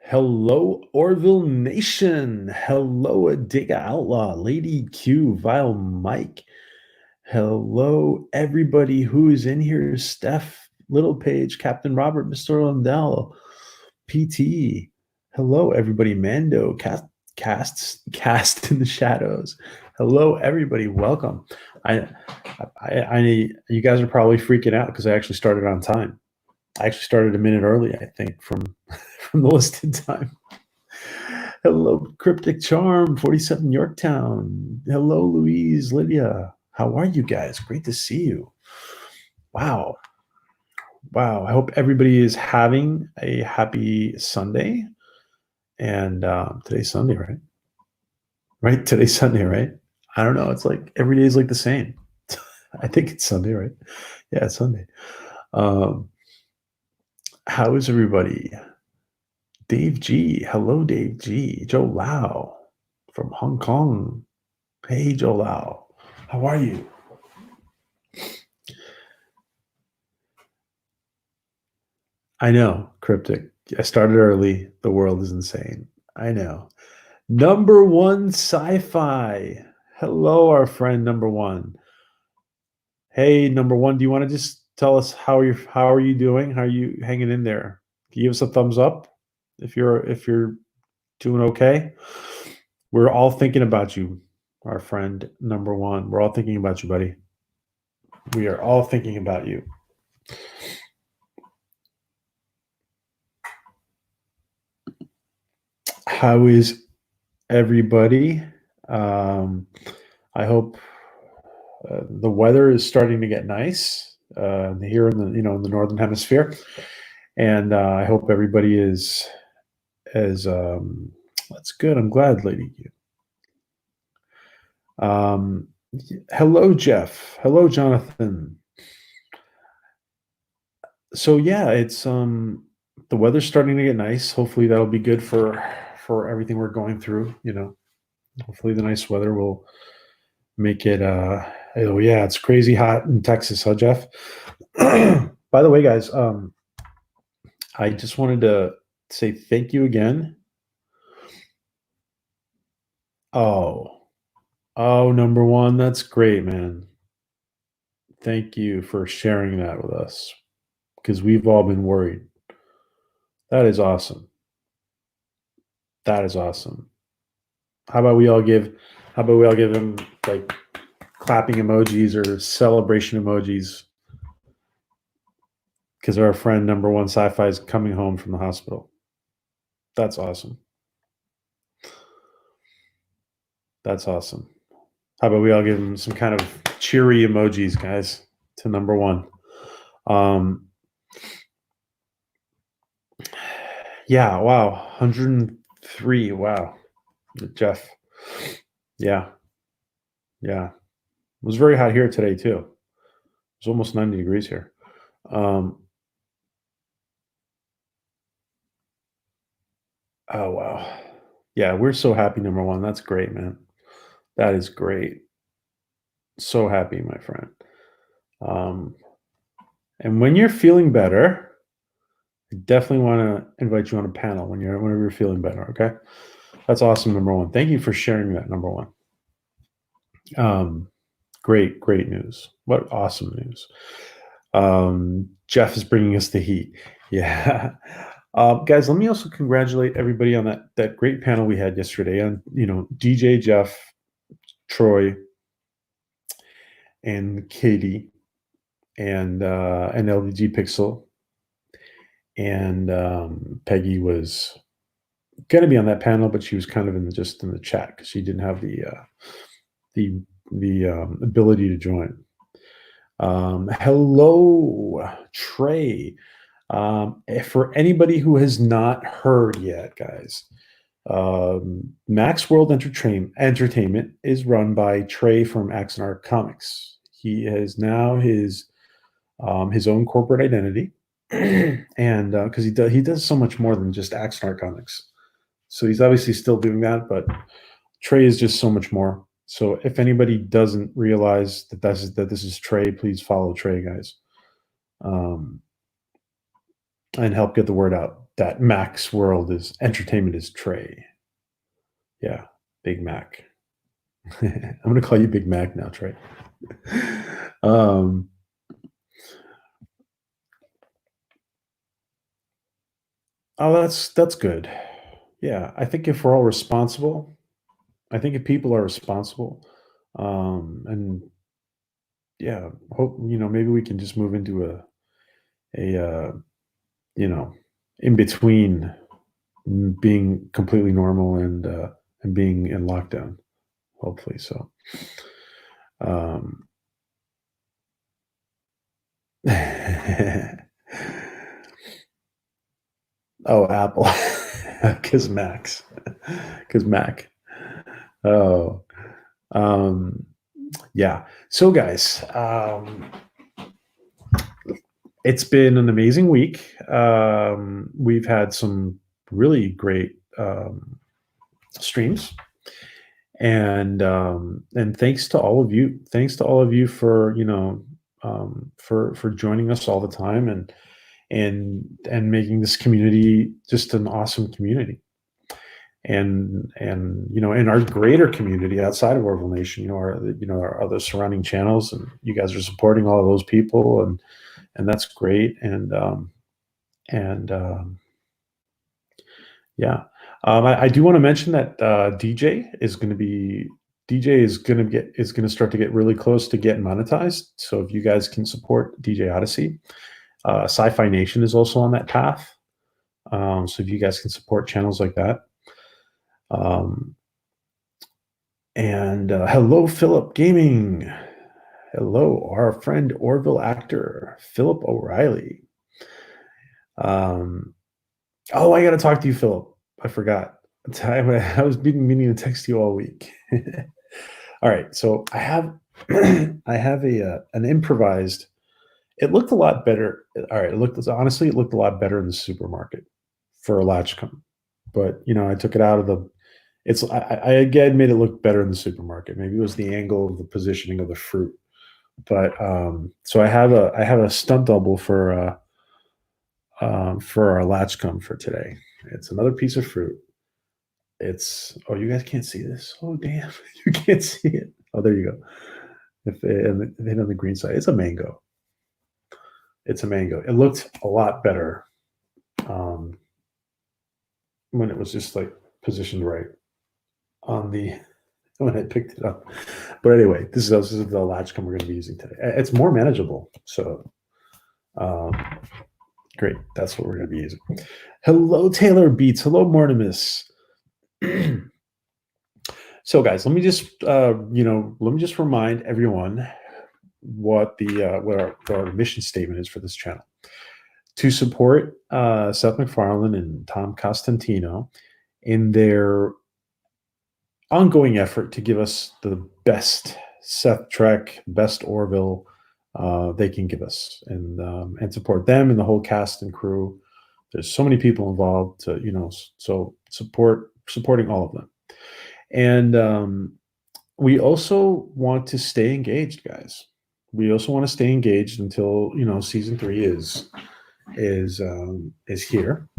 Hello, Orville Nation. Hello, Adiga Outlaw, Lady Q, Vile Mike. Hello, everybody who is in here. Steph, Little Page, Captain Robert, Mr. Lundell, PT. Hello, everybody. Mando, cast in the shadows. Hello, everybody. Welcome. You guys are probably freaking out because I actually started on time. I actually started a minute early, I think, from the listed time. Hello, Cryptic Charm, 47 Yorktown. Hello, Louise, Lydia. How are you guys? Great to see you. Wow. Wow. I hope everybody is having a happy Sunday. And today's Sunday, right? Right? Today's Sunday, right? I don't know. It's like every day is like the same. I think it's Sunday, right? Yeah, it's Sunday. How is everybody? Dave G. Hello, Dave G. Joe Lau from Hong Kong. Hey, Joe Lau. How are you? I know, Cryptic. I started early. The world is insane. I know. Number one sci-fi. Hello, our friend number one. Hey, number one, do you want to just tell us how are you doing? How are you hanging in there? Can you give us a thumbs up if you're doing okay? We're all thinking about you, our friend number one. We're all thinking about you, buddy. We are all thinking about you. How is everybody? I hope the weather is starting to get nice here in the northern hemisphere, and I hope everybody is as that's good. I'm glad, Lady Q. Hello, Jeff. Hello, Jonathan. So yeah, it's the weather's starting to get nice. Hopefully that'll be good for everything we're going through. Hopefully the nice weather will make it. Oh yeah, it's crazy hot in Texas, huh, Jeff? By the way, guys, I just wanted to say thank you again. Oh, number one, that's great, man. Thank you for sharing that with us because we've all been worried. That is awesome. That is awesome. How about we all give them like clapping emojis or celebration emojis because our friend number one sci-fi is coming home from the hospital. That's awesome. That's awesome. How about we all give him some kind of cheery emojis, guys, to number one. Yeah, wow. 103. Wow. Jeff. Yeah. Yeah. It was very hot here today, too. It was almost 90 degrees here. Oh, wow. Yeah, we're so happy, number one. That's great, man. That is great. So happy, my friend. And when you're feeling better, I definitely want to invite you on a panel whenever you're feeling better, okay? That's awesome, number one. Thank you for sharing that, number one. Great news. What awesome news. Jeff is bringing us the heat. Yeah. Guys, let me also congratulate everybody on that great panel we had yesterday on, DJ, Jeff, Troy, and Katie, and LDG Pixel, and Peggy was going to be on that panel, but she was kind of in the chat because she didn't have the ability to join. Hello, Trey. For anybody who has not heard yet, guys, Max World Entertainment is run by Trey from Action Art Comics. He has now his own corporate identity, and because he does so much more than just Action Art Comics. So he's obviously still doing that, but Trey is just so much more. So if anybody doesn't realize that this is Trey, please follow Trey, guys, and help get the word out. that Mac's world is entertainment is Trey. Yeah, Big Mac. I'm gonna call you Big Mac now, Trey. um, oh, that's good. Yeah, I think if we're all responsible, I think if people are responsible, and yeah, hope maybe we can just move into a you know in between being completely normal and being in lockdown. Hopefully, so. Um, oh, Apple, because Max, because Mac. Oh, um, yeah. So, guys, it's been an amazing week. We've had some really great streams, and thanks to all of you. Thanks to all of you for for joining us all the time and making this community just an awesome community. And in our greater community outside of Orville Nation, our other surrounding channels, and you guys are supporting all of those people, and that's great. And yeah, I do want to mention that DJ is going to start to get really close to getting monetized. So if you guys can support DJ Odyssey, Sci-Fi Nation is also on that path. So if you guys can support channels like that. Um, and hello, Philip Gaming. Hello, our friend Orville actor Philip O'Reilly. Oh, I got to talk to you, Philip. I forgot. I was meaning to text you all week. All right, so I have I have an improvised. It looked a lot better. All right, it looked a lot better in the supermarket for a Latchkum, but I took it out of the. I again made it look better in the supermarket. Maybe it was the angle of the positioning of the fruit, but so I have a stunt double for our Latchkum for today. It's another piece of fruit. Oh, you guys can't see this. Oh, damn, you can't see it. Oh, there you go. If and then on the green side, it's a mango. It's a mango. It looked a lot better when it was just like positioned right on the when I picked it up. But anyway, this is the Latchkum we're going to be using today. It's more manageable, so um, great. That's what we're going to be using. Hello, Taylor Beats. Hello, Mortimus. So, guys, let me just remind everyone what our mission statement is for this channel: to support Seth MacFarlane and Tom Costantino in their ongoing effort to give us the best Seth Trek, best Orville they can give us, and support them and the whole cast and crew. There's so many people involved, so supporting all of them. And we also want to stay engaged, guys. We also want to stay engaged until season 3 is here,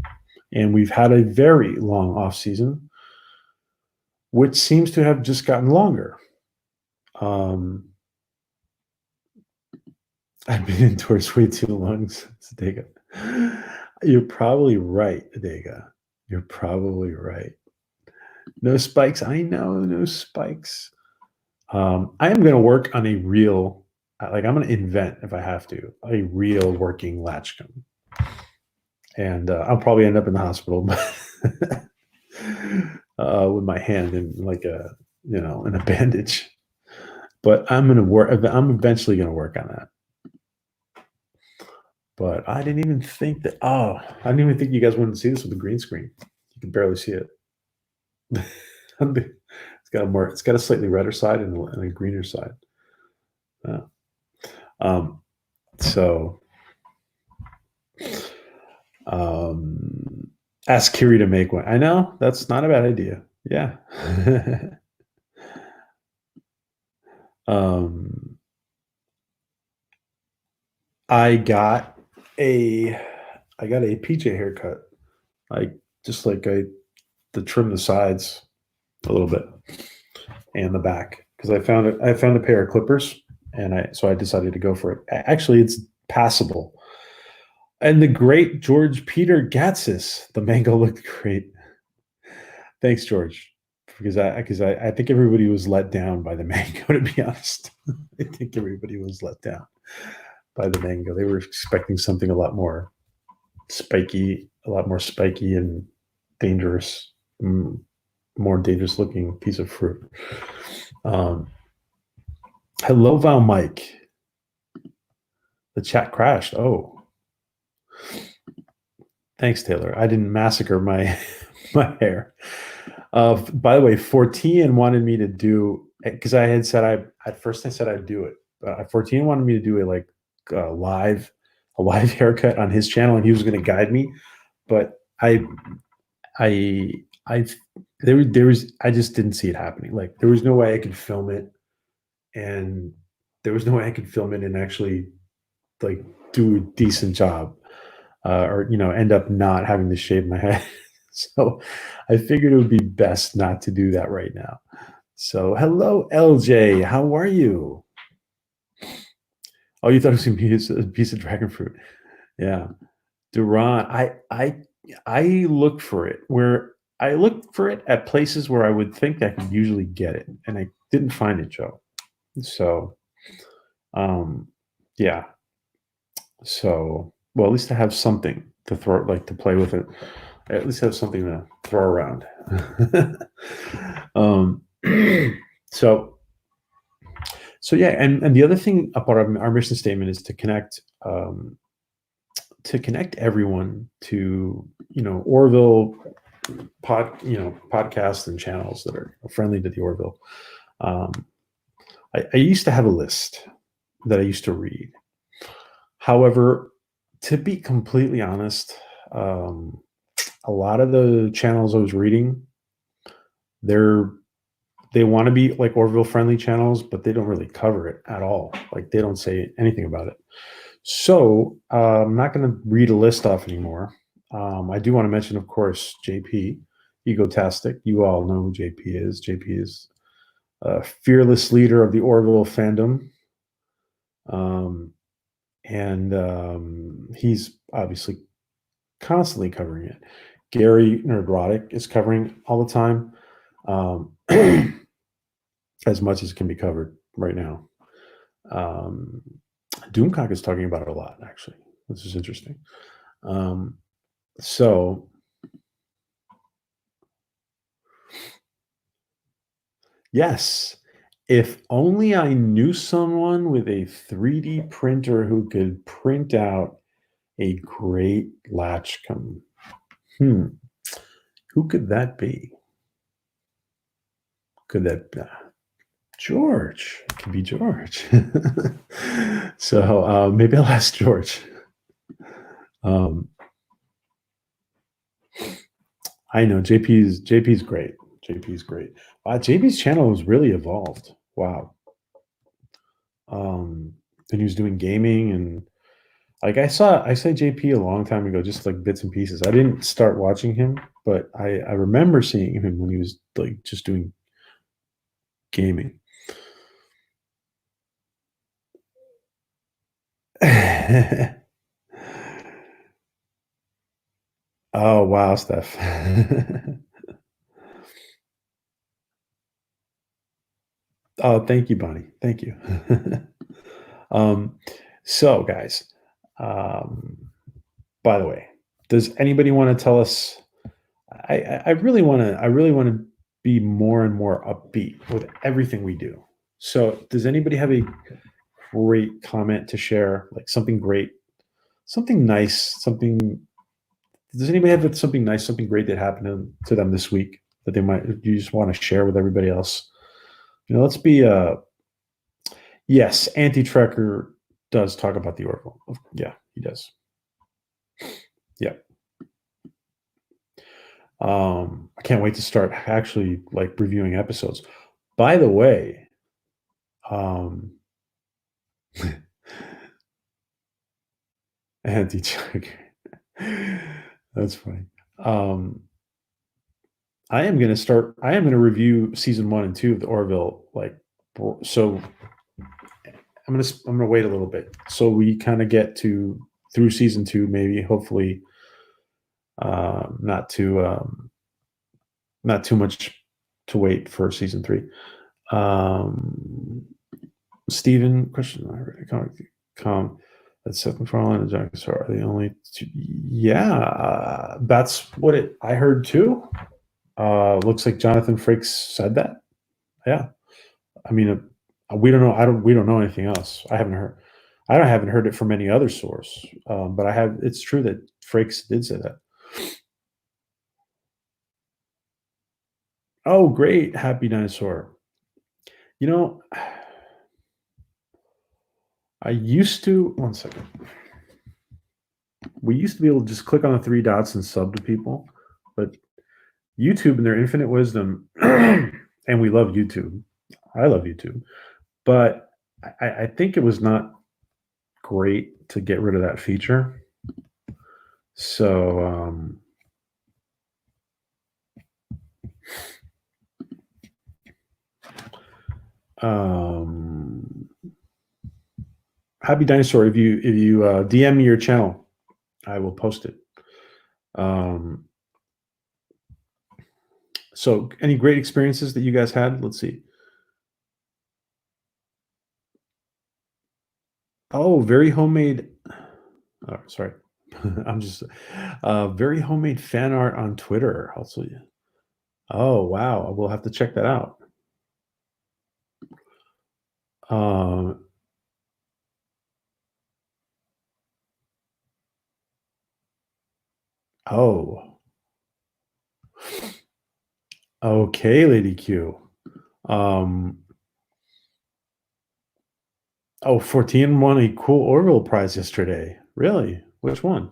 and we've had a very long off season, which seems to have just gotten longer. I've been indoors way too long, Dega. You're probably right, Dega. You're probably right. No spikes. I know, no spikes. I am going to work on a real, I'm going to invent, if I have to, a real working Latchkum. And I'll probably end up in the hospital with my hand in in a bandage. But I'm going to work. I'm eventually going to work on that. But I didn't even think that. Oh, I didn't even think you guys wanted to see this with the green screen. You can barely see it. It's got a slightly redder side and a greener side. So ask Kiri to make one. I know that's not a bad idea. Yeah. I got a PJ haircut to trim the sides a little bit and the back because I found a pair of clippers and I decided to go for it. Actually, it's passable. And the great George Peter Gatsis, the mango looked great. Thanks, George, because I think everybody was let down by the mango. To be honest, I think everybody was let down by the mango. They were expecting something a lot more spiky and dangerous, more dangerous looking piece of fruit. Hello, Val Mike. The chat crashed. Oh, thanks, Taylor. I didn't massacre my my hair. By the way, Fortean wanted me to do because I had said at first I said I'd do it. Fortean wanted me to do a live haircut on his channel, and he was going to guide me. But I just didn't see it happening. Like there was no way I could film it, and there was no way I could film it and actually like do a decent job, or end up not having to shave my head. So I figured it would be best not to do that right now. So hello, LJ. How are you? Oh, you thought it was going to be a piece of dragon fruit? Yeah, Duran. I look for it at places where I would think I could usually get it, and I didn't find it, Joe. So, yeah. So, well, at least I have something to throw, like to play with it. I at least have something to throw around. So yeah, and the other thing about our mission statement is to connect everyone to Orville podcasts and channels that are friendly to the Orville. I used to have a list that I used to read. However, to be completely honest, a lot of the channels I was reading, they want to be like Orville friendly channels, but they don't really cover it at all. Like they don't say anything about it. So I'm not going to read a list off anymore. I do want to mention, of course, JP, Egotastic. You all know who JP is. JP is a fearless leader of the Orville fandom. And he's obviously constantly covering it. Gary Nerdrotic is covering all the time, as much as can be covered right now. Doomcock is talking about it a lot, actually. This is interesting. So yes, if only I knew someone with a 3D printer who could print out a great Latchkum. Who could that be? Could that be George? It could be George. So maybe I'll ask George. I know JP's great. JP's great. JP's channel has really evolved. Wow. And he was doing gaming, and like I saw JP a long time ago, just like bits and pieces. I didn't start watching him, but I remember seeing him when he was like just doing gaming. Oh wow, Steph. Oh, thank you, Bonnie. Thank you. So guys, by the way, does anybody want to tell us? I really want to be more and more upbeat with everything we do. So does anybody have a great comment to share? Like something great, something nice, something. Does anybody have something nice, something great that happened to them this week that you just want to share with everybody else? Let's be yes, Anti-Trekker does talk about the Oracle. Yeah, he does. Yeah. I can't wait to start actually like reviewing episodes. By the way, Anti-Trekker. That's funny. I am going to review season 1 and 2 of the Orville. So I'm going to wait a little bit. So we kind of get through season 2, maybe, hopefully, not too much to wait for season 3. Stephen, question. That's Seth MacFarlane and Jack are the only two. Yeah, that's what I heard too. Looks like Jonathan Frakes said that. Yeah, I mean, we don't know. We don't know anything else. I haven't heard it from any other source. But it's true that Frakes did say that. Oh, great, Happy Dinosaur. You know, I used to. One second. We used to be able to just click on the 3 dots and sub to people, but YouTube, in their infinite wisdom, and we love YouTube. I love YouTube, but I think it was not great to get rid of that feature. So Happy Dinosaur, if you DM me your channel, I will post it. So any great experiences that you guys had? Let's see. Oh, very homemade. Oh, sorry. I'm just very homemade fan art on Twitter. Also, oh wow, we'll have to check that out. Oh, okay, Lady Q. 14 won a cool Orville prize yesterday. Really? Which one?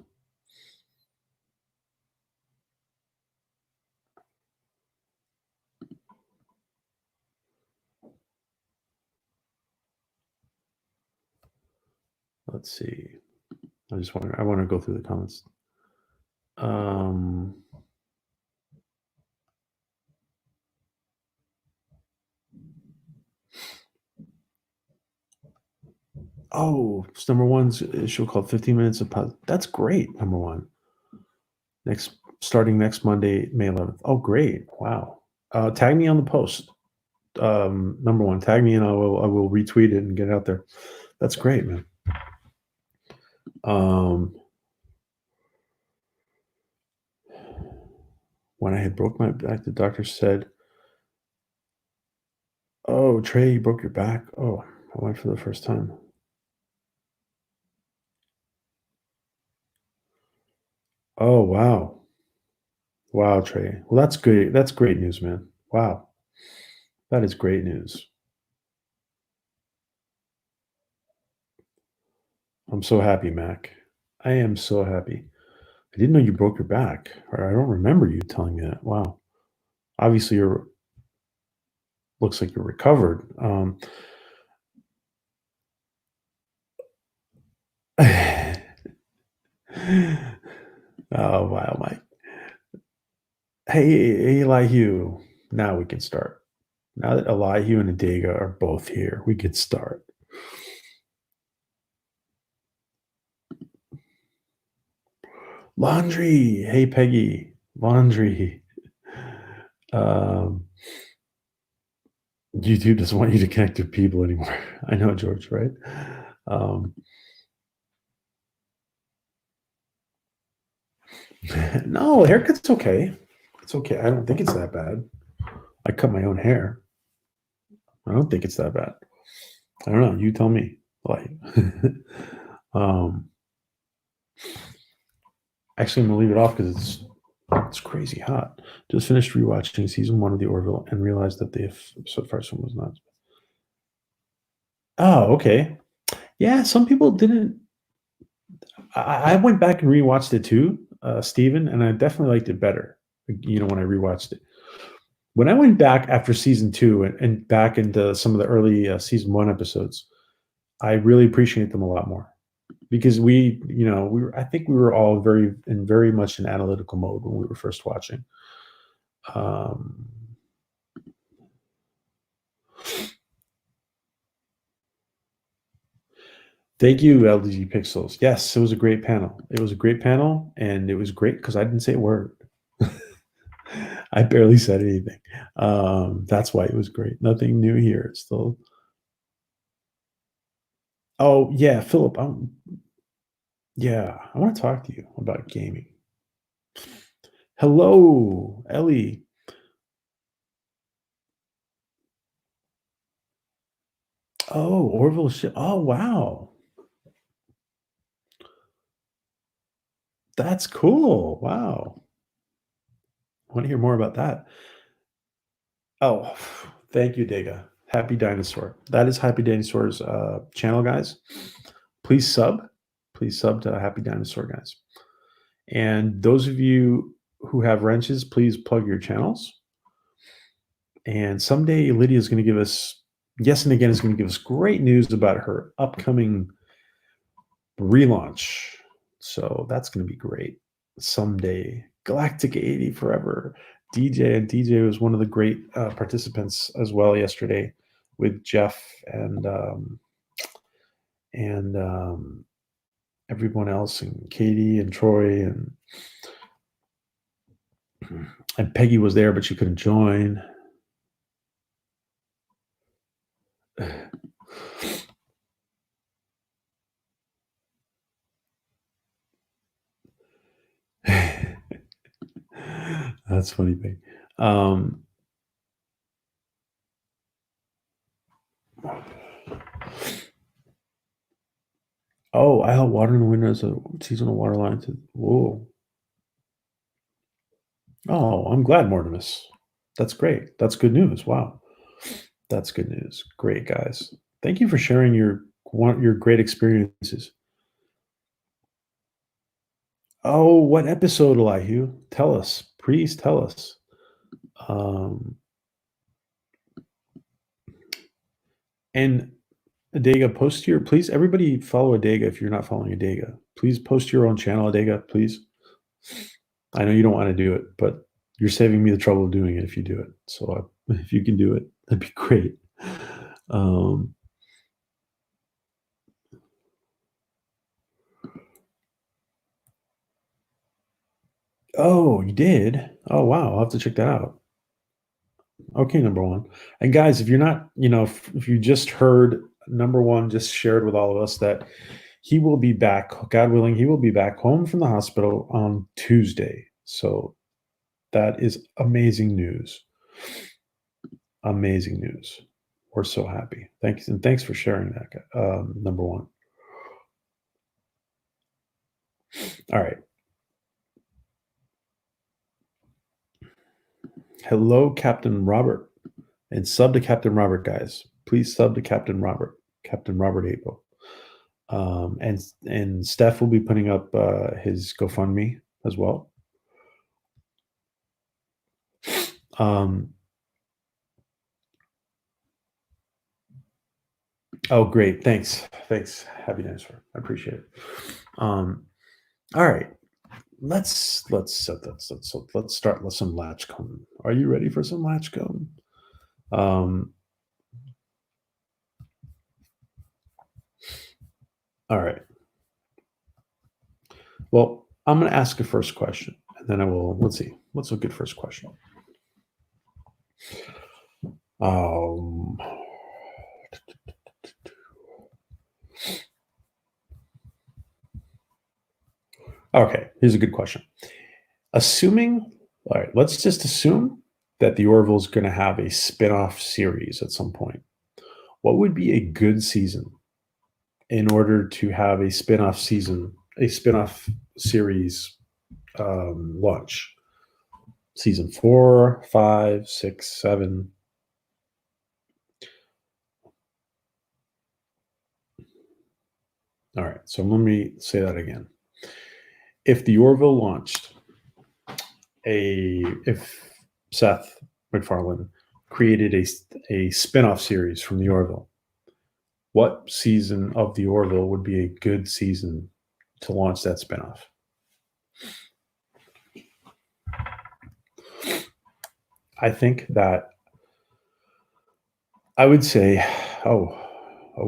Let's see. I want to go through the comments. Oh, it's number one's issue called 15 Minutes of Positive. That's great. Number one. Starting next Monday, May 11th. Oh, great. Wow. Tag me on the post. Number one, tag me and I will retweet it and get it out there. That's great, man. When I had broke my back, the doctor said, "Oh, Trey, you broke your back." Oh, I went for the first time. Oh, wow. Wow, Trey. Well, that's good. That's great news, man. Wow. That is great news. I'm so happy, Mac. I am so happy. I didn't know you broke your back, or I don't remember you telling me that. Wow. Obviously, looks like you're recovered. Oh, wow, Mike. Hey, Elihu. Now we can start. Now that Elihu and Adega are both here, we can start. Laundry. Hey, Peggy. Laundry. YouTube doesn't want you to connect to people anymore. I know, George, right? No, haircut's okay. It's okay. I don't think it's that bad. I cut my own hair. I don't think it's that bad. I don't know. You tell me. Like, actually, I'm gonna leave it off because it's crazy hot. Just finished rewatching season 1 of The Orville and realized that the first one was not. Oh, okay. Yeah, some people didn't. I went back and rewatched it too, Steven, and I definitely liked it better. When I rewatched it. When I went back after season 2 and back into some of the early season 1 episodes, I really appreciate them a lot more. because I think we were all very much in analytical mode when we were first watching. Um, Thank you, LDG Pixels. Yes, it was a great panel. It was a great panel, and it was great because I didn't say a word. I barely said anything. That's why it was great. Nothing new here. It's still. Oh yeah, Philip. Yeah, I want to talk to you about gaming. Hello, Ellie. Oh, Orville shit. Oh wow, that's cool. Wow, I want to hear more about that. Oh, thank you, Dega. Happy Dinosaur. That is Happy Dinosaur's channel, guys. Please sub. Please sub to Happy Dinosaur, guys. And those of you who have wrenches, please plug your channels. And someday Lydia is going to give us, yes and again, is going to give us great news about her upcoming relaunch. So that's going to be great. Someday. Galactic 80 forever. DJ was one of the great participants as well yesterday with Jeff and everyone else, and Katie and Troy and Peggy was there, but she couldn't join. That's funny thing. Oh, I help water in the window as a seasonal water line to. Whoa. Oh, I'm glad, Mortimus. That's great. That's good news. Wow. That's good news. Great, guys. Thank you for sharing your great experiences. Oh, what episode, Elihu? Tell us. Please tell us. And Adega, post your, please, everybody follow Adega if you're not following Adega. Please post your own channel, Adega, please. I know you don't want to do it, but you're saving me the trouble of doing it if you do it. So if you can do it, that'd be great. Oh, you did? Oh, wow. I'll have to check that out. Okay, number one. And guys, if you're not, if you just heard, number one just shared with all of us that he will be back, God willing, he will be back home from the hospital on Tuesday. So that is amazing news. Amazing news. We're so happy. Thanks. And thanks for sharing that, number one. All right. Hello, Captain Robert. And sub to Captain Robert, guys. Please sub to Captain Robert April. And Steph will be putting up his GoFundMe as well. Oh, great! Thanks. Happy Dinosaur. I appreciate it. All right, let's start with some Latchkum. Are you ready for some Latchkum? All right. Well, I'm going to ask a first question, and then I will. Let's see. What's a good first question? Okay, here's a good question. All right, let's just assume that the Orville is going to have a spin-off series at some point. What would be a good season in order to have a spin-off series launch? Season 4, 5, 6, 7. All right, so let me say that again. If the Orville launched, if Seth MacFarlane created a spin-off series from the Orville, What season of the Orville would be a good season to launch that spinoff? I think that I would say, oh,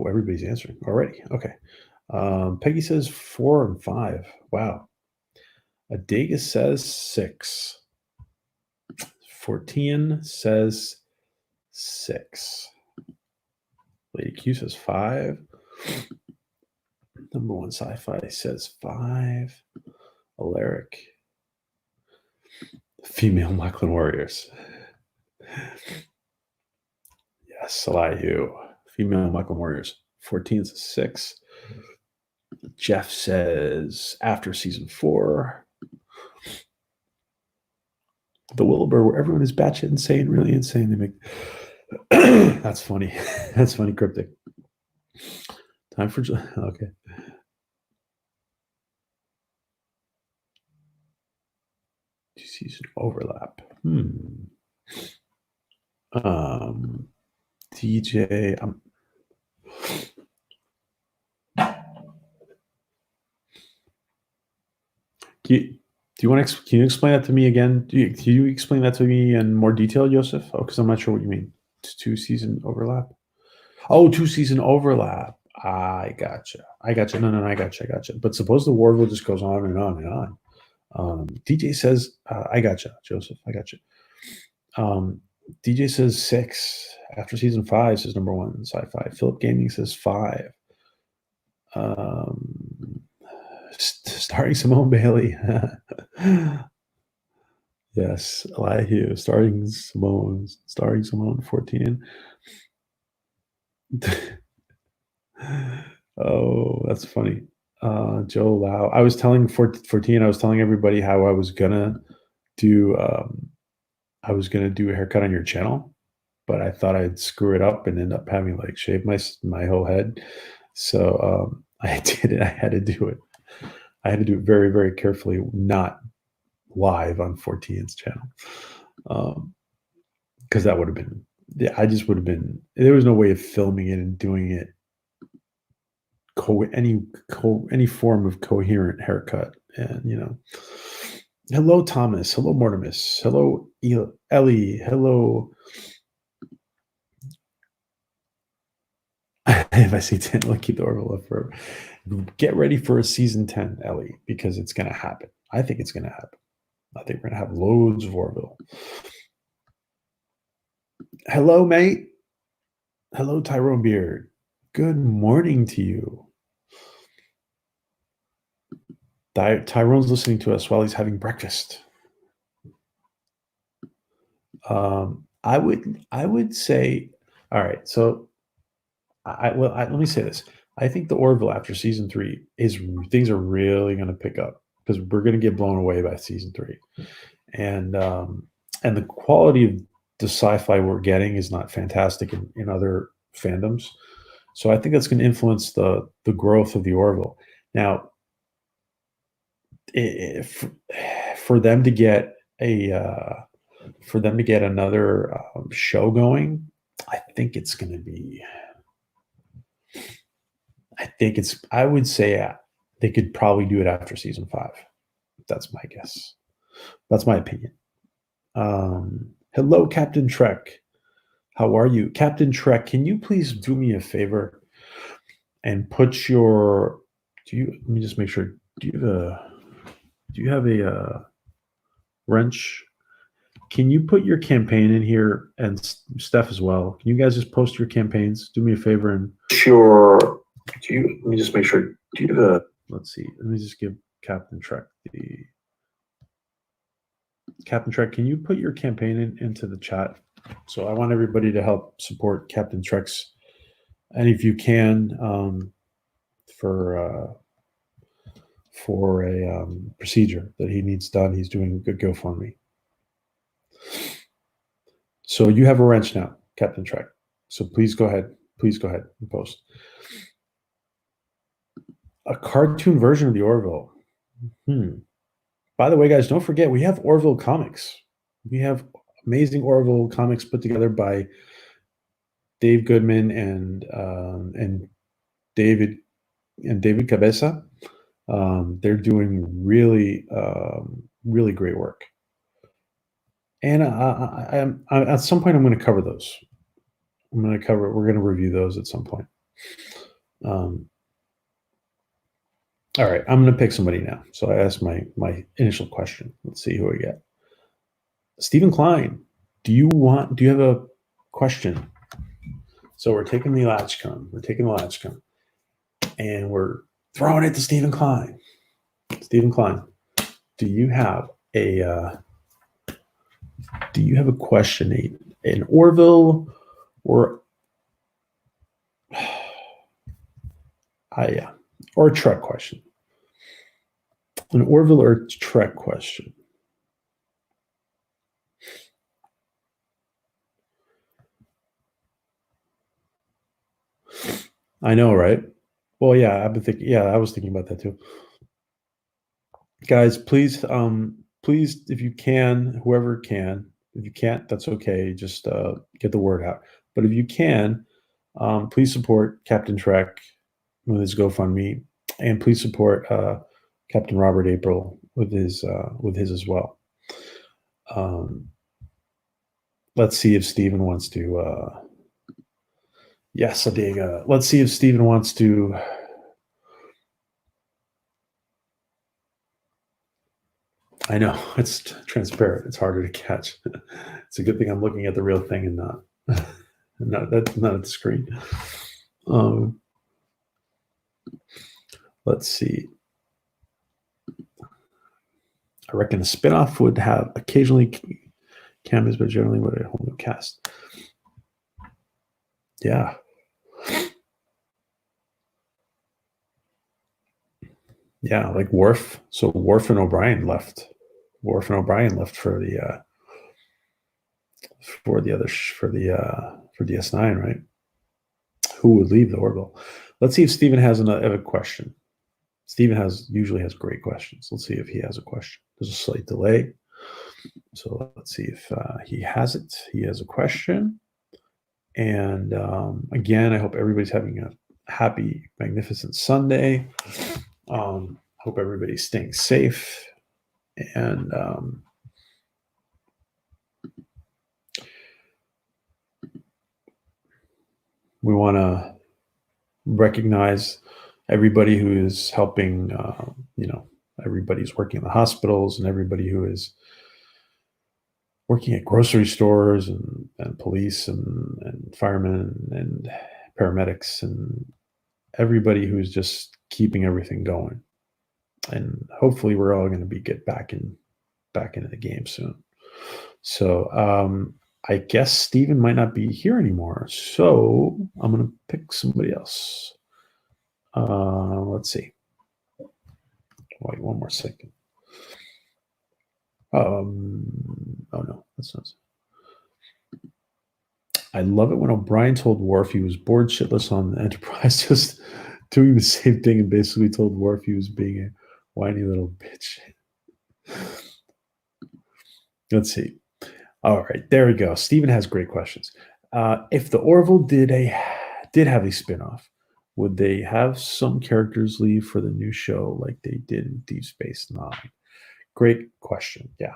everybody's answering already. Okay. Peggy says 4 and 5. Wow. Adega says 6. 14 says 6. Lady Q says 5. Number one sci-fi says 5. Alaric. Female Mechlin Warriors. Yes, Elihu. Female Mechlin Warriors. 14 is a 6. Jeff says after season 4. The Wilbur, where everyone is batshit insane, really insane. They make that's funny. That's funny, Cryptic. Time for okay. Season overlap. DJ. Do you want to? Can you explain that to me again? Can you explain that to me in more detail, Joseph? Oh, because I'm not sure what you mean. 2-season overlap. Oh, 2-season overlap. I gotcha. No, I gotcha. But suppose the Warville just goes on and on and on. DJ says, I gotcha, Joseph. I gotcha. DJ says 6. After season 5 says number 1 sci-fi. Philip Gaming says 5. Starring Simone Bailey. Yes, Elihu. Starring Simone. 14. Oh, that's funny. Joe Lau. I was telling 14. I was telling everybody how I was gonna do. I was gonna do a haircut on your channel, but I thought I'd screw it up and end up having like shave my whole head. So I did it. I had to do it. I had to do it very, very carefully, not live on 14's channel, because that would have been. Yeah, I just would have been. There was no way of filming it and doing it. Any form of coherent haircut, and hello Thomas, hello Mortimus, hello Ellie, hello. If I say 10, I'll keep the Orville up forever. Get ready for a season 10, Ellie, because it's going to happen. I think it's going to happen. I think we're going to have loads of Orville. Hello, mate. Hello, Tyrone Beard. Good morning to you. Tyrone's listening to us while he's having breakfast. I would say, all right. So, let me say this. I think the Orville after season 3 things are really going to pick up because we're going to get blown away by season 3, and the quality of the sci-fi we're getting is not fantastic in other fandoms. So I think that's going to influence the growth of the Orville. Now, for them to get another show going, I think it's going to be. I would say they could probably do it after season 5. That's my guess. That's my opinion. Hello, Captain Trek. How are you? Captain Trek, can you please do me a favor and put your let me just make sure. Do you have a wrench? Can you put your campaign in here, and Steph as well? Can you guys just post your campaigns? Do me a favor and let me just make sure. Do you have let's see. Let me just give Captain Trek Captain Trek, can you put your campaign into the chat? So I want everybody to help support Captain Trek's, and if you can, for a procedure that he needs done. He's doing a good GoFundMe. So you have a wrench now, Captain Trek. So please go ahead and post. A cartoon version of the Orville. By the way, guys, don't forget we have Orville comics. We have amazing Orville comics put together by Dave Goodman and David Cabeza. They're doing really, really great work. And at some point, I'm going to cover those. We're going to review those at some point. All right, I'm going to pick somebody now. So I asked my initial question. Let's see who we get. Stephen Klein, do you have a question? So we're taking the Latchkum. And we're throwing it to Stephen Klein. Stephen Klein, do you have a question, an Orville or or a Trek question? An Orville or Trek question? I know, right? Well, yeah, I've been thinking. Yeah, I was thinking about that too. Guys, please, if you can, whoever can. If you can't, that's okay. Just get the word out. But if you can, please support Captain Trek with his GoFundMe, and please support Captain Robert April with his as well. Let's see if Stephen wants to. Yes, Adiga. Let's see if Stephen wants to. I know it's transparent. It's harder to catch. It's a good thing I'm looking at the real thing and not not at the screen. Let's see. I reckon a spinoff would have occasionally cameos, but generally would a whole new cast. Yeah. Yeah, like Worf. So Worf and O'Brien left. Worf and O'Brien left for the DS9, right? Who would leave the Orville? Let's see if Stephen has a question. Stephen usually has great questions. Let's see if he has a question. There's a slight delay. So let's see if he has it. He has a question. And again, I hope everybody's having a happy, magnificent Sunday. Hope everybody's staying safe. And we want to recognize everybody who is helping, everybody's working in the hospitals and everybody who is working at grocery stores and police and firemen and paramedics and everybody who's just keeping everything going. And hopefully we're all going to get back into the game soon. So I guess Stephen might not be here anymore. So I'm going to pick somebody else. Let's see. Wait, one more second. Oh no, that's not. I love it when O'Brien told Worf he was bored shitless on the Enterprise, just doing the same thing, and basically told Worf he was being a whiny little bitch. Let's see. All right, there we go. Stephen has great questions. If the Orville did have a spinoff, would they have some characters leave for the new show like they did in Deep Space Nine? Great question. Yeah.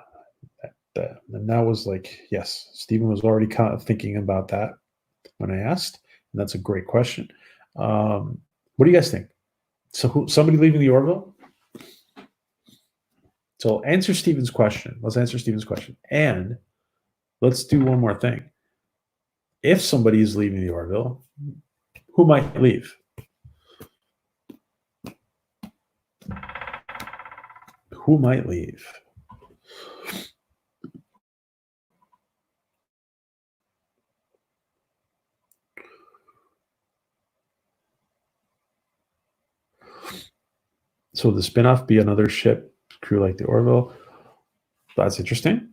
And that was like, yes, Stephen was already kind of thinking about that when I asked. And that's a great question. What do you guys think? So somebody leaving the Orville? So answer Stephen's question. Let's answer Stephen's question. And let's do one more thing. If somebody is leaving the Orville, who might leave? Who might leave? So the spinoff be another ship crew like the Orville. That's interesting.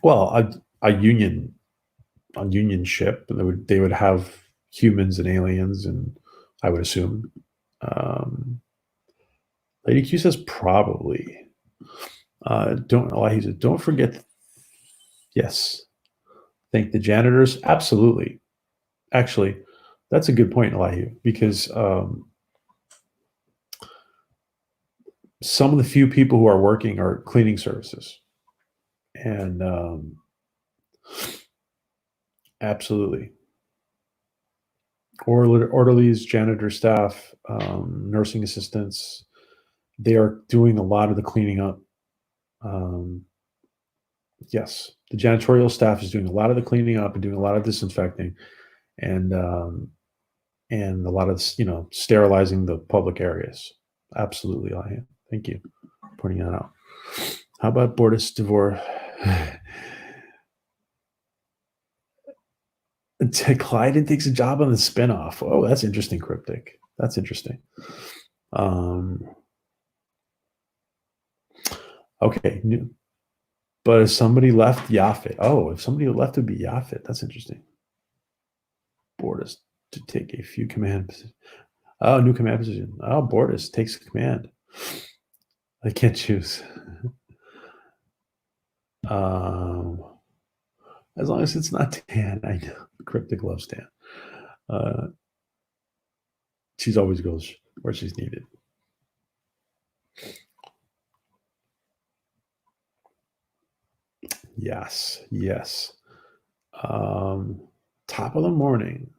Well, a Union ship, they would have humans and aliens, and I would assume. Lady Q says probably. Don't forget. Yes. Thank the janitors. Absolutely. Actually, that's a good point, Elihu, because some of the few people who are working are cleaning services, and absolutely, orderlies, janitor staff, nursing assistants, they are doing a lot of the cleaning up. Um, yes, the janitorial staff is doing a lot of the cleaning up and doing a lot of disinfecting, and and a lot of sterilizing the public areas. Absolutely, Elihu. Thank you for pointing that out. How about Bortis Devor? Clyden takes a job on the spinoff. Oh, that's interesting, Cryptic. That's interesting. Okay. But if somebody left Yafit, if somebody left, it would be Yafit. That's interesting. Bortis to take a few command positions. Oh, new command position. Oh, Bortis takes command. I can't choose. As long as it's not Dan, I know. Cryptic loves Dan. She's always goes where she's needed. Yes, yes. Top of the morning.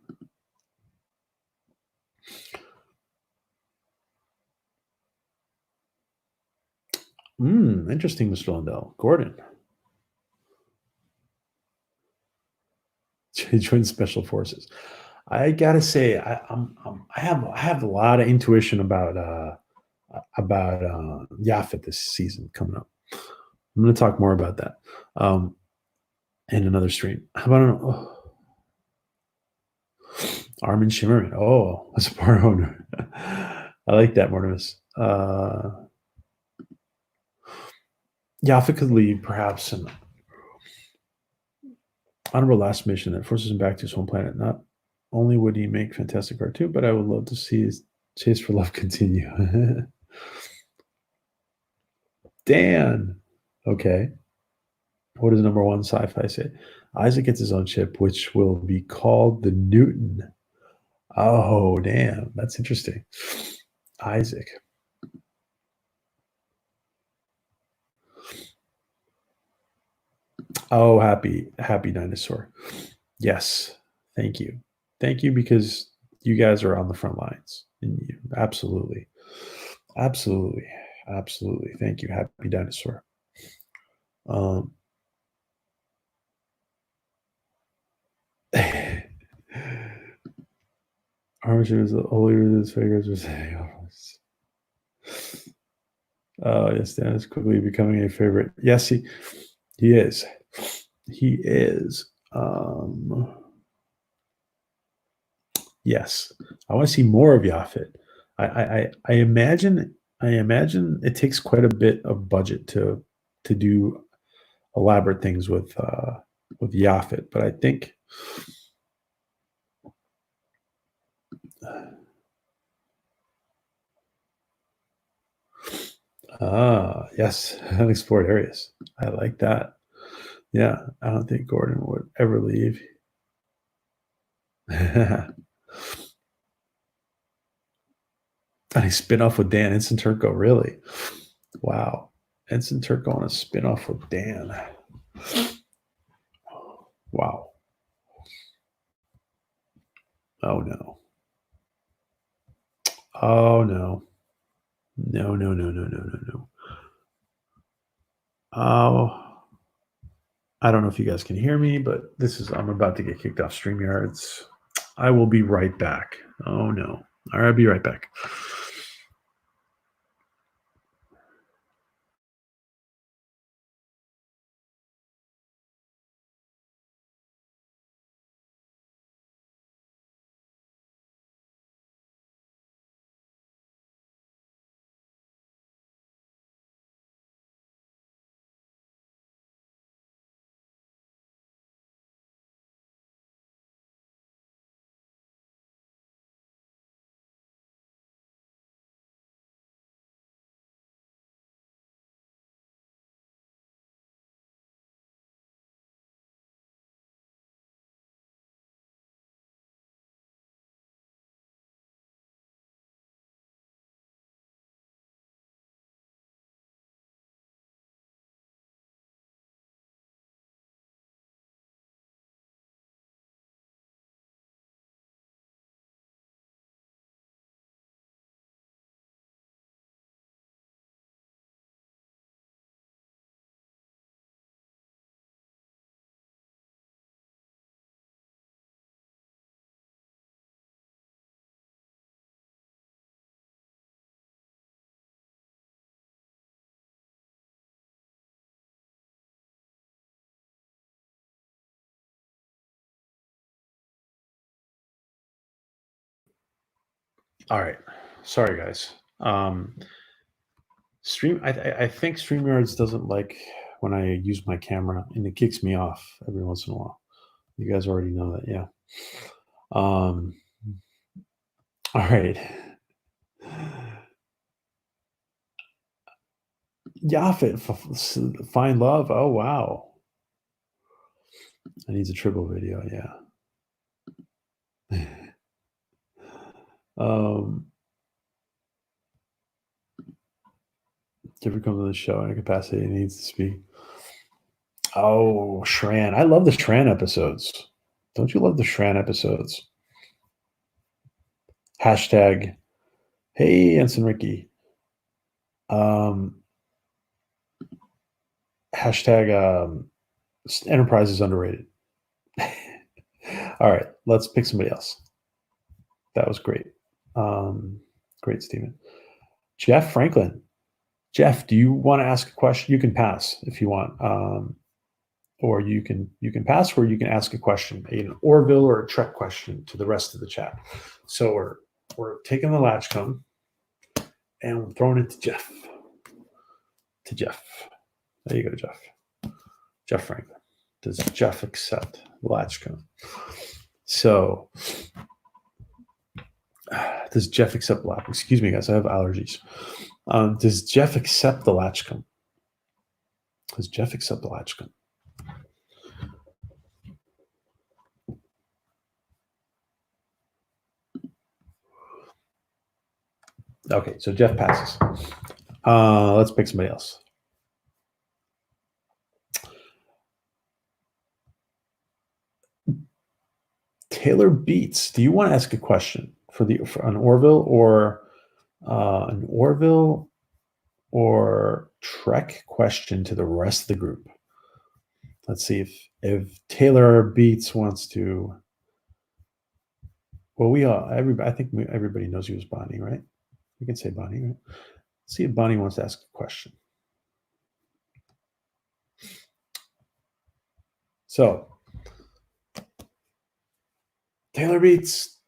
Interesting, Mr. Lundell. Gordon. Joined Special Forces. I gotta say, I have a lot of intuition about Yafet this season coming up. I'm going to talk more about that in another stream. How about Armin Shimmerin? Oh, that's a part owner. I like that, Mortimus. Yafet could lead perhaps an honorable last mission that forces him back to his home planet. Not only would he make fantastic art too, but I would love to see his chase for love continue. Dan. Okay. What does number one sci-fi say? Isaac gets his own ship, which will be called the Newton. Oh, damn. That's interesting. Isaac. Oh, happy dinosaur. Yes. Thank you. Thank you, because you guys are on the front lines. And you, absolutely. Absolutely. Absolutely. Thank you. Happy dinosaur. Armature is the older this figures are saying. Oh, yes, Dan is quickly becoming a favorite. Yes, he is. He is. Yes, I want to see more of Yafit. I imagine it takes quite a bit of budget to do elaborate things with Yafit, but I think yes, unexplored areas. I like that. Yeah, I don't think Gordon would ever leave. And a spin-off with Dan. Ensign Turco, really? Wow. Ensign Turco on a spin-off with Dan. Wow. Oh, no. Oh, no. No, no, no, no, no, no, no. Oh, I don't know if you guys can hear me, but I'm about to get kicked off StreamYards. I will be right back. Oh, no. All right, I'll be right back. All right. Sorry, guys. I think StreamYards doesn't like when I use my camera, and it kicks me off every once in a while. You guys already know that, yeah. Um, all right. Yafet, find love. Oh wow, I need a triple video. Yeah. Jeffrey comes on the show in a capacity he needs to speak. Oh, Shran. I love the Shran episodes. Don't you love the Shran episodes? Hashtag, hey, Ensign Ricky. Um, hashtag, Enterprise is underrated. All right, let's pick somebody else. That was great. Great, Stephen. Jeff Franklin. Jeff, do you want to ask a question? You can pass if you want. Or you can pass, or you can ask a question, an Orville or a Trek question to the rest of the chat. So we're taking the Latchkum and we're throwing it to Jeff. To Jeff. There you go, Jeff. Jeff Franklin. Does Jeff accept the Latchkum? So does Jeff accept the Latchkum? Excuse me, guys. I have allergies. Does Jeff accept the Latchkum? Does Jeff accept the Latchkum? Okay, so Jeff passes. Let's pick somebody else. Taylor Beats, do you want to ask a question for an Orville or Trek question to the rest of the group? Let's see if Taylor Beats wants to. Well, I think everybody knows he was Bonnie, right? We can say Bonnie, right? Let's see if Bonnie wants to ask a question. So, Taylor Beats,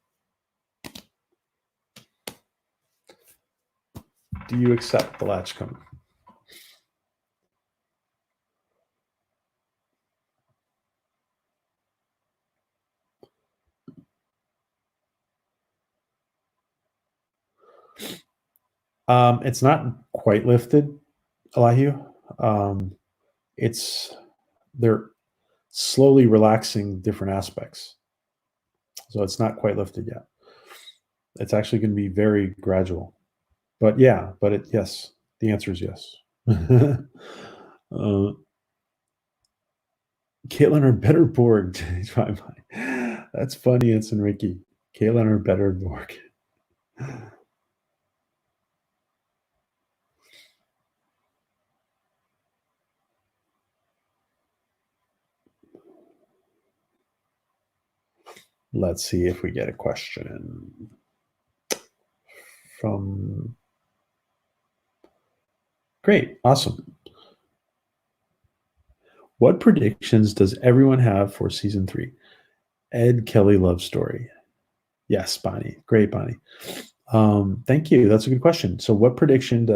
do you accept the Latchkum? It's not quite lifted, Elihu. They're slowly relaxing different aspects, so it's not quite lifted yet. It's actually going to be very gradual, but yes, the answer is yes. Caitlin or better Borg. That's funny, Ensign Ricky. Caitlin or better Borg. Let's see if we get a question from. Great, awesome. What predictions does everyone have for season 3? Ed Kelly love story. Yes, Bonnie. Great, Bonnie. Thank you. That's a good question. So, what prediction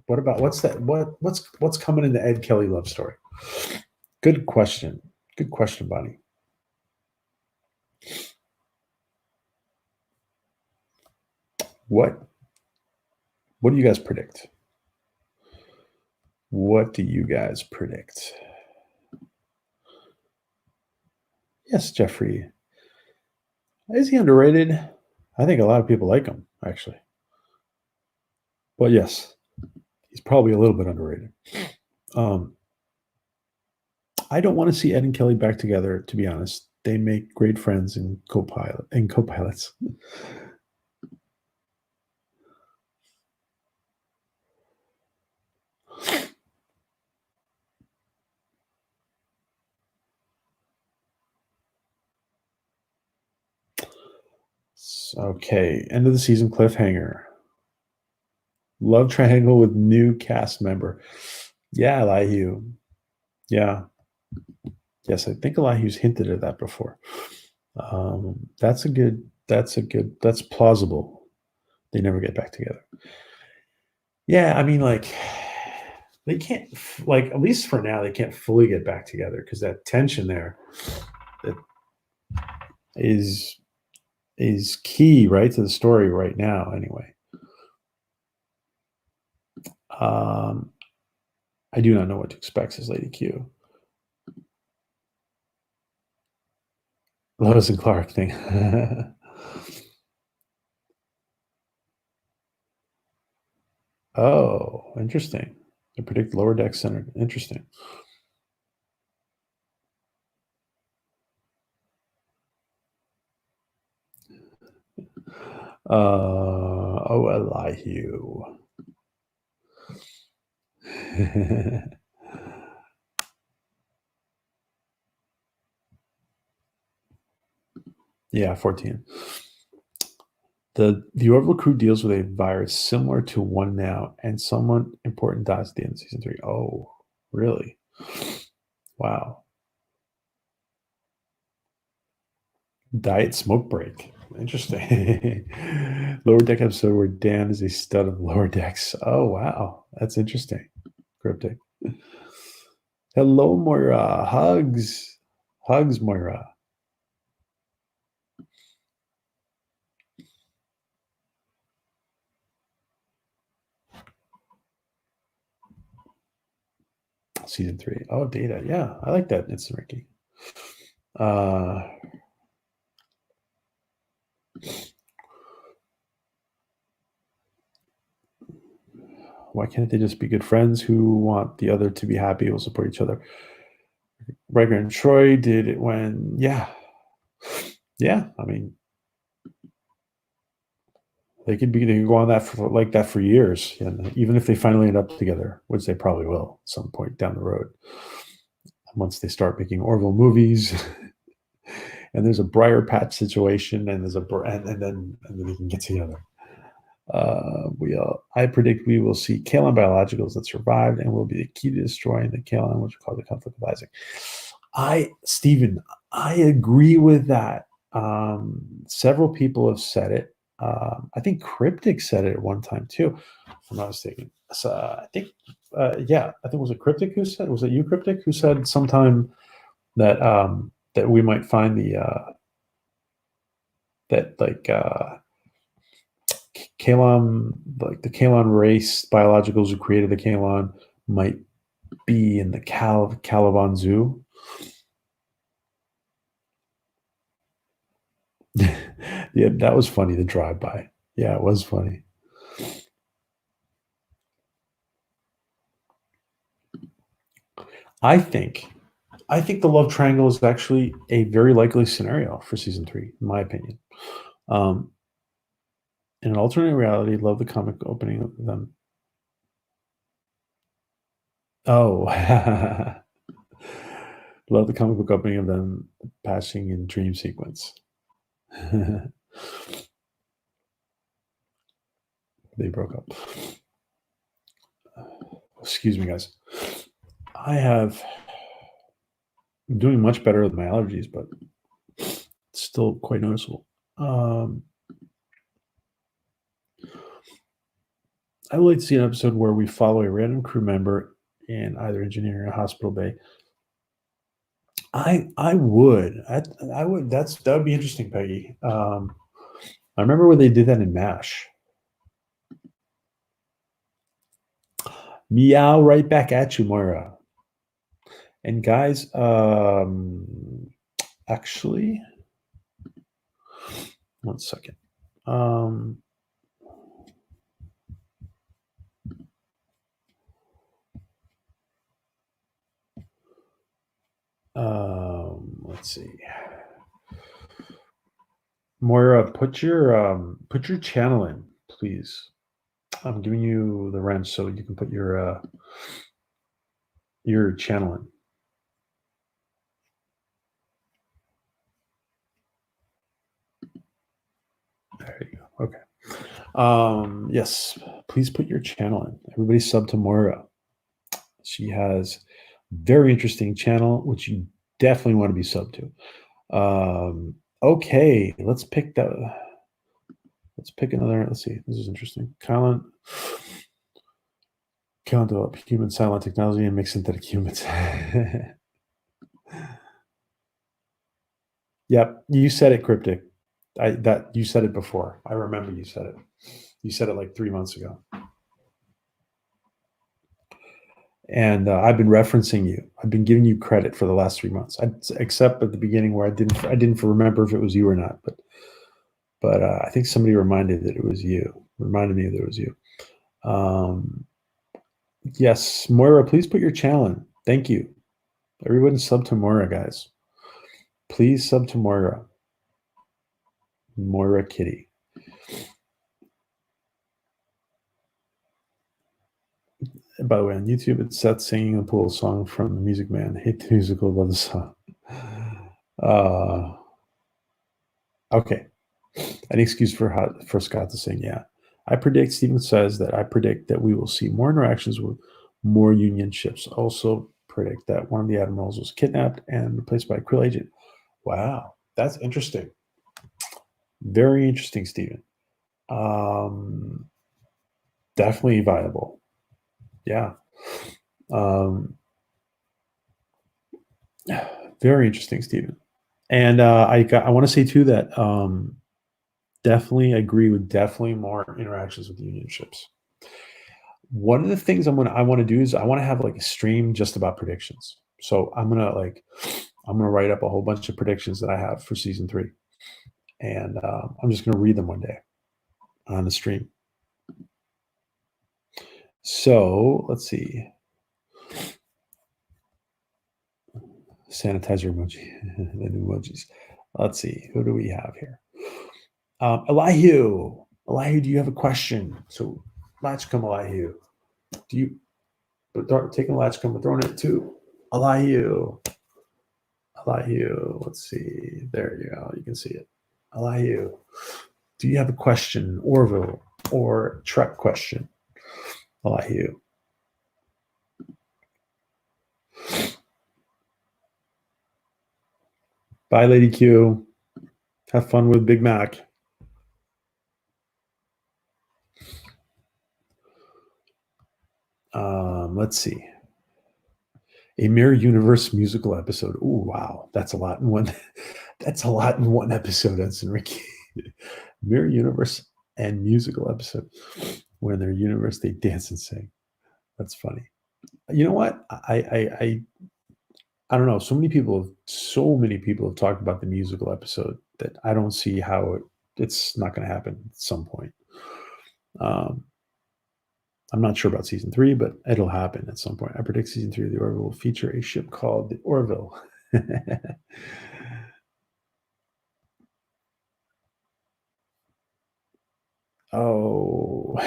what about what's that? What's coming in the Ed Kelly love story? Good question. Good question, Bonnie. What do you guys predict? What do you guys predict? Yes, Jeffrey. Is he underrated? I think a lot of people like him, actually. But yes, he's probably a little bit underrated. I don't want to see Ed and Kelly back together, to be honest. They make great friends and co-pilots. Okay, end of the season cliffhanger. Love triangle with new cast member. Yeah, Elihu. Yeah. Yes, I think Elihu's hinted at that before. That's plausible. They never get back together. Yeah, I mean, like, they can't, like, at least for now, they can't fully get back together because that tension there that is key, right, to the story right now. Anyway, I do not know what to expect, says Lady Q. Lois and Clark thing. Oh, interesting. I predict lower deck center. Interesting. Oh, Elihu. Yeah, 14. The Orville crew deals with a virus similar to one now, and someone important dies at the end of season 3. Oh, really? Wow. Diet smoke break. Interesting. Lower deck episode where Dan is a stud of lower decks. Oh, wow. That's interesting. Cryptic. Hello, Moira. Hugs. Hugs, Moira. Season 3. Oh, Data. Yeah, I like that. It's Ricky. Why can't they just be good friends who want the other to be happy, will support each other? Riker and Troy did it when, yeah. I mean, they could go on that for like that for years, and even if they finally end up together, which they probably will at some point down the road, once they start making Orville movies, and there's a Briar Patch situation, and there's and then they can get together. I predict we will see Kalan biologicals that survived and will be the key to destroying the Kalan, which will cause the conflict of Isaac. Stephen, I agree with that. Several people have said it. I think Cryptic said it at one time too, if I'm not mistaken. So I think, I think was it Cryptic who said? Was it you, Cryptic, who said sometime that that we might find the that like Kalan, like the Kalan race biologicals who created the Kalan might be in the Caliban Zoo. Yeah, that was funny. The drive by. Yeah, it was funny. I think the love triangle is actually a very likely scenario for season 3, in my opinion. In an alternate reality, love the comic opening of them. Oh, love the comic book opening of them passing in dream sequence. They broke up. Excuse me, guys. I'm doing much better with my allergies, but it's still quite noticeable. I would like to see an episode where we follow a random crew member in either engineering or hospital bay. I would. I would. That would be interesting, Peggy. I remember when they did that in MASH. Meow right back at you, Moira. And guys, actually, one second. Let's see. Moira, put your channel in, please. I'm giving you the wrench so you can put your channel in. There you go. Okay. Yes, please put your channel in. Everybody sub to Moira. She has very interesting channel, which you definitely want to be sub to. Okay, let's pick the. Let's pick another. Let's see. This is interesting. Count up human silent technology and make synthetic humans. Yep, you said it, Cryptic. That you said it before. I remember you said it. You said it like 3 months ago. And I've been referencing you. I've been giving you credit for the last 3 months, except at the beginning where I didn't remember if it was you or not. But I think somebody reminded that it was you. Reminded me that it was you. Yes, Moira, please put your challenge. Thank you. Everyone sub to Moira, guys. Please sub to Moira. Moira Kitty. And by the way, on YouTube, it's Seth singing a pool song from the Music Man. Hate the musical, love the song. Okay. An excuse for Scott to sing, yeah. I predict, Steven says that I predict that we will see more interactions with more Union ships. Also predict that one of the admirals was kidnapped and replaced by a Krill agent. Wow, that's interesting. Very interesting, Steven. Definitely viable. Yeah. Very interesting, Steven. And I want to say too that definitely agree with definitely more interactions with Union ships. One of the things I want to do is I want to have like a stream just about predictions. So I'm gonna write up a whole bunch of predictions that I have for season 3, and I'm just gonna read them one day on the stream. So let's see. Sanitizer emoji, the new emojis. Let's see. Who do we have here? Elihu, do you have a question? So Latchkum, Elihu. Do you taking Latchkum and throwing it to Elihu? Let's see. There you go. You can see it. Elihu, do you have a question, Orville, or Trek question? Elihu. Bye, Lady Q. Have fun with Big Mac. Let's see. A Mirror Universe musical episode. Oh, wow. That's a lot in one. That's a lot in one episode, Ensign Ricky. Mirror Universe and musical episode. Where in their universe they dance and sing. That's funny. You know what? I don't know. So many people have talked about the musical episode that I don't see how it's not going to happen at some point. I'm not sure about season 3, but it'll happen at some point. I predict season 3 of the Orville will feature a ship called the Orville. Oh.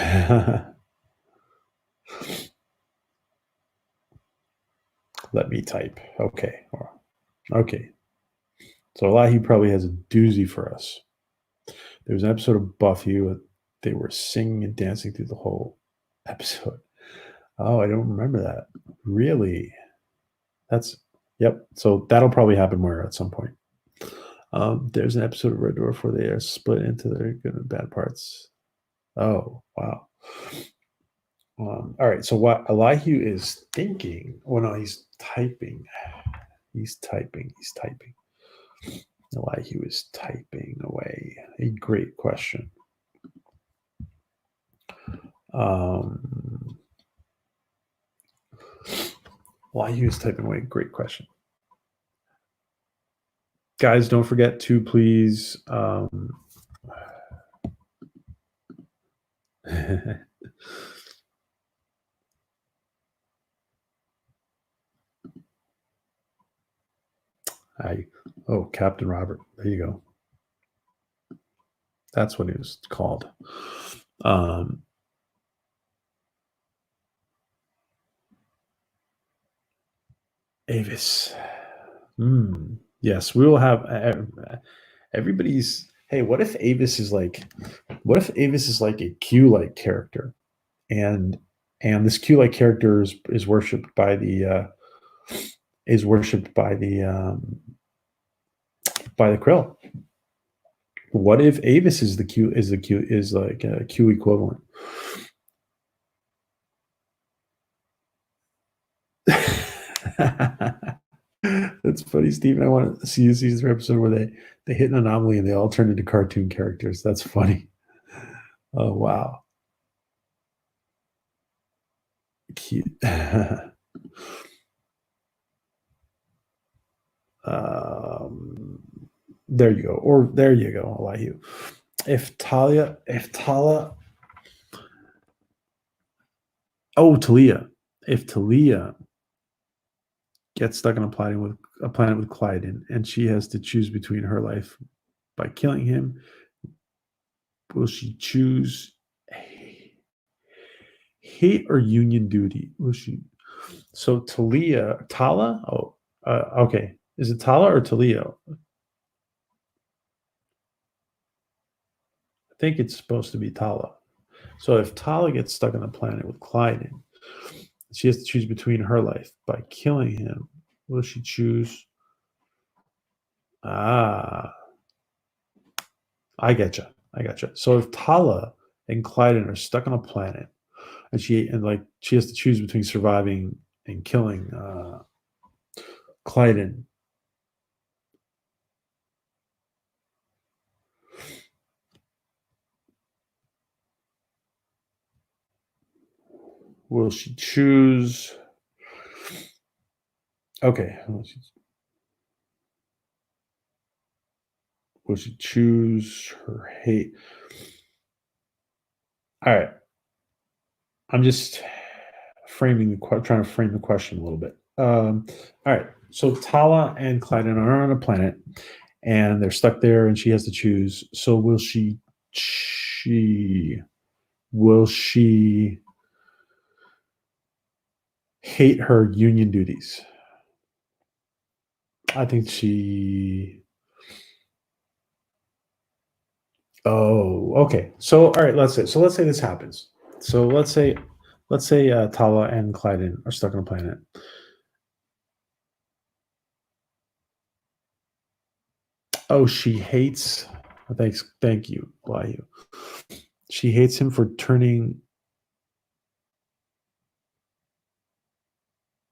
Let me type. Okay. Okay. So Elahi probably has a doozy for us. There was an episode of Buffy where they were singing and dancing through the whole episode. Oh, I don't remember that. Really? Yep. So that'll probably happen more at some point. There's an episode of Red Dwarf where they are split into their good and bad parts. Oh, wow. All right. So what Elihu is thinking, no, he's typing. He's typing. Elihu is typing away. A great question. Elihu is typing away. Great question. Guys, don't forget to please Captain Robert. There you go. That's what he was called. Avis. Yes, we will have everybody's. Hey, what if Avis is like a Q-like character, and this Q-like character is worshipped by the Krill. What if Avis is like a Q equivalent? That's funny, Steven. I want to see a season episode where they hit an anomaly and they all turn into cartoon characters. That's funny. Oh wow. Cute. um, there you go. Or there you go. I'll lie you. If Tala, Talia. If Talia gets stuck on a planet with Clyden, and she has to choose between her life by killing him, will she choose hate or union duty? Will she? So Tala? Oh, okay. Is it Tala or Talia? I think it's supposed to be Tala. So if Tala gets stuck on a planet with Clyden, she has to choose between her life by killing him. Will she choose? Ah, I getcha. I gotcha. So if Tala and Clyden are stuck on a planet, and she has to choose between surviving and killing Clyden, will she choose? Okay, will she choose her hate? All right, I'm just trying to frame the question a little bit. All right, so Tala and Clyden are on a planet, and they're stuck there, and she has to choose. So will she? She will she hate her union duties? I think she. Oh, okay. So all right, let's say this happens. So let's say Tala and Clyden are stuck on a planet. Oh, she hates. Thank you, Wahyu. She hates him for turning.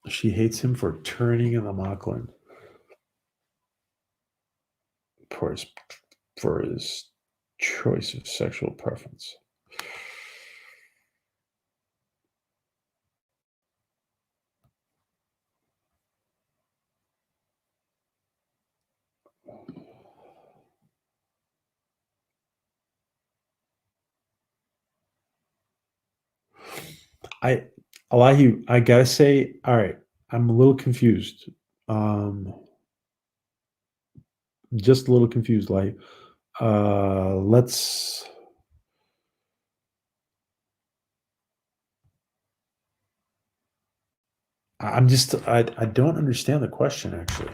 She hates him for turning in the Mocklin for his for his choice of sexual preference. I Elijah, I gotta say, all right, I'm a little confused. Just a little confused. Like, let's. I don't understand the question actually.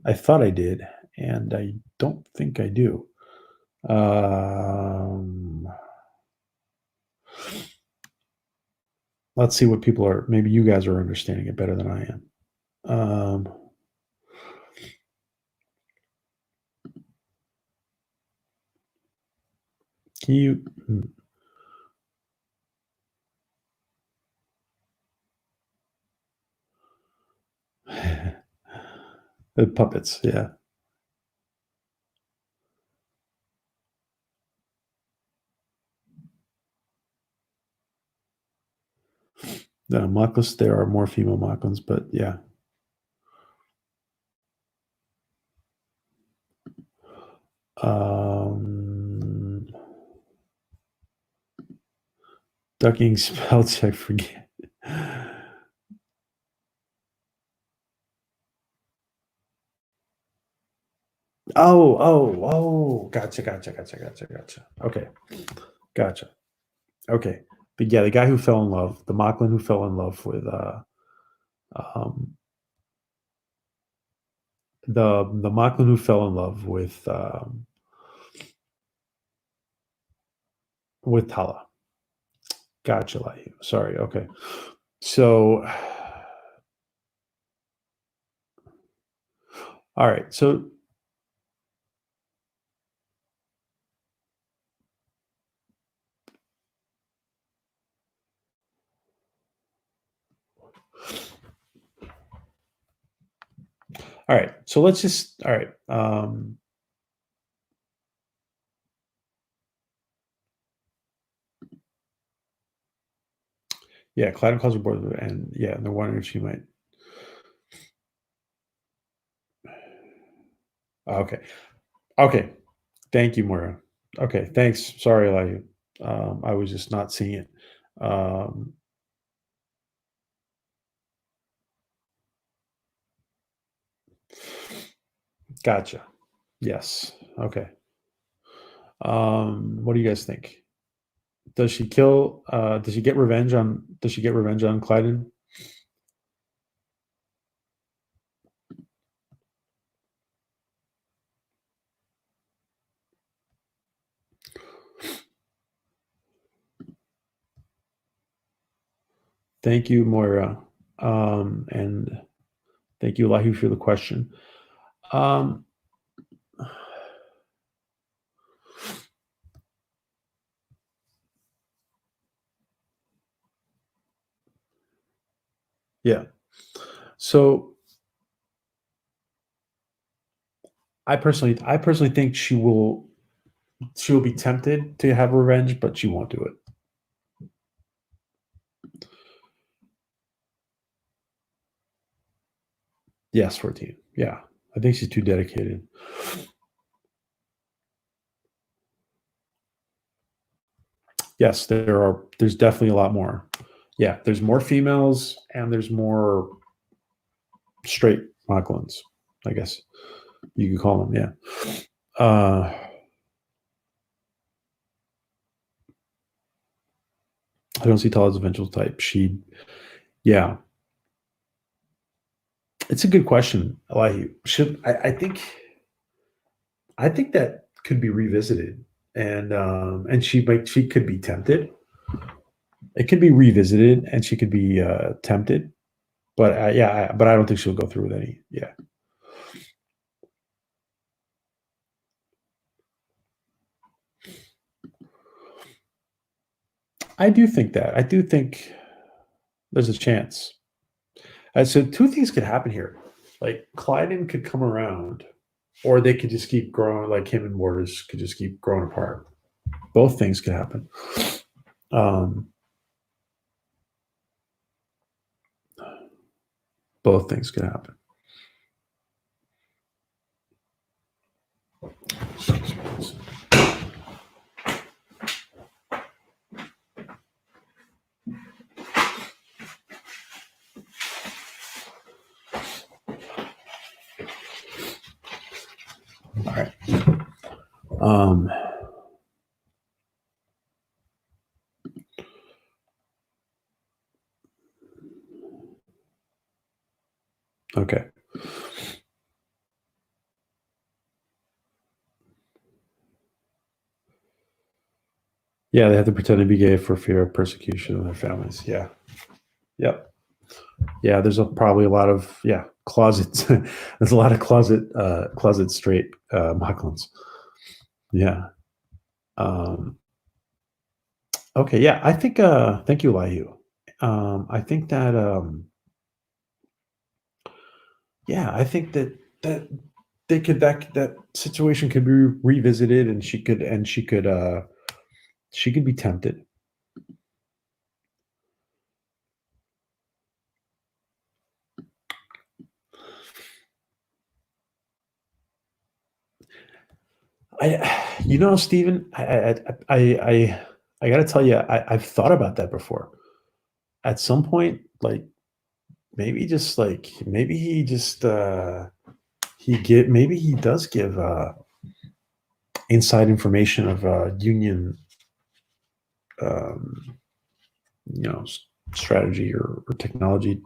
I thought I did, and I don't think I do. Um, let's see what people are. Maybe you guys are understanding it better than I am. Can you? The puppets, yeah. The Mocklins, there are more female Mocklins, but yeah. Ducking spell check, forget. Gotcha. Okay, gotcha. Okay, but yeah, the guy who fell in love, the Mocklin who fell in love with um, the Mocklin who fell in love with Tala. Gotcha, Lahi. Sorry. Okay, so all right, so All right. So let's just. All right. Yeah, Clyde calls her board, and yeah, they're wondering if she might. Okay. Okay. Thank you, Moira. Okay. Thanks. Sorry, Elihu. I was just not seeing it. Um, gotcha. Yes. Okay. What do you guys think? Does she kill? Does she get revenge on? Does she get revenge on Clyden? Thank you, Moira, and thank you, Elihu, for the question. Um, yeah. So I personally think she will be tempted to have revenge, but she won't do it. Yes, 14. Yeah, I think she's too dedicated. Yes, there's definitely a lot more. Yeah, there's more females and there's more straight Mocklins, I guess you could call them. Yeah. I don't see Tall as a vengeful type. Yeah, it's a good question. Elihu. I think that could be revisited, and she could be tempted. It could be revisited, and she could be tempted. But yeah, but I don't think she'll go through with any. Yeah, I do think that. I do think there's a chance. So two things could happen here. Like Clyden could come around, or they could just keep growing. Like him and Mortis could just keep growing apart. Both things could happen. Um, both things could happen. All right. Um, okay. Yeah, they have to pretend to be gay for fear of persecution of their families. Yeah. Yep. Yeah, there's probably a lot of closets. There's a lot of closet straight Mocklins. Yeah. Um, okay. Yeah, I think. Thank you, Liu. I think that. Yeah, I think that they could that situation could be revisited, and she could be tempted. Stephen, I got to tell you, I've thought about that before. At some point, like maybe he just maybe he does give inside information of union, um, strategy or technology.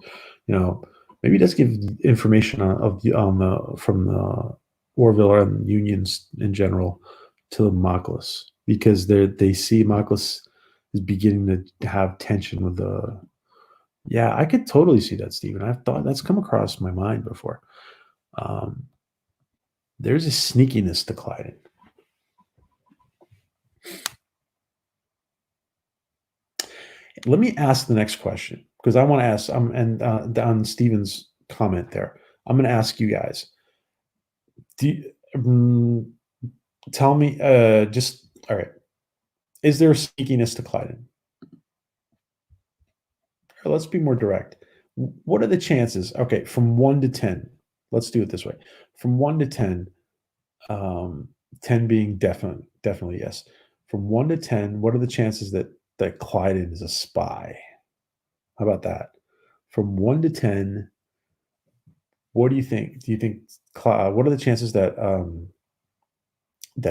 You know, maybe he does give information on the from the Orville and unions in general to Maklis, because they see Maklis is beginning to have tension with the. Yeah, I could totally see that, Stephen. I've thought that's come across my mind before. Um, there's a sneakiness to Clyden. Let me ask the next question, because I want to ask. And on Stephen's comment there, I'm going to ask you guys: Do you, tell me, just all right. Is there a sneakiness to Clyden? Let's be more direct. What are the chances? Okay, from 1 to 10. Let's do it this way. From 1 to 10, 10 being definitely yes. From 1 to 10, what are the chances that Clyden is a spy? How about that? From 1 to 10, what do you think? Do you think what are the chances that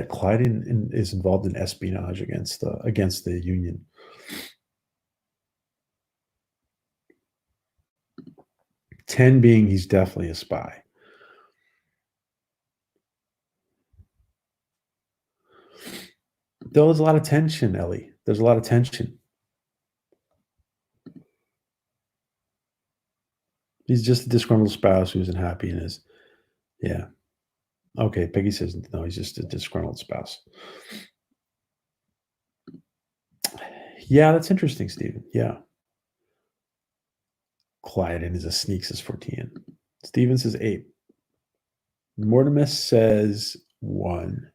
Clyden is involved in espionage against the Union? 10 being he's definitely a spy. There's a lot of tension, Ellie. There's a lot of tension. He's just a disgruntled spouse who isn't happy in his. Yeah. Okay. Peggy says no. He's just a disgruntled spouse. Yeah, that's interesting, Stephen. Yeah. Clyden is a sneak, says 14. Steven says 8. Mortimus says 1.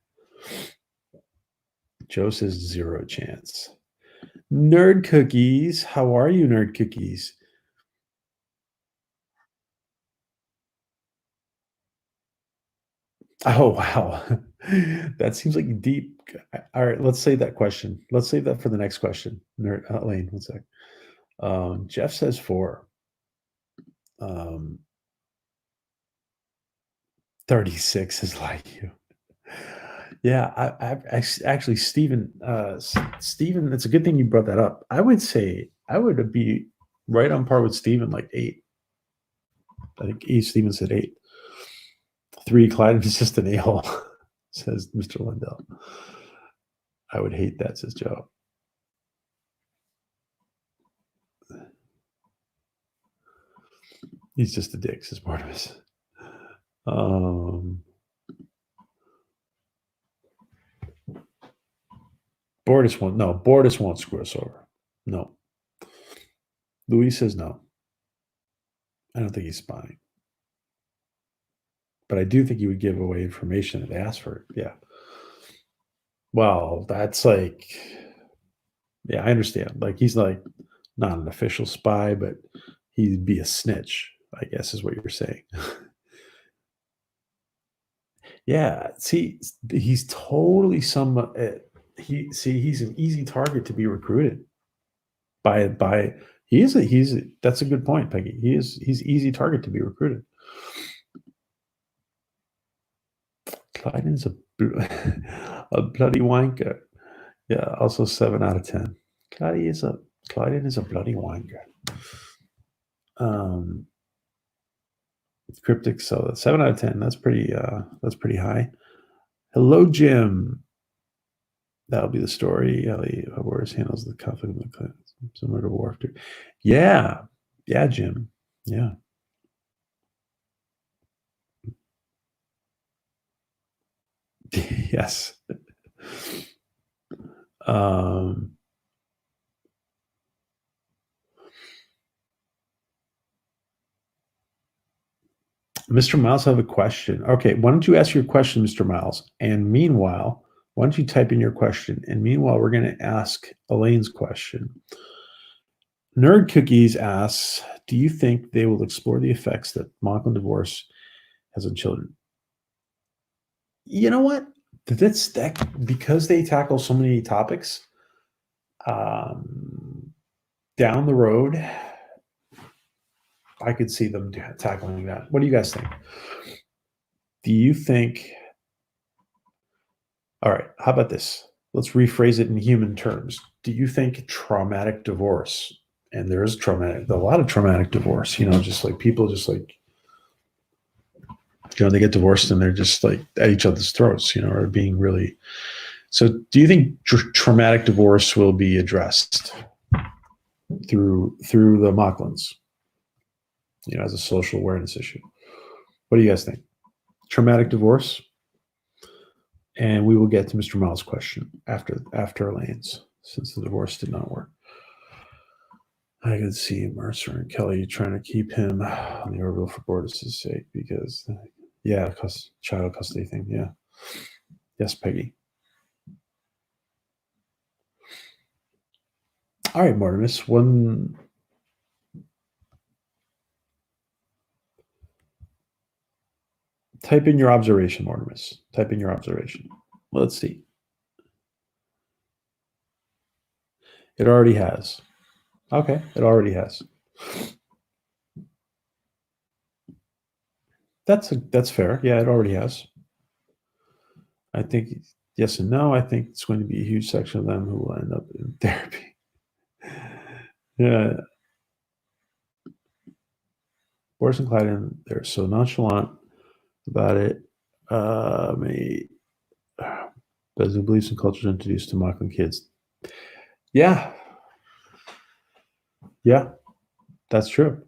Joe says 0 chance. Nerd Cookies. How are you, Nerd Cookies? Oh, wow. That seems like deep. All right, let's save that question. Let's save that for the next question. Nerd, Lane, one sec. Jeff says 4. 36 is like you. Yeah, actually, Stephen, Stephen, it's a good thing you brought that up. I would say I would be right on par with Stephen, like 8. I think Stephen said 8. 3, Clyde is just an a-hole, says Mr. Lindell. I would hate that, says Joe. He's just a dick, says Barnabas. Bordis won't screw us over. No. Louis says no. I don't think he's spying. But I do think he would give away information if they asked for it. Yeah. Well, that's like, yeah, I understand. Like, he's like not an official spy, but he'd be a snitch, I guess is what you're saying. Yeah. See, he's totally he's an easy target to be recruited by that's a good point, Peggy. He's easy target to be recruited. Clyden's a bloody wanker. Yeah, also 7 out of 10. Clyden is a bloody wanker. Cryptic, so that's 7 out of 10. That's pretty high. Hello, Jim. That'll be the story. Ellie Wars handles the conflict with the clans, similar to Warfter. Yeah. Yeah, Jim. Yeah. Yes. Mr. Miles, I have a question. Okay, why don't you ask your question, Mr. Miles? And meanwhile, why don't you type in your question? And meanwhile, we're going to ask Elaine's question. Nerd Cookies asks, do you think they will explore the effects that Mocklin divorce has on children? You know what? That's because they tackle so many topics. Down the road, I could see them tackling that. What do you guys think? Do you think? All right, how about this? Let's rephrase it in human terms. Do you think traumatic divorce, and there is a lot of traumatic divorce, just like people just like, they get divorced and they're just like at each other's throats, or being really. So do you think traumatic divorce will be addressed through the Mocklins, as a social awareness issue? What do you guys think? Traumatic divorce? And we will get to Mr. Miles' question after Elaine's, since the divorce did not work. I could see Mercer and Kelly trying to keep him on the orbital for Bordis' sake because Yeah, child custody thing. Yeah. Yes, Peggy. All right, Martimus. Type in your observation, Martimus. Type in your observation. Let's see. It already has. Okay, it already has. That's fair. Yeah, it already has. I think yes and no. I think it's going to be a huge section of them who will end up in therapy. Yeah, Boris and Clyde, they're so nonchalant about it. Me, those who beliefs and cultures introduced to Mocking kids. Yeah, yeah, that's true.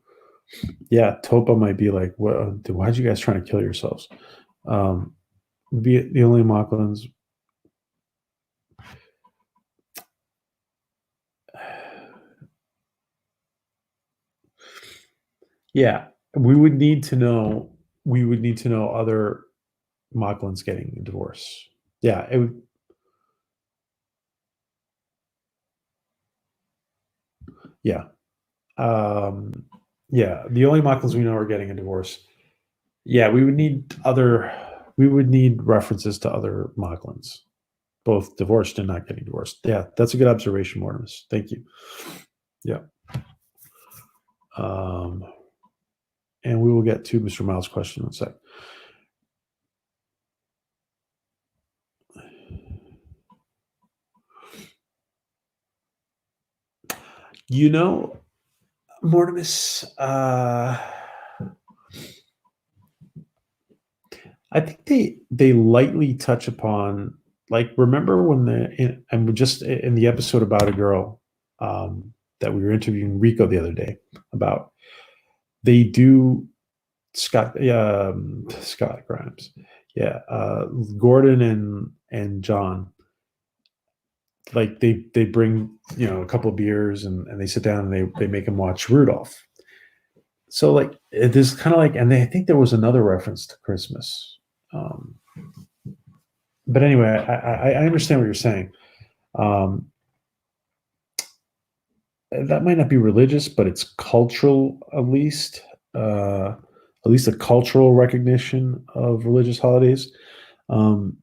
Yeah, Topa might be like, "What? Why'd you guys trying to kill yourselves?" Be the only Mocklins. Yeah, we would need to know. We would need to know other Mocklins getting a divorce. Yeah, it would. Yeah, um, yeah. The only Mocklins we know are getting a divorce. Yeah, we would need other. We would need references to other Mocklins, both divorced and not getting divorced. Yeah, that's a good observation, Mortimus. Thank you. Yeah. Um, and we will get to Mr. Miles' question in a sec. You know, Mortimus, I think they lightly touch upon, like, remember when and just in the episode about a girl that we were interviewing Rico the other day about, they do Scott Grimes, yeah, Gordon and John, like they bring a couple of beers and they sit down and they make him watch Rudolph. So like there's kind of like, and I think there was another reference to Christmas. Um, but anyway, I understand what you're saying. Um, that might not be religious, but it's cultural at least a cultural recognition of religious holidays. Um,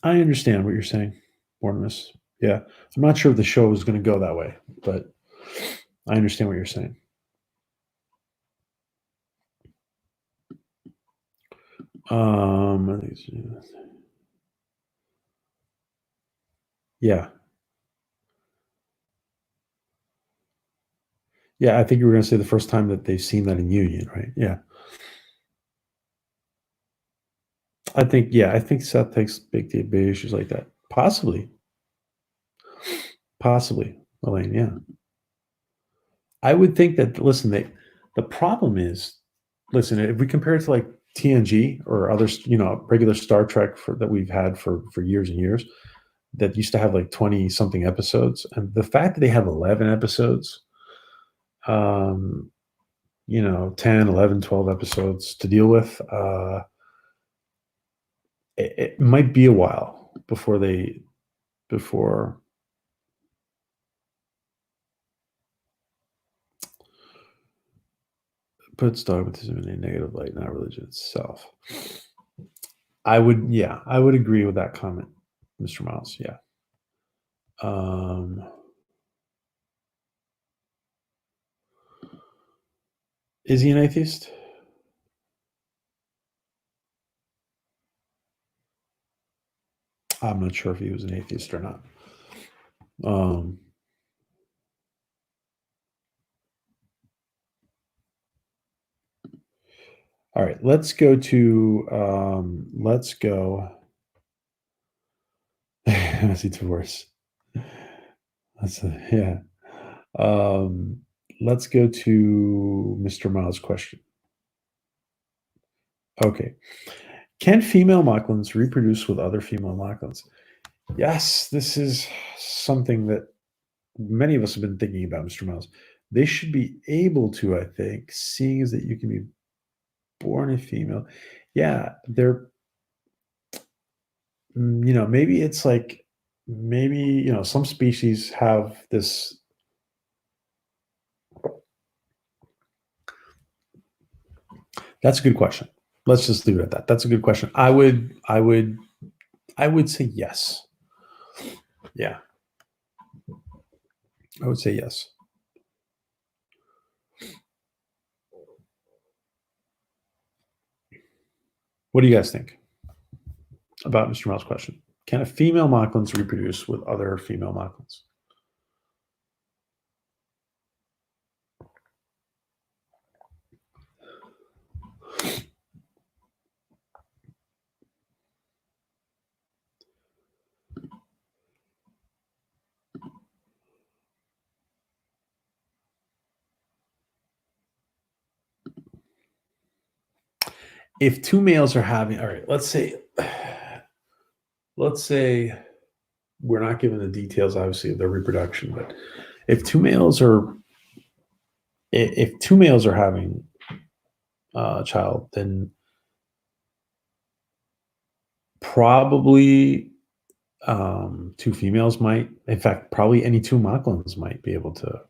I understand what you're saying, Mortimus. Yeah, I'm not sure if the show is going to go that way, but I understand what you're saying. I think yeah, yeah. I think you were going to say the first time that they've seen that in Union, right? Yeah, I think Seth takes big issues like that. Possibly, Elaine. Yeah, I would think that. Listen, the problem is, listen, if we compare it to like TNG or other, regular Star Trek that we've had for years and years, that used to have like 20 something episodes, and the fact that they have 11 episodes, um, 10, 11, 12 episodes to deal with, it might be a while before puts dogmatism in a negative light, not religion itself. I would agree with that comment, Mr. Miles. Yeah. Um, is he an atheist? I'm not sure if he was an atheist or not. Um, all right, let's go to let's go. Is he divorce? Yeah. Um, let's go to Mr. Miles' question. Okay. Can female Mocklins reproduce with other female Mocklins? Yes, this is something that many of us have been thinking about, Mr. Miles. They should be able to, I think, seeing as that you can be born a female. Yeah, they're maybe it's like maybe some species have this. That's a good question. Let's just leave it at that. That's a good question. I would say yes. Yeah, I would say yes. What do you guys think about Mr. Mel's question? Can a female mocklins reproduce with other female mocklins? If two males are having, all right, let's say we're not given the details, obviously, of their reproduction, but if two males are if two males are having a child, then probably two females might, in fact, probably any two mocklins might be able to.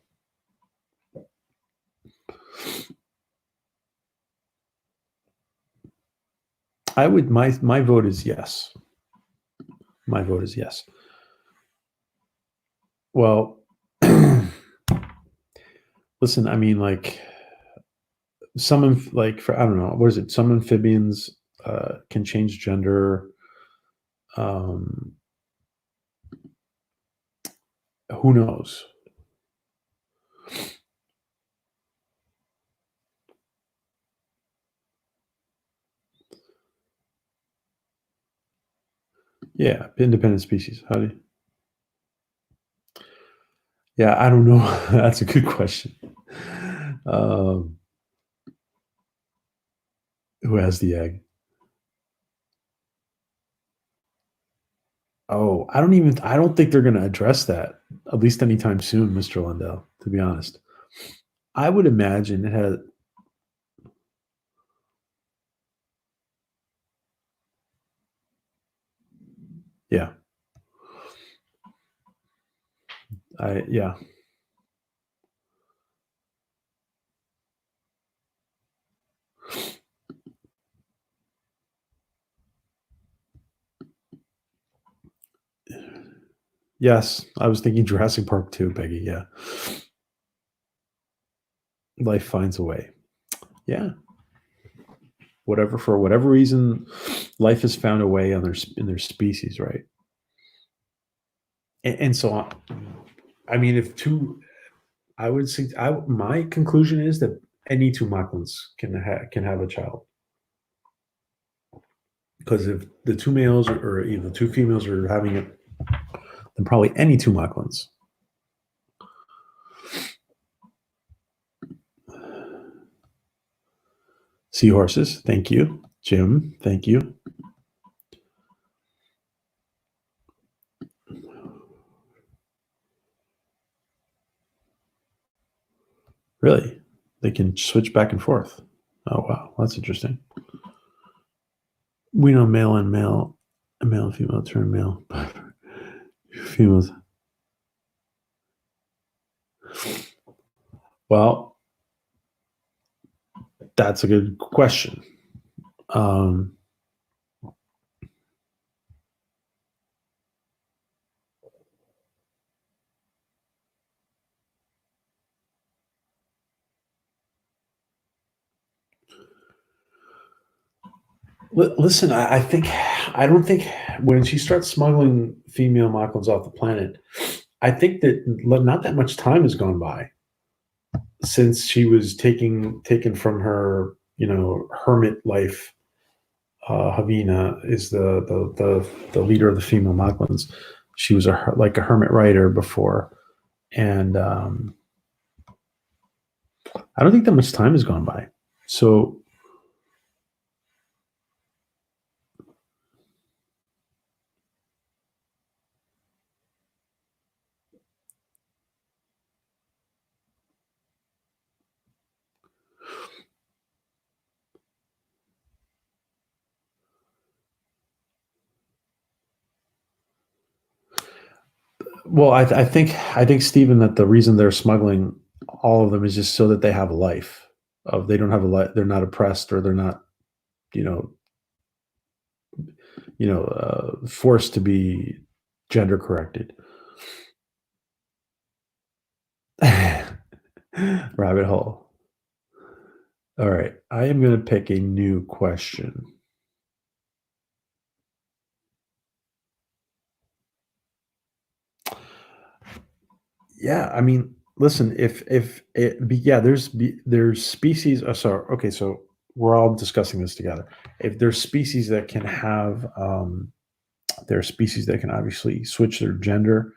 I would my vote is yes. My vote is yes. Well, listen, I mean, like like for I don't know, what is it? Some amphibians can change gender. Um, who knows? Yeah, independent species. How do you? Yeah, I don't know. That's a good question. Um, who has the egg? Oh, I don't think they're going to address that, at least anytime soon, Mr. Lundell, to be honest. I would imagine it has, yeah, yeah. Yes, I was thinking Jurassic Park too, Peggy. Yeah. Life finds a way. Yeah. For whatever reason, life has found a way on in their species, right? And so on. I mean, if two, I would say, my conclusion is that any two Mocklins can have a child, because if the two males or either the two females are having it, then probably any two Mocklins. Seahorses, thank you. Jim, thank you. Really? They can switch back and forth. Oh, wow. That's interesting. We know male and male, a male and female turn male. Females. Well, that's a good question. Um, listen, I don't think when she starts smuggling female Mocklins off the planet, I think that not that much time has gone by since she was taken from her, hermit life. Havina is the leader of the female Mocklins. She was like a hermit writer before, and I don't think that much time has gone by. So Well, I think Stephen, that the reason they're smuggling all of them is just so that they have a life. Of they don't have a life, they're not oppressed, or they're not, you know, forced to be gender corrected. Rabbit hole. All right, I am going to pick a new question. Yeah, I mean, listen, if it be, yeah, there's species. Sorry, okay, so we're all discussing this together. If there's species that can have, there are species that can obviously switch their gender,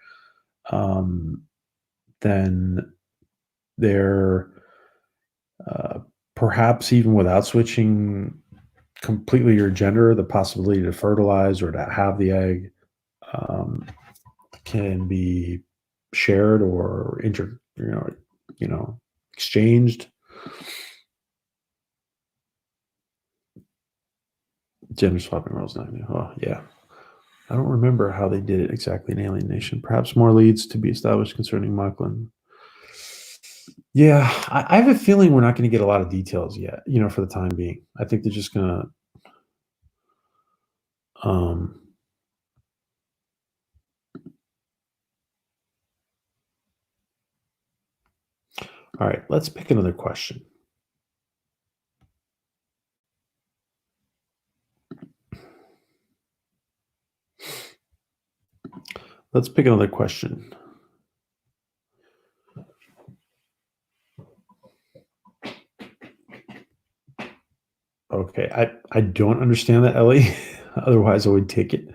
um, then they're uh, perhaps even without switching completely your gender, the possibility to fertilize or to have the egg um, can be shared or exchanged. Gender swapping rules not new. Oh yeah. I don't remember how they did it exactly in Alien Nation. Perhaps more leads to be established concerning Mocklin. Yeah, I have a feeling we're not going to get a lot of details yet, for the time being. I think they're just going to all right, let's pick another question. Let's pick another question. Okay, I don't understand that, Ellie. Otherwise, I would take it.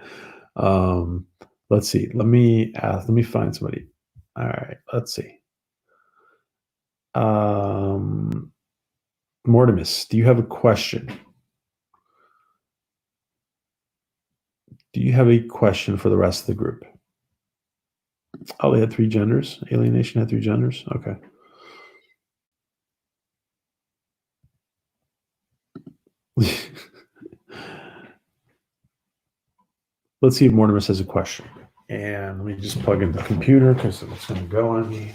Let's see. Let me ask. Let me find somebody. All right. Let's see. Mortimus, do you have a question? Do you have a question for the rest of the group? Oh, they had 3 genders. Alienation had 3 genders. Okay. Let's see if Mortimus has a question. And let me just plug in the computer because it's going to go on me.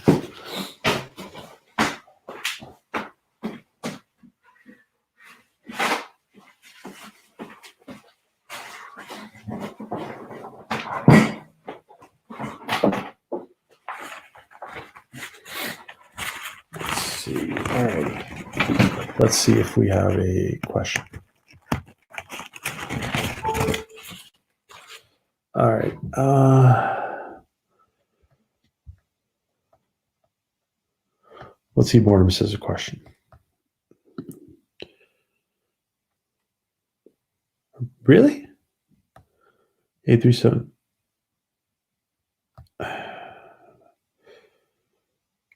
Let's see. All right. Let's see if we have a question. All right. Let's see if Mortimus has a question. Really? 837.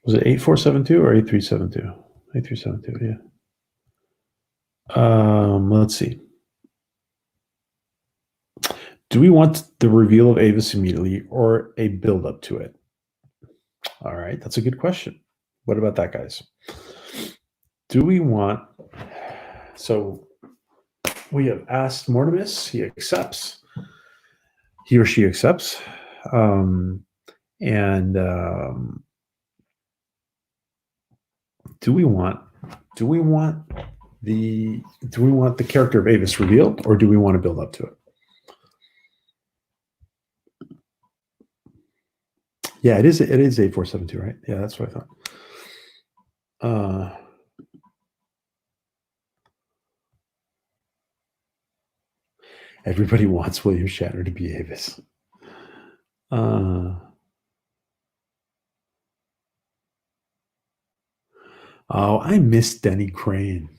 Was it 8472 or 8372? 8372, yeah. Let's see. Do we want the reveal of Avis immediately or a build up to it? All right, that's a good question. What about that, guys? Do we want? So we have asked Mortimus. He accepts. He or she accepts. And do we want the character of Avis revealed, or do we want to build up to it? Yeah, it is 8472, right? Yeah, that's what I thought. Everybody wants William Shatner to be Avis. Oh, I miss Denny Crane.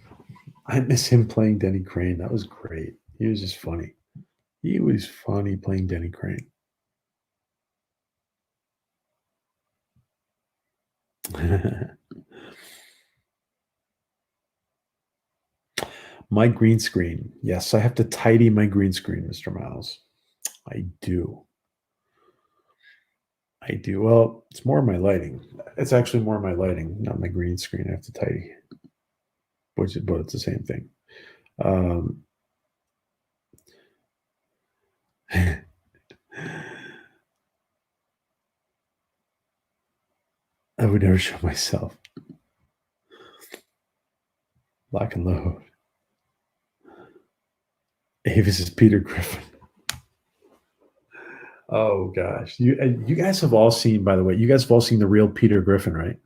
I miss him playing Denny Crane. That was great. He was just funny. He was funny playing Denny Crane. My green screen. Yes, I have to tidy my green screen, Mr. Miles. I do. I do. Well, it's more my lighting. It's actually more my lighting, not my green screen. I have to tidy, but it's the same thing. I would never show myself. Lock and load. Avis is Peter Griffin. Oh gosh, you guys have all seen. By the way, you guys have all seen the real Peter Griffin, right?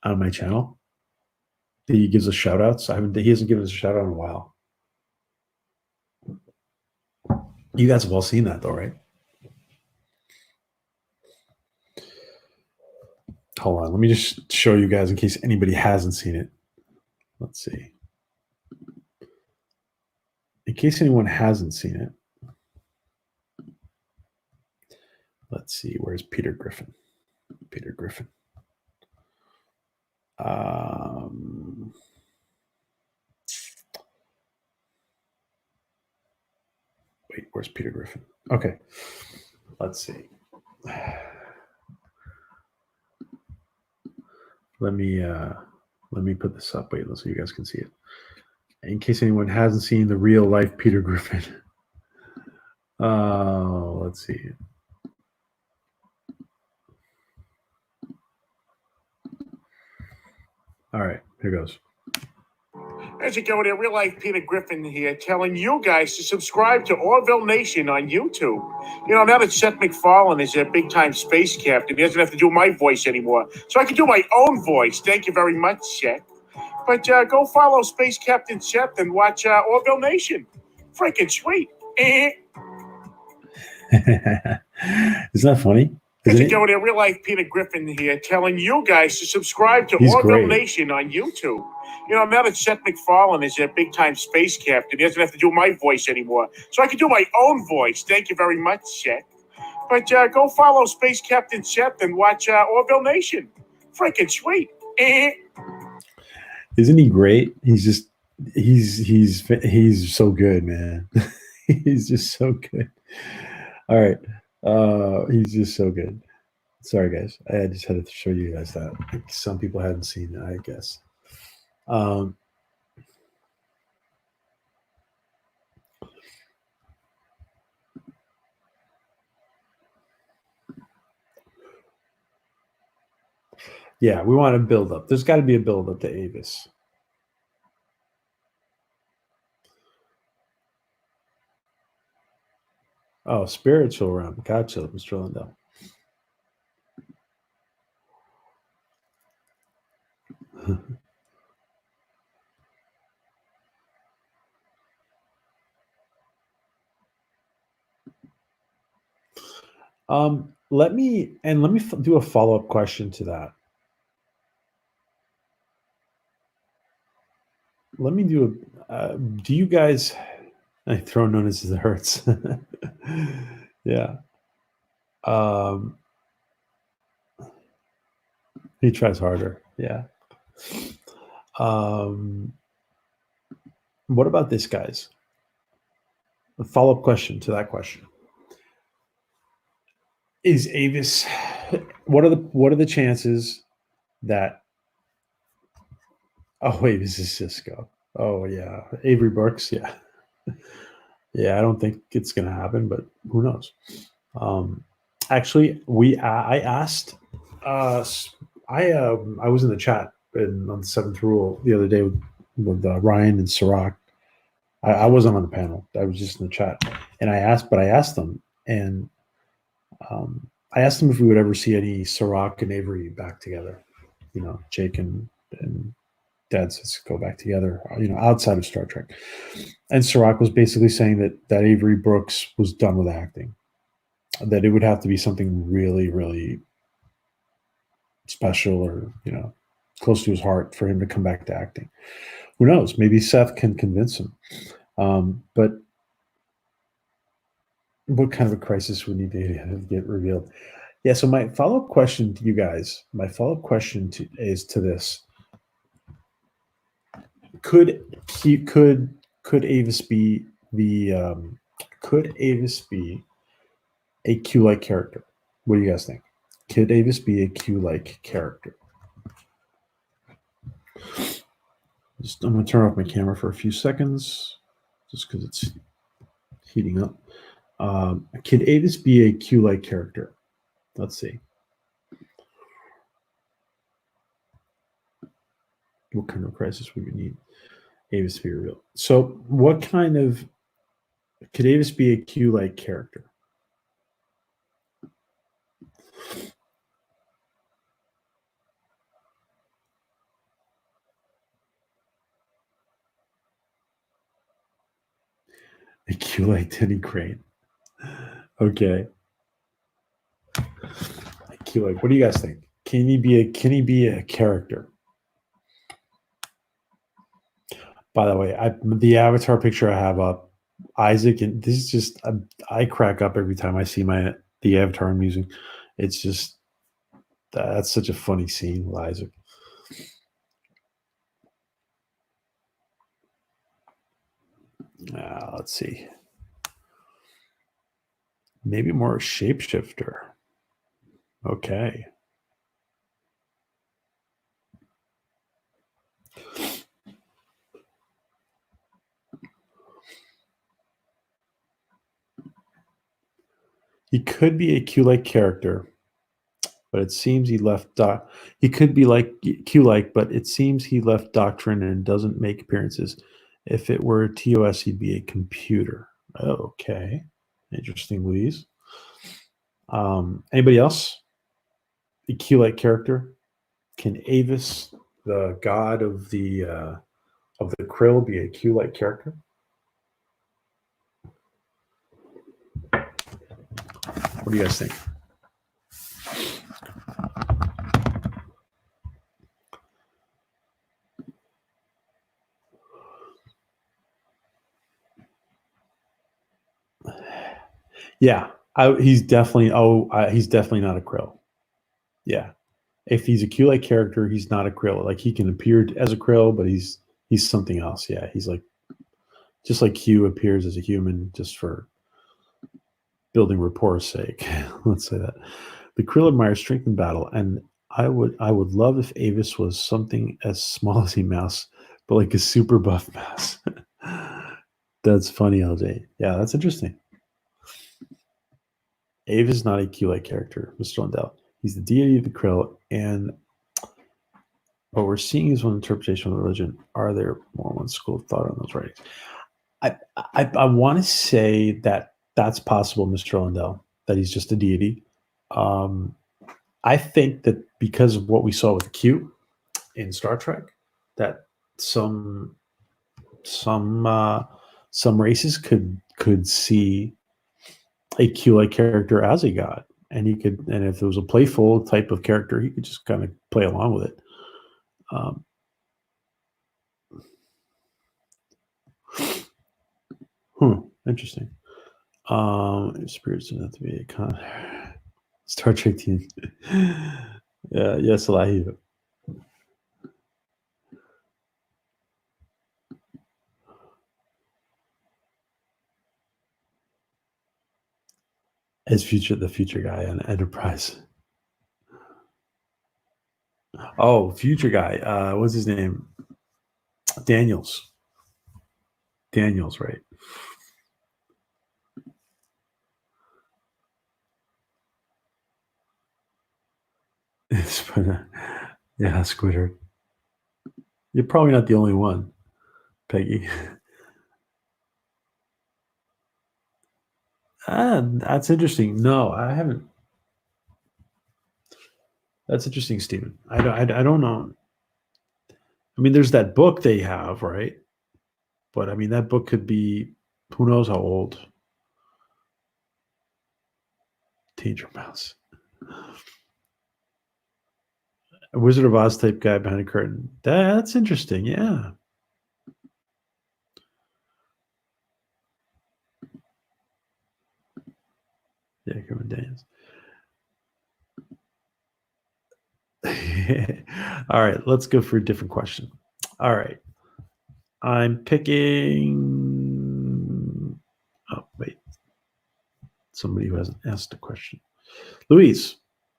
On my channel, he gives us shout outs. He hasn't given us a shout out in a while. You guys have all seen that, though, right? Hold on, let me just show you guys in case anybody hasn't seen it. Let's see. In case anyone hasn't seen it, let's see. Where's Peter Griffin? Peter Griffin. Wait, where's Peter Griffin? Okay, let's see. Let me put this up. Wait, so you guys can see it. In case anyone hasn't seen the real life Peter Griffin. Let's see. All right, here goes. How's it going there? Real life Peter Griffin here, telling you guys to subscribe to Orville Nation on YouTube. You know, now that Seth MacFarlane is a big-time space captain, he doesn't have to do my voice anymore. So I can do my own voice. Thank you very much, Seth. But go follow Space Captain Seth and watch Orville Nation. Freaking sweet. Isn't that funny? How's it going there? Real life Peter Griffin here, telling you guys to subscribe to Orville Nation on YouTube. You know, now that Seth MacFarlane is a big-time space captain, he doesn't have to do my voice anymore. So I can do my own voice. Thank you very much, Seth. But go follow Space Captain Seth and watch Orville Nation. Freaking sweet. Isn't he great? He's so good, man. He's just so good. All right. He's just so good. Sorry, guys. I just had to show you guys that. Some people hadn't seen it, I guess. Yeah, we want to build up. There's got to be a build up to Avis. Oh, spiritual realm. Gotcha, Mr. Lindell. Let me do a follow-up question to that. Let me do do you guys, I throw notice as it hurts. Yeah. He tries harder. Yeah. What about this, guys? A follow-up question to that question. Is Avis, what are the chances that Avis is Cisco? Oh yeah. Avery Brooks, yeah. Yeah, I don't think it's gonna happen, but who knows? Actually, I asked I was in the chat on the Seventh Rule the other day with Ryan and Sirac. I wasn't on the panel. I was just in the chat, and I asked them, and I asked them if we would ever see any Sirac and Avery back together. You know, Jake and Dad says go back together. You know, outside of Star Trek. And Sirac was basically saying that Avery Brooks was done with acting. That it would have to be something really, really special or, you know, close to his heart for him to come back to acting. Who knows? Maybe Seth can convince him. But what kind of a crisis would need to get revealed? Yeah, so my follow-up question to you guys, is to this. Could Avis be a Q-like character? What do you guys think? Could Avis be a Q-like character? I'm going to turn off my camera for a few seconds, just because it's heating up. Could Avis be a Q-like character? Let's see. What kind of crisis would we need Avis to be real? So, what kind of could Avis be a Q-like character? A Q-like Denny Crane. Okay. A Q-like. What do you guys think? Can he be a character? By the way, the avatar picture I have up, Isaac, and this is just I crack up every time I see the avatar I'm using. It's just that's such a funny scene with Isaac. Let's see. Maybe more a shapeshifter. Okay. He could be a Q-like character, but it seems he left. He could be like Q-like, but it seems he left Doctrine and doesn't make appearances. If it were a TOS, he'd be a computer. Okay, interesting, Louise. Anybody else? A Q-like character? Can Avis, the god of the Krill, be a Q-like character? What do you guys think? Yeah, he's definitely. He's definitely not a Krill. Yeah, if he's a Q-like character, he's not a Krill. Like he can appear as a Krill, but he's something else. Yeah, he's like just like Q appears as a human just for building rapport's sake. Let's say that the Krill admire strength in battle, and I would love if Avis was something as small as a mouse, but like a super buff mouse. That's funny, LJ. Yeah, that's interesting. Avis is not a Q-like character, Mr. Lundell. He's the deity of the Krill, and what we're seeing is one interpretation of religion. Are there more one school of thought on those writings? I want to say that that's possible, Mr. Lundell, that he's just a deity. I think that because of what we saw with Q in Star Trek, that some races could see a Q-like character as a god, and if it was a playful type of character, he could just kind of play along with it. Interesting. Spirits don't have to be a con. Star Trek team. Yes, Elijah. As the future guy on Enterprise. Oh, future guy. What's his name? Daniels, right? Yeah, Squidward. You're probably not the only one, Peggy. That's interesting. No, I haven't. That's interesting, Stephen. I don't know. I mean, there's that book they have, right? But I mean, that book could be who knows how old. Danger Mouse. A Wizard of Oz type guy behind a curtain. That's interesting. Yeah. Yeah, Kevin Daniels. All right, let's go for a different question. All right. I'm picking. Oh, wait. Somebody who hasn't asked a question. Louise,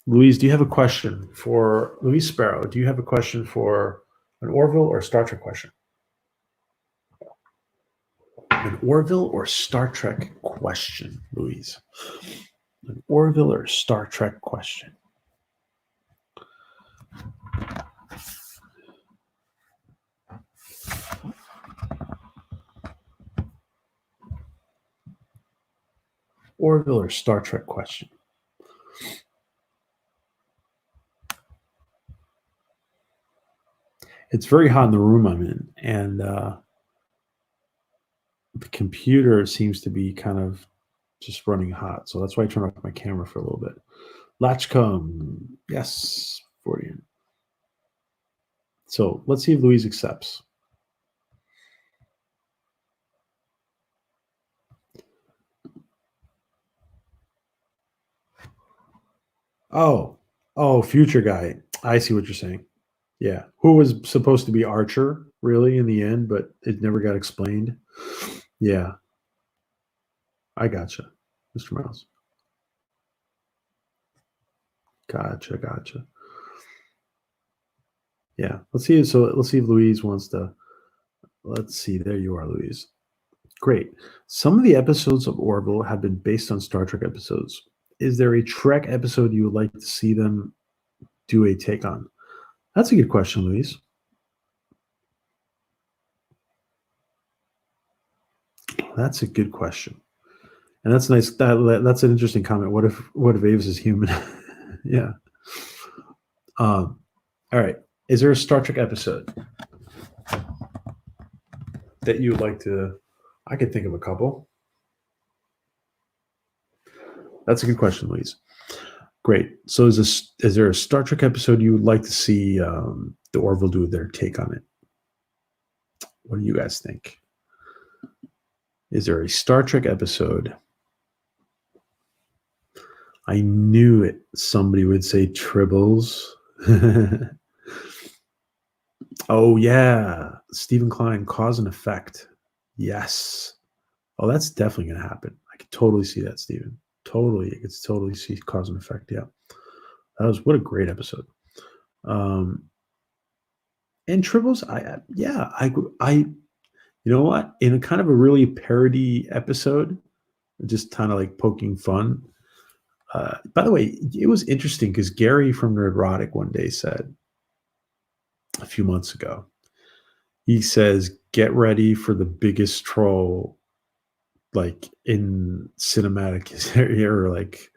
do you have a question for Louise Sparrow? Do you have a question for an Orville or Star Trek question? An Orville or Star Trek question, Louise? An Orville or Star Trek question? Orville or Star Trek question. It's very hot in the room I'm in, and the computer seems to be kind of just running hot. So that's why I turned off my camera for a little bit. Latchkum, yes, 40. So let's see if Louise accepts. Oh, future guy. I see what you're saying. Yeah. Who was supposed to be Archer, really, in the end, but it never got explained. Yeah. I gotcha, Mr. Miles. Gotcha. Yeah. Let's see. So let's see if Louise wants to. Let's see. There you are, Louise. Great. Some of the episodes of Orville have been based on Star Trek episodes. Is there a Trek episode you would like to see them do a take on? That's a good question, Louise. That's a good question, and that's nice. That's an interesting comment. What if Avis is human? Yeah. All right. Is there a Star Trek episode that you would like to? I could think of a couple. That's a good question, Louise. Great. So is there a Star Trek episode you would like to see the Orville do their take on it? What do you guys think? Is there a Star Trek episode? I knew it. Somebody would say Tribbles. Oh, yeah. Stephen Klein, Cause and Effect. Yes. Oh, that's definitely going to happen. I could totally see that, Stephen. Totally. I could totally see Cause and Effect. Yeah. What a great episode. And Tribbles, you know what? In a kind of a really parody episode, just kind of like poking fun. By the way, it was interesting because Gary from Nerdrotic one day said a few months ago, he says, get ready for the biggest troll like in cinematic history or like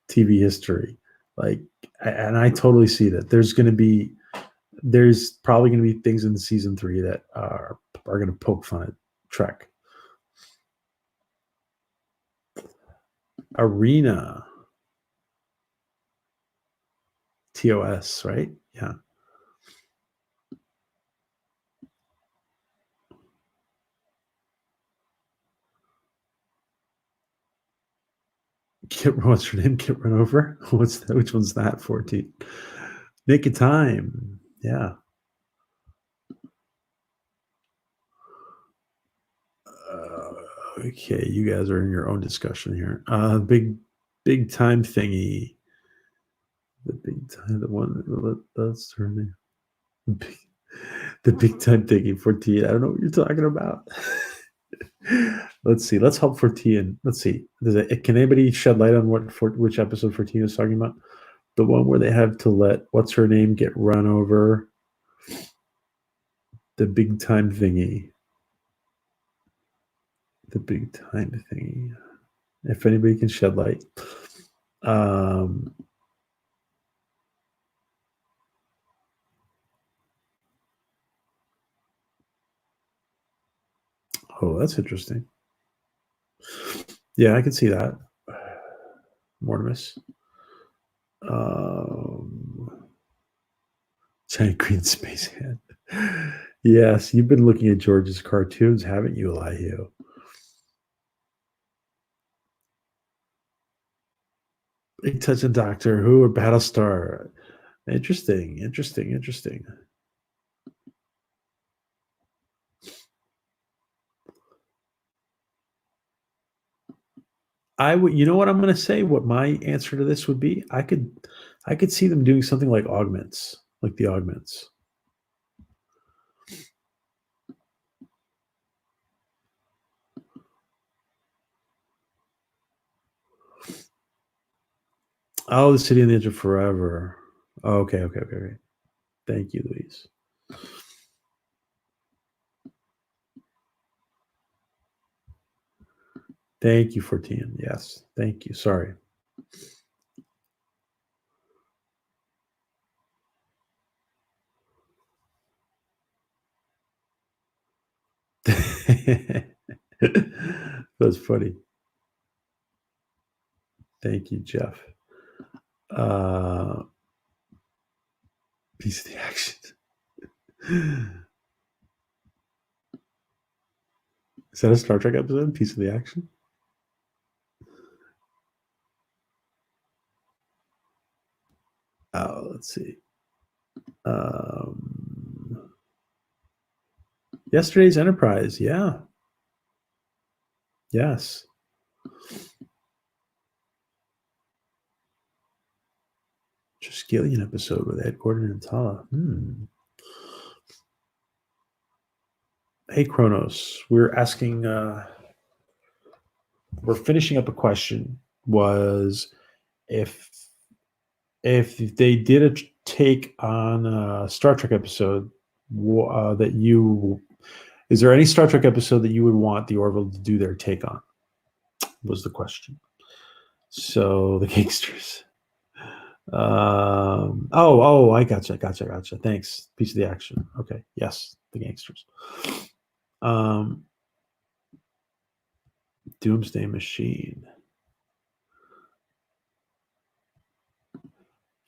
TV history. Like, and I totally see that. There's probably going to be things in season 3 that are going to poke fun at Trek. Arena. TOS, right? Yeah. What's her name? Get run over? What's that? Which one's that? 14. Naked Time. Yeah. Okay, you guys are in your own discussion here. Big time thingy. The big time, the one that's her name. The big time thingy 14. I don't know what you're talking about. Let's see. Let's help 14. Let's see. Can anybody shed light on which episode 14 is talking about? The one where they have to let what's her name get run over. The big time thingy. The big time thingy. If anybody can shed light. Oh, that's interesting. Yeah, I can see that. Mortimus. Giant green space hand. Yes, you've been looking at George's cartoons, haven't you, Elihu? Big Touch and Doctor Who or Battlestar. Interesting. You know what I'm going to say? What my answer to this would be? I could see them doing something like Augments, like the Augments. Oh, The City on the Edge of Forever. Oh, okay. Thank you, Louise. Thank you, 14. Yes. Thank you. Sorry. That's funny. Thank you, Jeff. Piece of the action. Is that a Star Trek episode? Piece of the action? Oh, let's see. Yesterday's Enterprise. Yeah. Yes. Triskelion episode with Ed Gordon and Tala. Hey, Kronos. We're asking, we're finishing up a question. Was if they did a take on a Star Trek episode that you, is there any Star Trek episode that you would want the Orville to do their take on? Was the question. So the gangsters. I gotcha. Thanks. Piece of the action. Okay. Yes, the gangsters. Doomsday Machine.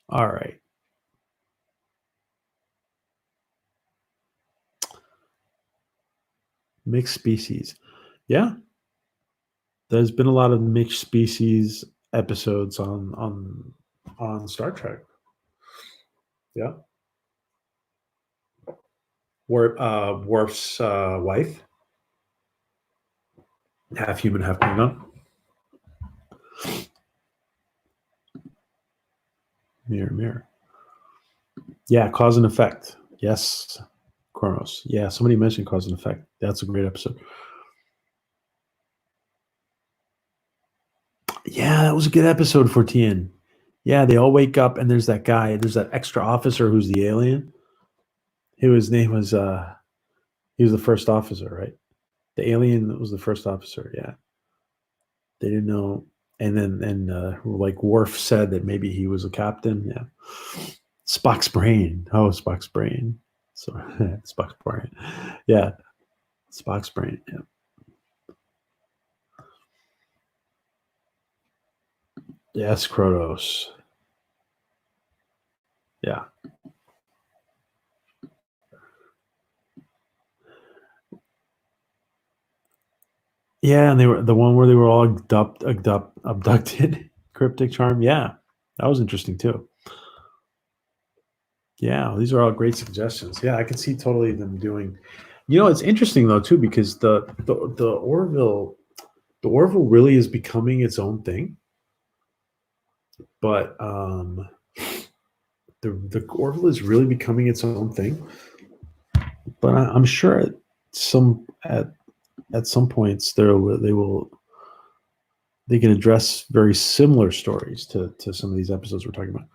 All right. Mixed species. Yeah. There's been a lot of mixed species episodes on Star Trek. Yeah. Worf's wife, half human, half Klingon. Mirror. Yeah, cause and effect. Yes, Kronos. Yeah, somebody mentioned cause and effect. That's a great episode. Yeah, that was a good episode for TN. Yeah, they all wake up and there's that guy. There's that extra officer who's the alien. His name was he was the first officer, right? The alien was the first officer. Yeah, they didn't know, and then like Worf said that maybe he was a captain. Yeah, Spock's brain. Oh, Spock's brain. So Spock's brain. Yeah, Spock's brain. Yeah. Yes, Kronos. Yeah. Yeah, and they were the one where they were all abducted. Cryptic charm. Yeah, that was interesting too. Yeah, these are all great suggestions. Yeah, I can see totally them doing. You know, it's interesting though too because the Orville really is becoming its own thing, but the Orville is really becoming its own thing. But I'm sure at some points they can address very similar stories to some of these episodes we're talking about.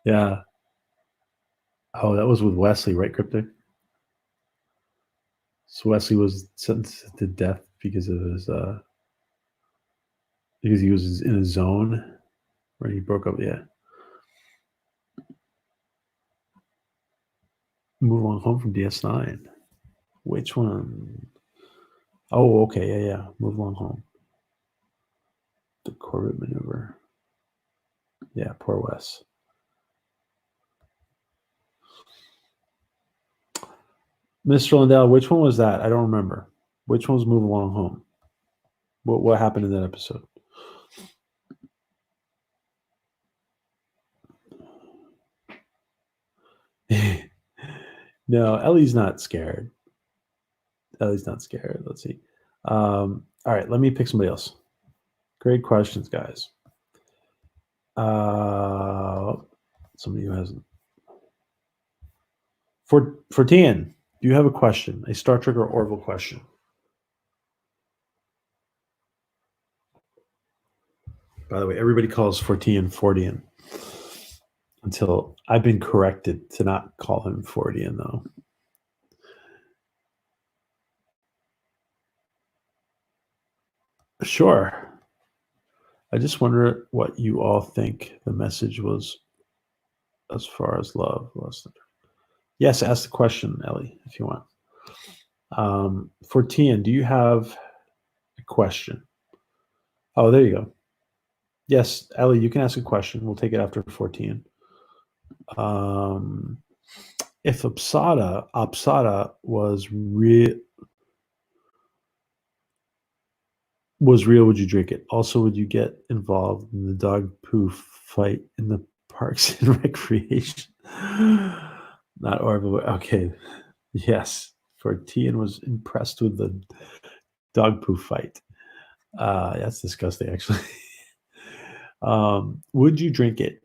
Yeah. Oh, that was with Wesley, right, Cryptic? So Wesley was sentenced to death because of his because he was in a zone where he broke up. Yeah. Move on home from DS9. Which one? Oh, okay. Yeah. Move along home. The Corbett maneuver. Yeah, poor Wes. Mr. Lindell, which one was that? I don't remember. Which one was Move Along Home? What happened in that episode? No, Ellie's not scared. Ellie's not scared. Let's see. All right, let me pick somebody else. Great questions, guys. Somebody who hasn't. For Tian, do you have a question? A Star Trek or Orville question? By the way, everybody calls Fortean Fortean until I've been corrected to not call him Fortean, though. Sure. I just wonder what you all think the message was as far as love. Yes, ask the question, Ellie, if you want. Fortean, do you have a question? Oh, there you go. Yes, Ellie, you can ask a question. We'll take it after Fortean. If Apsara was real, would you drink it? Also, would you get involved in the dog poo fight in the parks and recreation? Not Orville. Okay. Yes. Fortean was impressed with the dog poo fight. That's disgusting, actually. Would you drink it?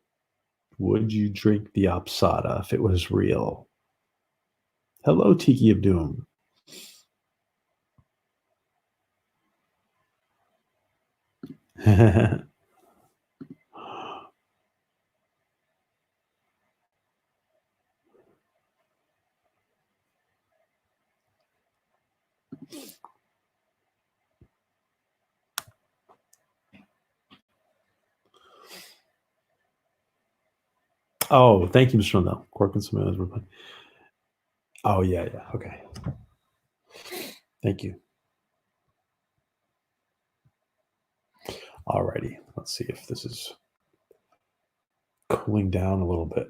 Would you drink the Apsara if it was real? Hello, Tiki of Doom. Oh, thank you, Mr. Rondell. Cork and Samoas were playing. Oh, yeah. Okay. Thank you. Alrighty. Let's see if this is cooling down a little bit.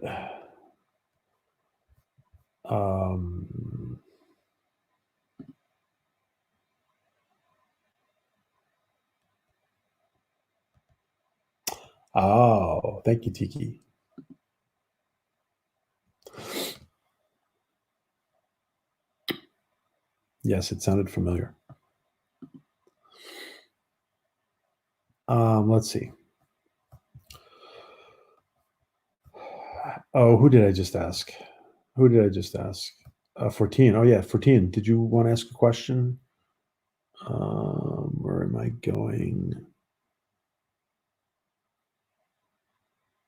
Oh, thank you, Tiki. Yes, it sounded familiar. Let's see. Oh, who did I just ask? Fortean. Oh, yeah, Fortean. Did you want to ask a question? Where am I going?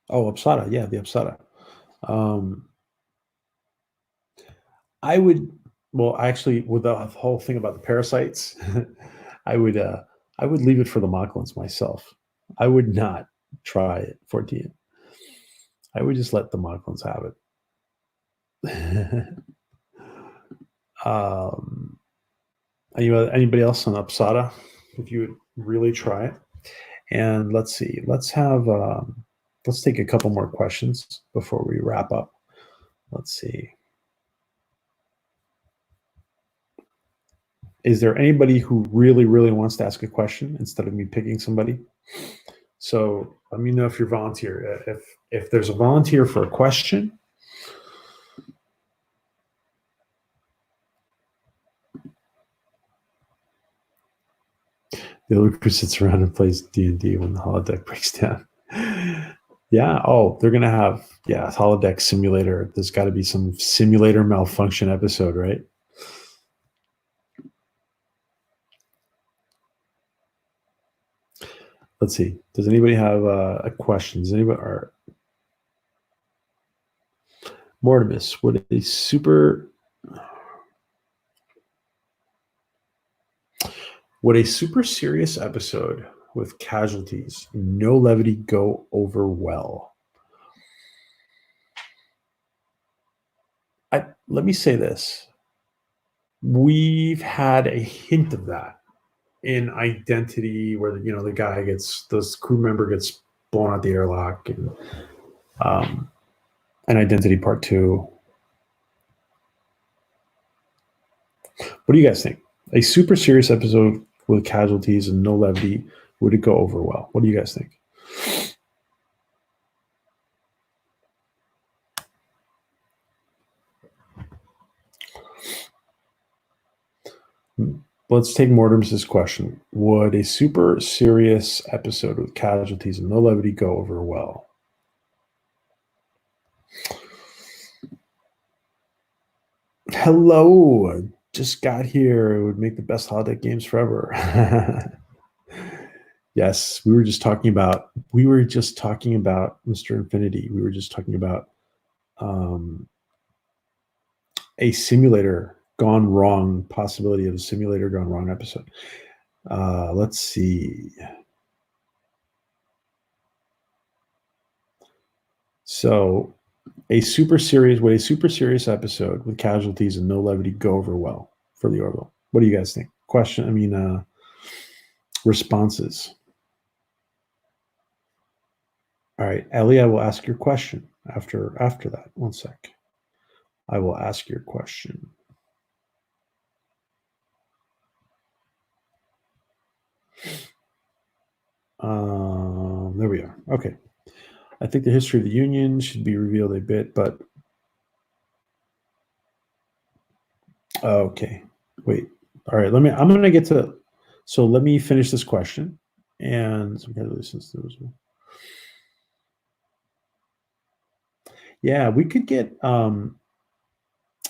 Oh, Apsara. Yeah, the Apsara. I would. Well, actually, with the whole thing about the parasites, I would leave it for the Mocklins myself. I would not try it, 14. I would just let the Mocklins have it. Anybody else on Apsara? If you would really try it, and let's see. Let's take a couple more questions before we wrap up. Let's see. Is there anybody who really, really wants to ask a question instead of me picking somebody? So let me know if you're volunteer. If there's a volunteer for a question, the other crew sits around and plays D&D when the holodeck breaks down. Yeah. Oh, they're gonna have holodeck simulator. There's got to be some simulator malfunction episode, right? Let's see. Does anybody have a question? Does anybody or Mortimus? Would a super serious episode with casualties, no levity, go over well? Let me say this. We've had a hint of that in Identity, where the crew member gets blown out the airlock, and Identity Part 2. What do you guys think? A super serious episode with casualties and no levity, would it go over well? What do you guys think? Let's take Mortimer's question. Would a super serious episode with casualties and no levity go over well? Hello. Just got here. It would make the best holodeck games forever. Yes, we were just talking about Mr. Infinity. We were just talking about a simulator gone wrong, possibility of a simulator gone wrong episode. Let's see. So a super serious episode with casualties and no levity go over well for the Orville. What do you guys think? Responses. All right, Ellie, I will ask your question after that. One sec. I will ask your question. There we are. Okay. I think the history of the Union should be revealed a bit, but okay. Wait. All right. I'm going to get to. So let me finish this question, and yeah, we could get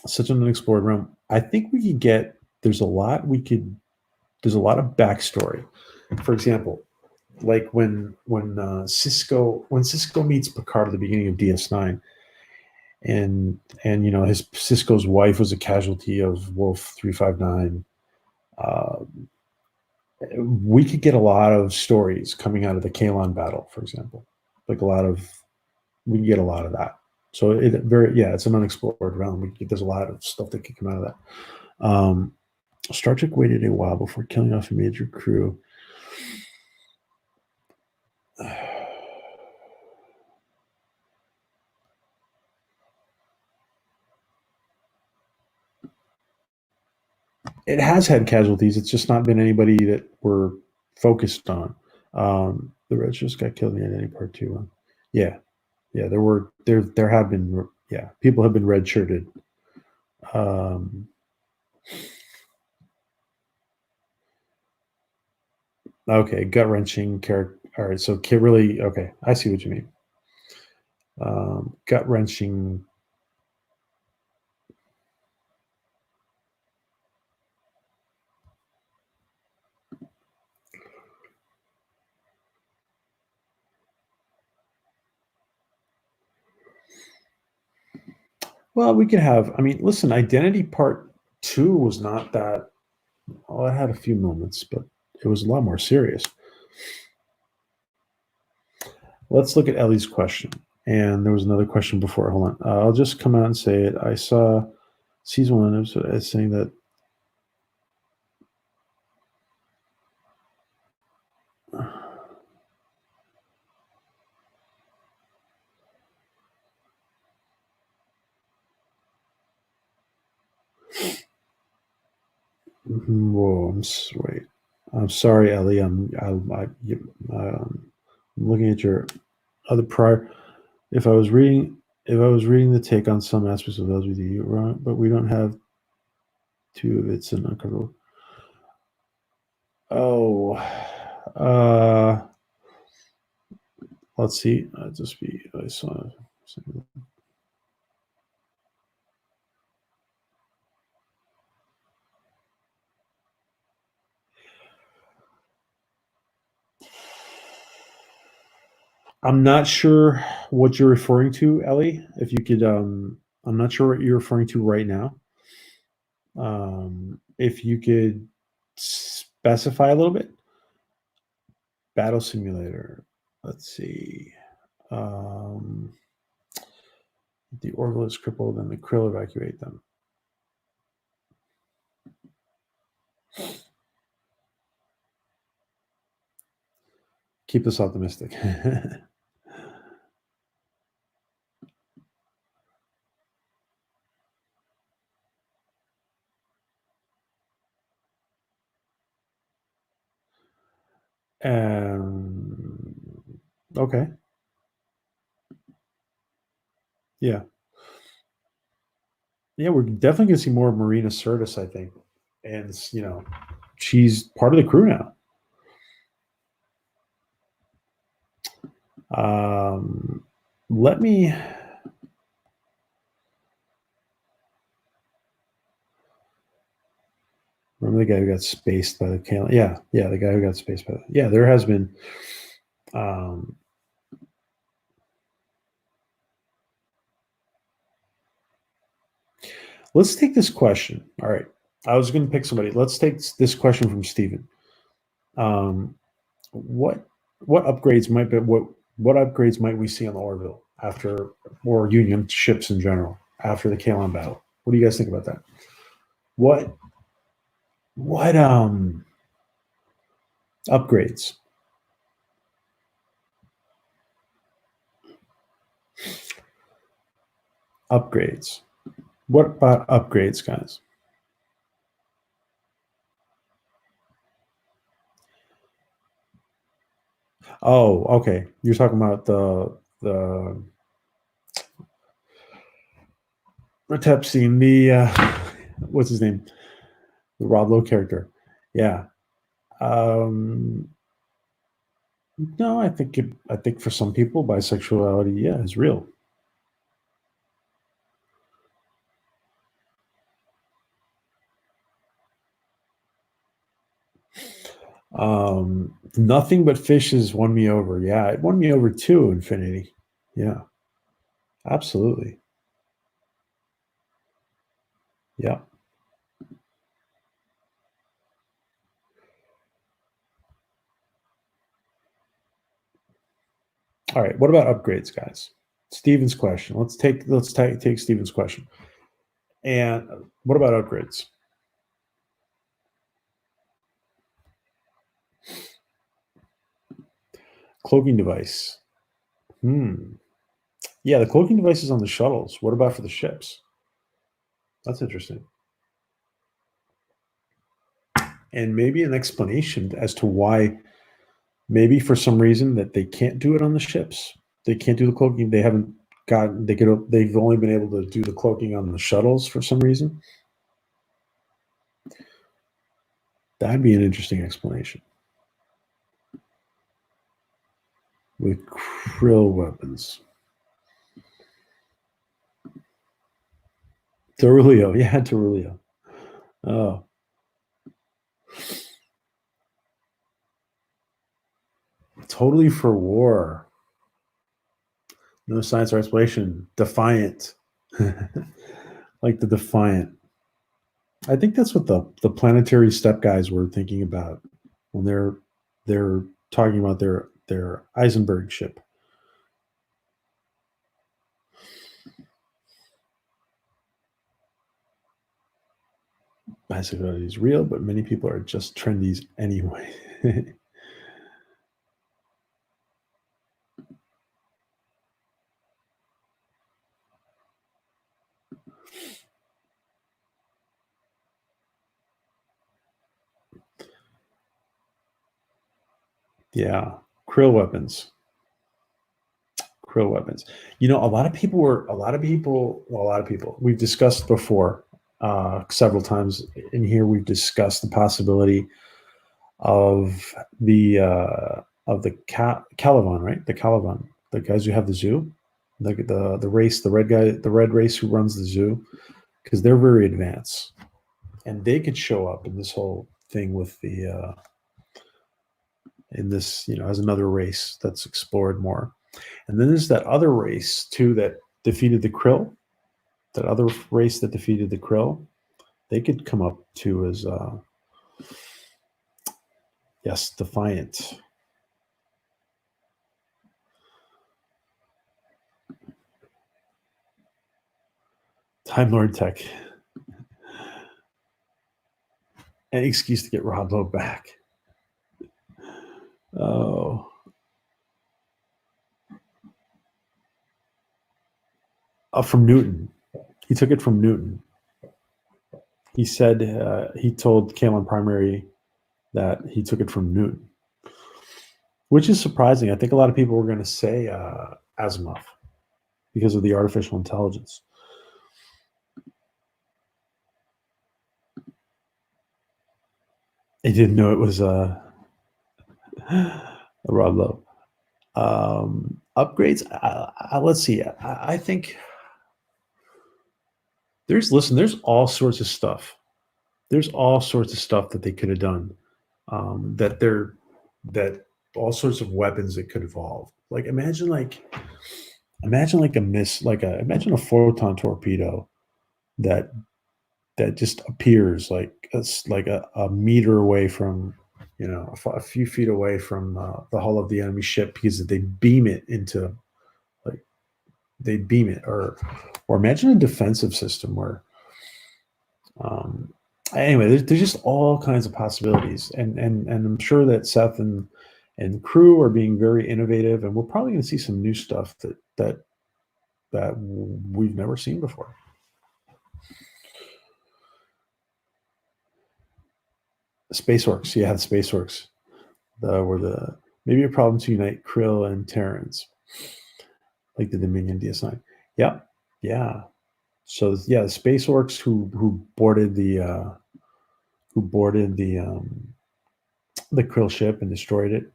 such an unexplored realm. I think we could get. There's a lot of backstory. For example, like when Cisco meets Picard at the beginning of DS9, and his Cisco's wife was a casualty of Wolf 359. We could get a lot of stories coming out of the Kalon battle, for example. We can get a lot of that. So it's an unexplored realm. There's a lot of stuff that could come out of that. Star Trek waited a while before killing off a major crew. It has had casualties. It's just not been anybody that we're focused on. The Reds just got killed in the Identity Part 2. Yeah. There have been, people have been red-shirted. Okay, gut-wrenching character. All right, so really, okay, I see what you mean. Gut-wrenching. Well, we could have, listen, Identity Part 2 was not that, well, it had a few moments, but it was a lot more serious. Let's look at Ellie's question. And there was another question before. Hold on. I'll just come out and say it. I saw season 1 episode as saying that whoa, wait. I'm sorry, Ellie. I'm looking at your other prior. If I was reading the take on some aspects of those with you, wrong, but we don't have two of it's an uncomfortable. Oh, let's see. I saw. I'm not sure what you're referring to, Ellie. If you could, I'm not sure what you're referring to right now. If you could specify a little bit. Battle simulator. Let's see. The Orville is crippled and the Krill evacuate them. Keep us optimistic. Okay. Yeah. Yeah, we're definitely going to see more of Marina Sirtis, I think. And, she's part of the crew now. Let me the guy who got spaced by the Kalen. Yeah, the guy who got spaced by. Yeah, there has been. Let's take this question. All right, I was going to pick somebody. Let's take this question from Steven. What upgrades might we see on the Orville after, or Union ships in general after the Kalan battle? What do you guys think about that? What upgrades? Upgrades. What about upgrades, guys? Oh, okay. You're talking about the Tepstein, what's his name? The Rob Lowe character. Yeah. No, I think for some people, bisexuality, yeah, is real. Nothing but fishes won me over. Yeah, it won me over too, Infinity. Yeah, absolutely. Yeah. All right. What about upgrades, guys? Steven's question. Let's take Steven's question. And what about upgrades? Cloaking device. Yeah, the cloaking device is on the shuttles. What about for the ships? That's interesting. And maybe an explanation as to why, maybe for some reason that they can't do it on the ships. They can't do the cloaking. They haven't gotten. They've only been able to do the cloaking on the shuttles for some reason. That'd be an interesting explanation. With krill weapons. Terulio. Yeah, Terulio. Oh. Totally for war. No science or explanation. Defiant. Like the Defiant. I think that's what the planetary step guys were thinking about when they're talking about their Eisenberg ship. Bisexuality is real, but many people are just trendies anyway. Yeah, krill weapons. Krill weapons. You know, a lot of people. We've discussed before several times in here. We've discussed the possibility of the Caliban, right? The Caliban, the guys who have the zoo, the race, the red race who runs the zoo, because they're very advanced, and they could show up in this whole thing with the in this, as another race that's explored more. And then there's that other race too that defeated the krill. That other race that defeated the krill, they could come up too as yes, Defiant. Time Lord Tech. Any excuse to get Rob Lowe back. Oh. From Newton. He took it from Newton. He said he told Kalen Primary that he took it from Newton, which is surprising. I think a lot of people were going to say Asimov because of the artificial intelligence. He didn't know it was a Rob Lowe. Upgrades. Let's see. I think there's all sorts of stuff there's all sorts of stuff that they could have done. That all sorts of weapons that could evolve. Like imagine a photon torpedo that just appears like it's like a meter away from, a few feet away from the hull of the enemy ship, because they beam it into, like, they beam it, or imagine a defensive system where, anyway, there's just all kinds of possibilities, and I'm sure that Seth and crew are being very innovative, and we're probably going to see some new stuff that we've never seen before. Space Orcs, yeah, the Space Orcs, maybe a problem to unite Krill and Terrans, like the Dominion DS9. Yeah, yeah. So yeah, the Space Orcs who boarded the Krill ship and destroyed it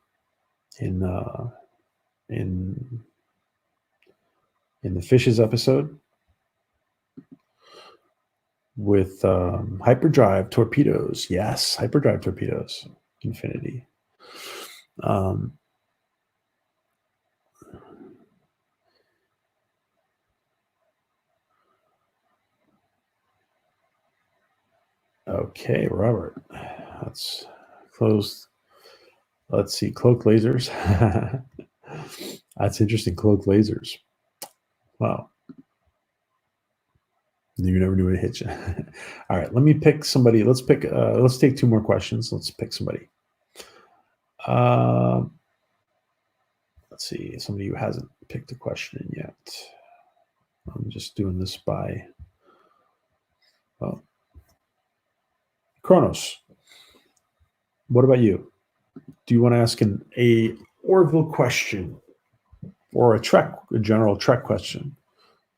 in in the Fishes episode with hyperdrive torpedoes. Yes, hyperdrive torpedoes, Infinity. Okay, Robert. Let's close. Let's see, cloak lasers. That's interesting. Cloak lasers. Wow. You never knew it hit you. All right, let me pick somebody. Let's take two more questions. Let's pick somebody. Let's see, somebody who hasn't picked a question yet. I'm just doing this by Kronos. What about you? Do you want to ask a Orville question or a general Trek question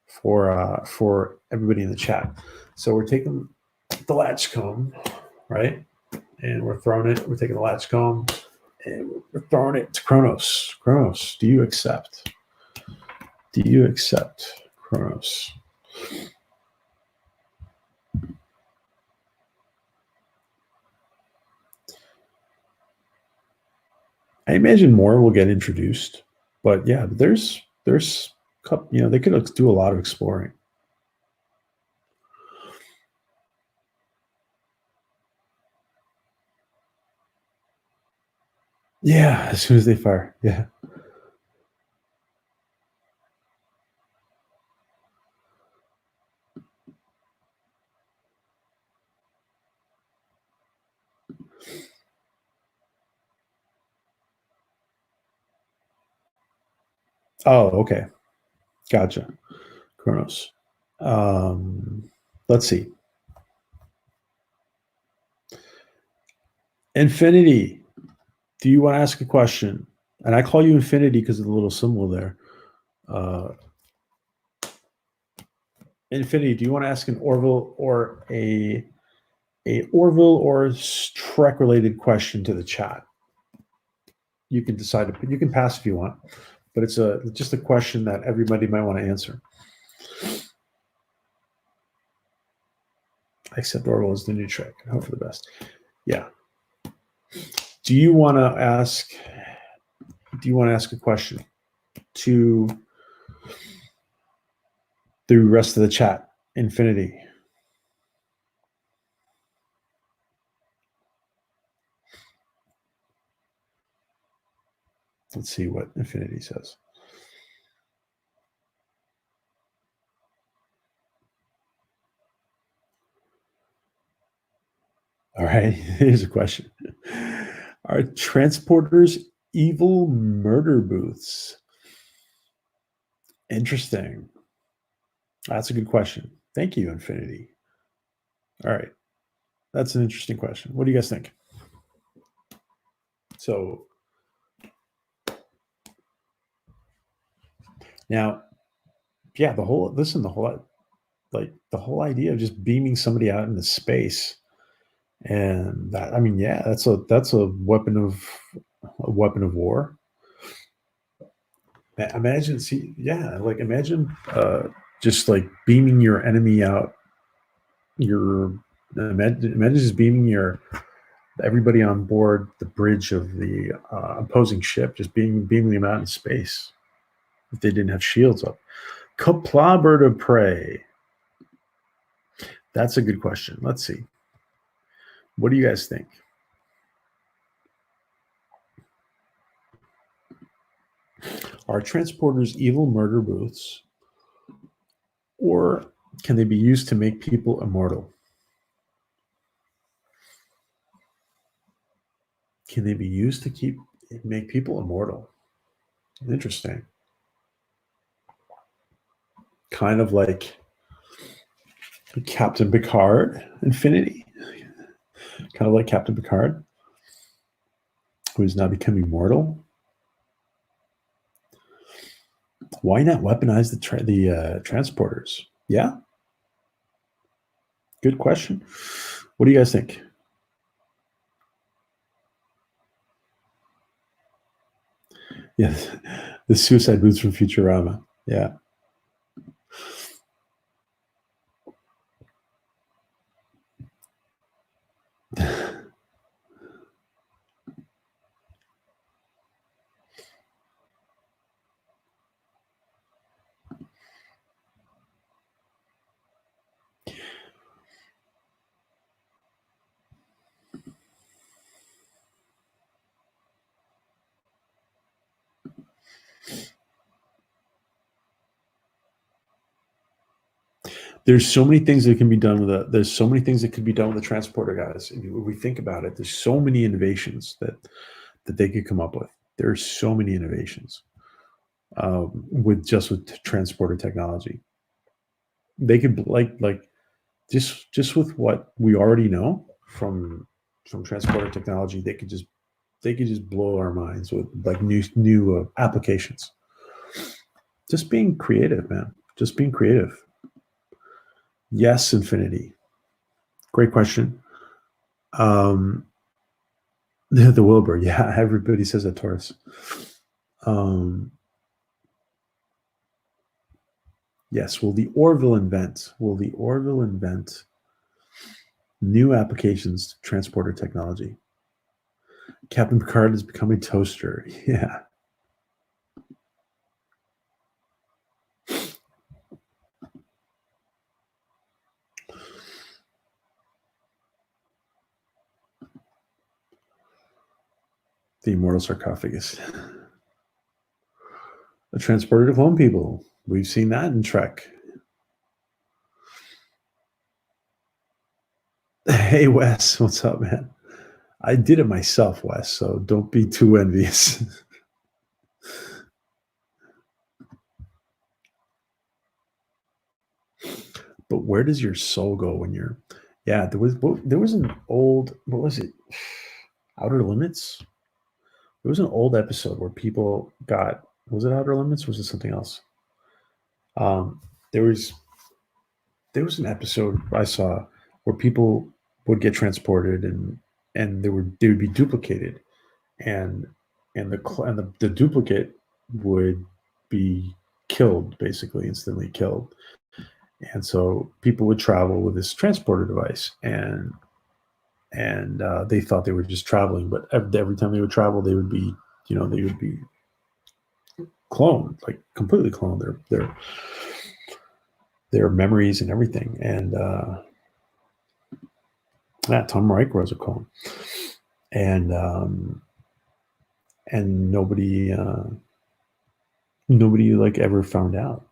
for everybody in the chat? So we're taking the Latchkum, right? And we're taking the Latchkum and we're throwing it to Kronos. Kronos, do you accept? Do you accept, Kronos? I imagine more will get introduced, but yeah, there's they could do a lot of exploring. Yeah, as soon as they fire, yeah. Oh, okay, gotcha, Kronos. Let's see. Infinity, do you want to ask a question? And I call you Infinity because of the little symbol there. Infinity, do you want to ask an Orville or a Orville or Trek related question to the chat? You can decide to. You can pass if you want, but it's just a question that everybody might want to answer. Except Orville is the new Trek. I hope for the best. Yeah. Do you want to ask a question to the rest of the chat? Infinity. Let's see what Infinity says. All right, here's a question. Are transporters evil murder booths? Interesting. That's a good question. Thank you, Infinity. All right. That's an interesting question. What do you guys think? So now, yeah, the whole idea of just beaming somebody out into space, and that, I mean, yeah, that's a weapon of war. Imagine, imagine just like beaming your enemy out your Imagine just beaming everybody on board the bridge of the opposing ship, just beaming them out in space if they didn't have shields up. Kapla bird of prey. That's a good question. Let's see. What do you guys think? Are transporters evil murder booths, or can they be used to make people immortal? Can they be used to make people immortal? Interesting. Kind of like Captain Picard, Infinity. Kind of like Captain Picard, who is now becoming immortal. Why not weaponize the transporters? Yeah. Good question. What do you guys think? Yes, the suicide boots from Futurama. Yeah. There's so many things that can be done with there's so many things that could be done with the transporter, guys. If we think about it, there's so many innovations that they could come up with. There's so many innovations with transporter technology. They could like just with what we already know from transporter technology, they could just blow our minds with like new applications. Just being creative, man. Just being creative. Yes, Infinity. Great question. The Wilbur, yeah, everybody says that, Taurus. Yes, will the Orville invent new applications to transporter technology? Captain Picard is becoming toaster. Yeah. The immortal sarcophagus. A transporter to clone people. We've seen that in Trek. Hey, Wes, what's up, man? I did it myself, Wes, so don't be too envious. But where does your soul go when you're? Yeah, there was an old, what was it? Outer Limits. There was an old episode where people got, was it Outer Limits or was it something else? There was an episode I saw where people would get transported and they would be duplicated, and the duplicate would be killed, basically instantly killed. And so people would travel with this transporter device, and they thought they were just traveling, but every time they would travel, they would be cloned, like completely cloned, their memories and everything. And Tom Reich was a clone, and nobody like ever found out.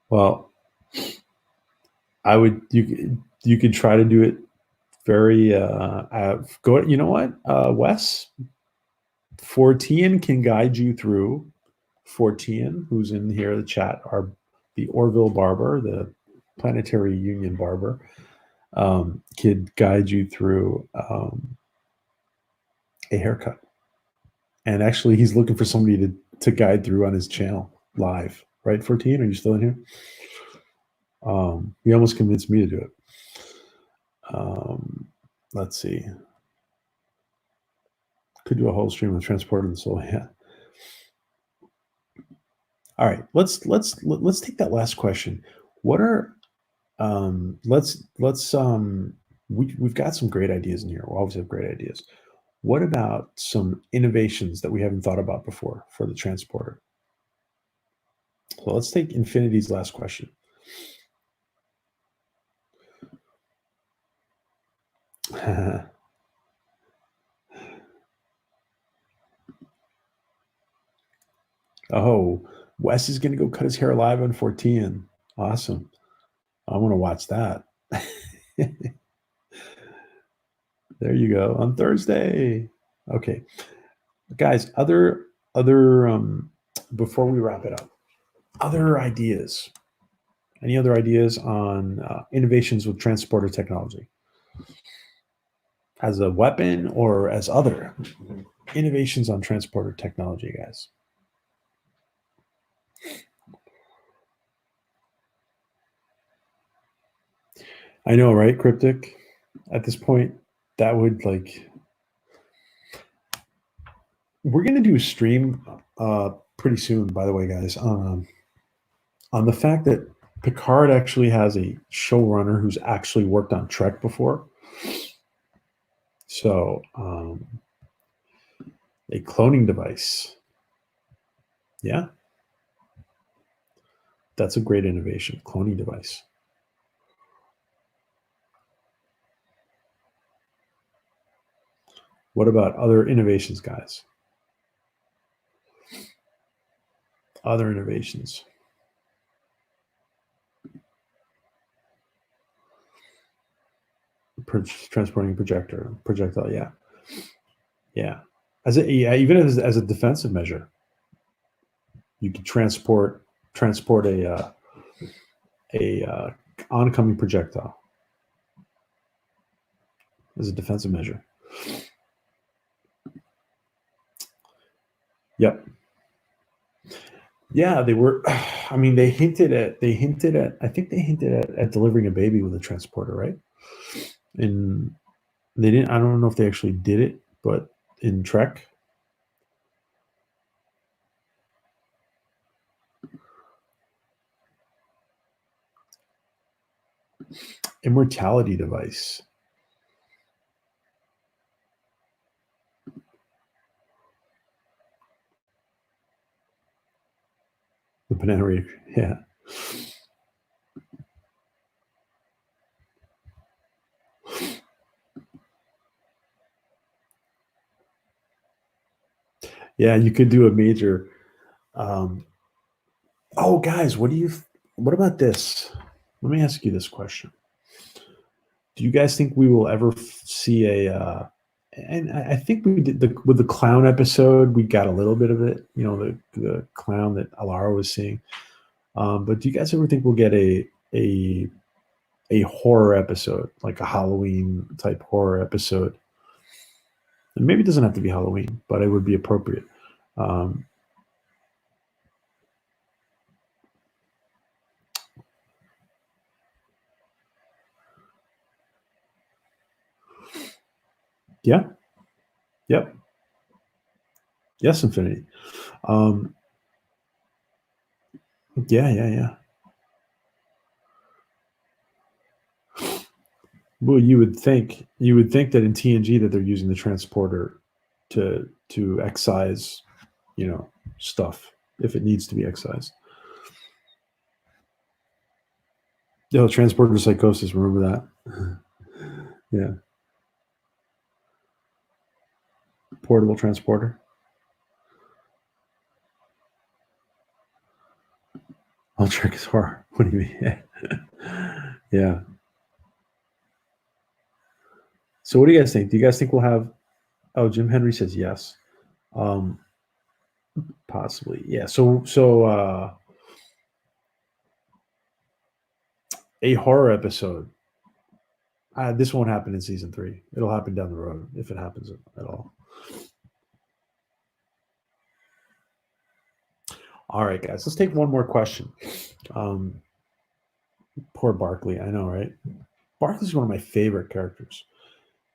Well, I would, you could try to do it very go. You know what, Wes, Fortean can guide you through. Fortean, who's in here in the chat, are the Orville barber, the Planetary Union barber, could guide you through a haircut. And actually, he's looking for somebody to guide through on his channel live. Right, Fortean? Are you still in here? He almost convinced me to do it. Let's see. Could do a whole stream of transporting the soul. Yeah. All right, let's take that last question. What are let's we've got some great ideas in here. We always have great ideas. What about some innovations that we haven't thought about before for the transporter? So let's take Infinity's last question. Oh, Wes is going to go cut his hair live on 14. Awesome. I want to watch that. There you go on Thursday. Okay, guys. Other before we wrap it up, other ideas. Any other ideas on innovations with transporter technology as a weapon or as other innovations on transporter technology, guys? I know, right, Cryptic? At this point, that would like we're gonna do a stream pretty soon, by the way, guys, on the fact that Picard actually has a showrunner who's actually worked on Trek before. So a cloning device. Yeah. That's a great innovation, cloning device. What about other innovations, guys? Other innovations. Transporting projectile, yeah. Yeah. Even as a defensive measure, you could transport a oncoming projectile as a defensive measure. Yep. Yeah, they were. I mean, they hinted at. I think they hinted at delivering a baby with a transporter, right? And they didn't. I don't know if they actually did it, but in Trek, immortality device. The banana reader. Yeah. Yeah, you could do a major. Oh, guys, what about this? Let me ask you this question. Do you guys think we will ever see a? And I think we did with the clown episode. We got a little bit of it. You know, the clown that Alara was seeing. But do you guys ever think we'll get a horror episode, like a Halloween type horror episode? And maybe it doesn't have to be Halloween, but it would be appropriate. Um, yeah. Yep. Yes, Infinity. Um, yeah, yeah, yeah. Well, you would think that in TNG that they're using the transporter to excise, stuff if it needs to be excised. Yeah, transporter psychosis. Remember that? Yeah, portable transporter. I'll trick his horror. What do you mean? Yeah. So, what do you guys think? Do you guys think we'll have? Oh, Jim Henry says yes. Um, Possibly, yeah. A horror episode. This won't happen in season 3. It'll happen down the road if it happens at all. All right, guys. Let's take one more question. Poor Barkley. I know, right? Barkley's one of my favorite characters.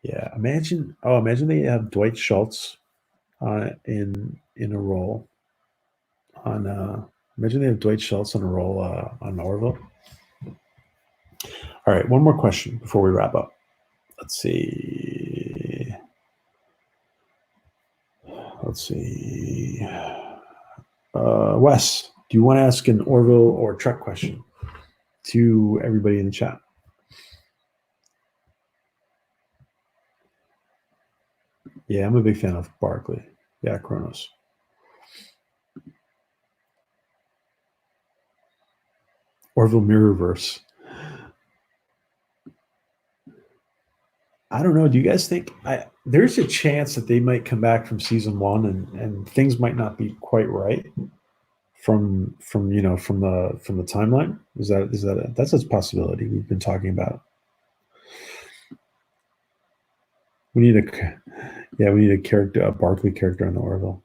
Yeah. Imagine they have Dwight Schultz in a role on Imagine they have Dwight Schultz on a roll on Orville. All right, one more question before we wrap up. Let's see. Wes, do you want to ask an Orville or Trek question to everybody in the chat? Yeah, I'm a big fan of Barkley. Yeah, Kronos. Orville Mirrorverse. I don't know. Do you guys think there's a chance that they might come back from season one and things might not be quite right from the timeline? That's a possibility we've been talking about. We need a character, a Barkley character in the Orville.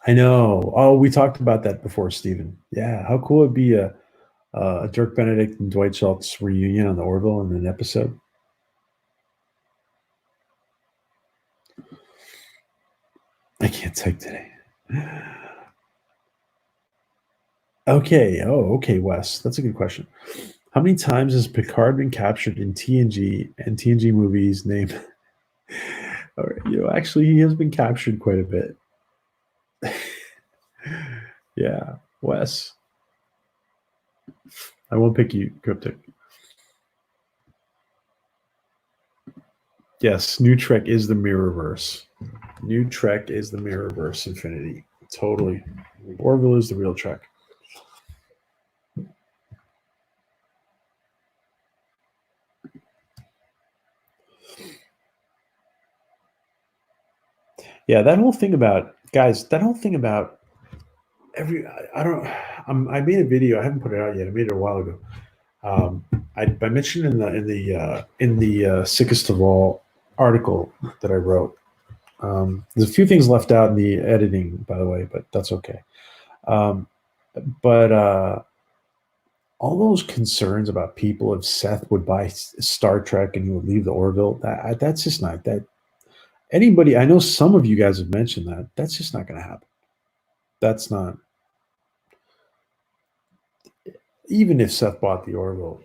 I know. Oh, we talked about that before, Steven. Yeah, how cool would be a Dirk Benedict and Dwight Schultz reunion on the Orville in an episode? I can't type today. Okay. Oh, okay, Wes. That's a good question. How many times has Picard been captured in TNG and TNG movies? Name. Actually, he has been captured quite a bit. Yeah, Wes. I won't pick you, Cryptic. Yes, New Trek is the Mirrorverse. New Trek is the Mirrorverse Infinity. Totally. Orville is the real Trek. Yeah, that whole thing about I made a video. I haven't put it out yet. I made it a while ago. I mentioned in the Sickest of All article that I wrote. There's a few things left out in the editing, by the way, but that's okay. But all those concerns about people if Seth would buy Star Trek and he would leave the Orville, that's just not that. Anybody, I know some of you guys have mentioned that. That's just not going to happen. That's not. Even if Seth bought the Orville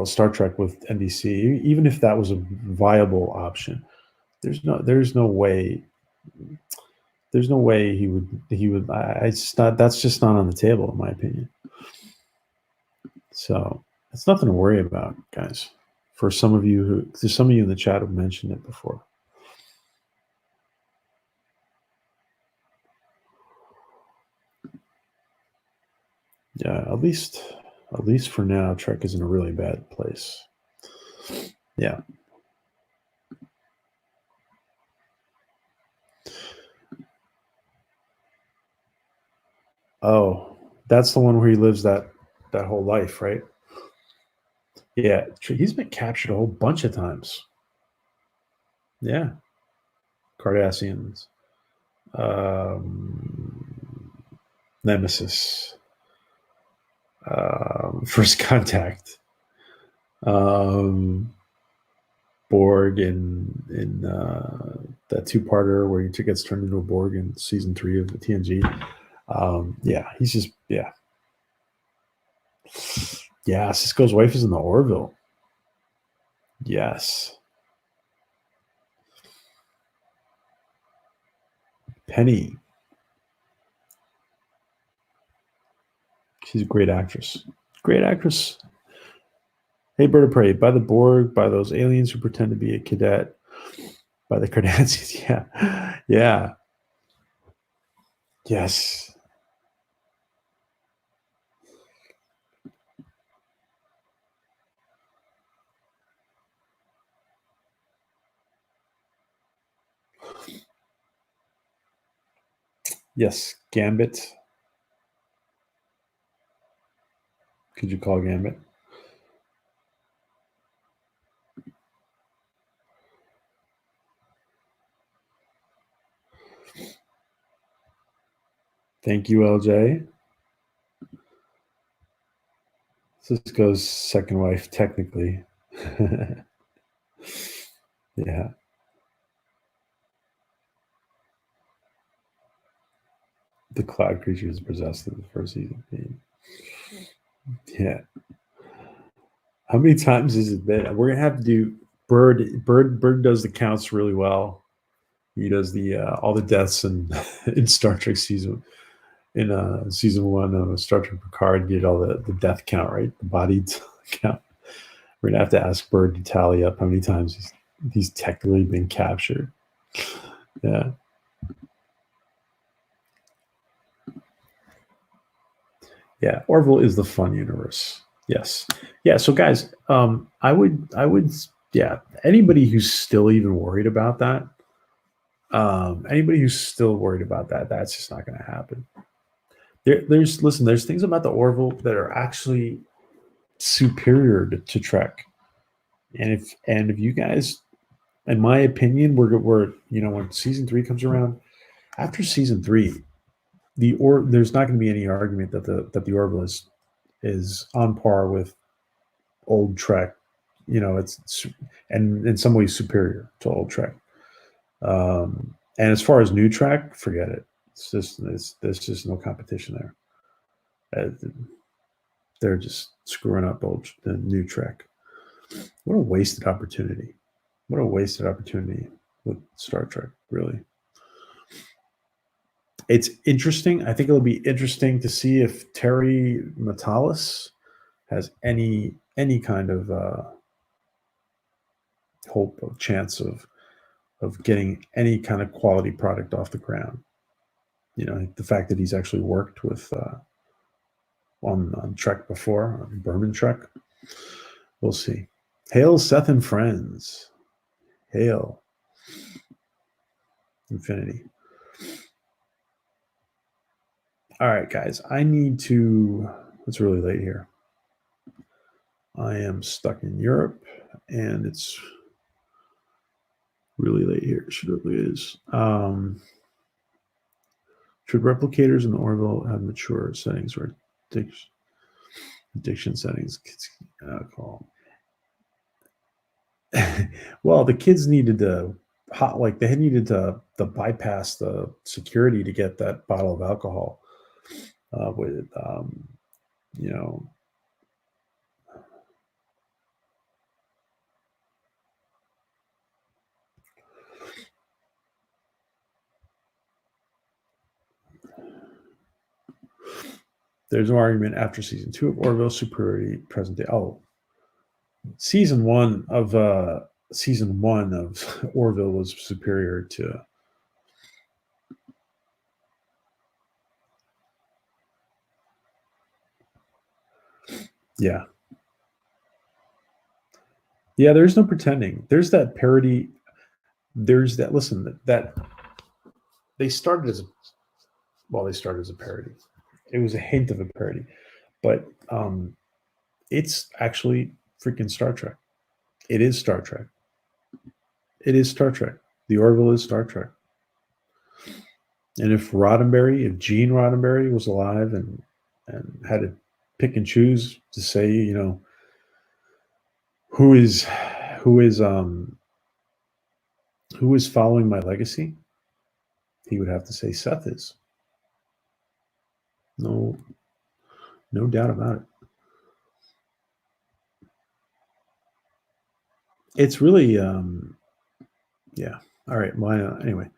Star Trek with NBC, even if that was a viable option, there's no way he would. That's just not on the table, in my opinion. So it's nothing to worry about, guys. There's some of you in the chat have mentioned it before. Yeah, at least for now, Trek is in a really bad place. Yeah. Oh, that's the one where he lives that whole life, right? Yeah, he's been captured a whole bunch of times. Yeah. Cardassians. Nemesis. First Contact. Borg in that two-parter where he gets turned into a Borg in season 3 of the TNG. Yeah, he's just yeah. Sisko's wife is in the Orville. Yes. Penny. She's a great actress. Great actress. Hey, Bird of Prey, by the Borg, by those aliens who pretend to be a cadet, by the Cardassians. Yeah. Yeah. Yes. Yes. Gambit. Could you call Gambit? Thank you, LJ. Sisko's second wife, technically. Yeah. The cloud creature is possessed in the first season. Yeah. How many times is it been? We're gonna have to do Bird does the counts really well. He does the all the deaths in Star Trek season one of Star Trek Picard. Did all the death count, right? The body count. We're gonna have to ask Bird to tally up how many times he's technically been captured. Yeah. Yeah, Orville is the fun universe. Yes. Yeah, so guys, I would yeah, anybody who's still even worried about that, anybody who's still worried about that, that's just not going to happen. There's things about the Orville that are actually superior to Trek. And if you guys, in my opinion, we're when season 3 comes around, after season 3, there's not going to be any argument that the Orville is on par with old Trek. It's and in some ways superior to old Trek. And as far as new Trek, forget it. There's just no competition there. They're just screwing up the new Trek. What a wasted opportunity. What a wasted opportunity with Star Trek, really. It's interesting. I think it'll be interesting to see if Terry Matalas has any kind of hope or chance of getting any kind of quality product off the ground. The fact that he's actually worked with on Trek before, on Berman Trek. We'll see. Hail Seth and friends. Hail Infinity. All right, guys. I need to. It's really late here. I am stuck in Europe, and it's really late here. It really is. Should replicators in the Orville have mature settings or addiction settings? Call. Well, the kids needed to they needed to bypass the security to get that bottle of alcohol with there's no argument after season 2 of Orville superiority present day. Oh, season one of Orville was superior to. Yeah. Yeah, there's no pretending. There's that parody. There's that. Listen, that they started as a parody. It was a hint of a parody, but it's actually freaking Star Trek. It is Star Trek. It is Star Trek. The Orville is Star Trek. And if Gene Roddenberry was alive and had to pick and choose to say, who is following my legacy, he would have to say Seth is. No doubt about it. It's really yeah. All right. Well, anyway,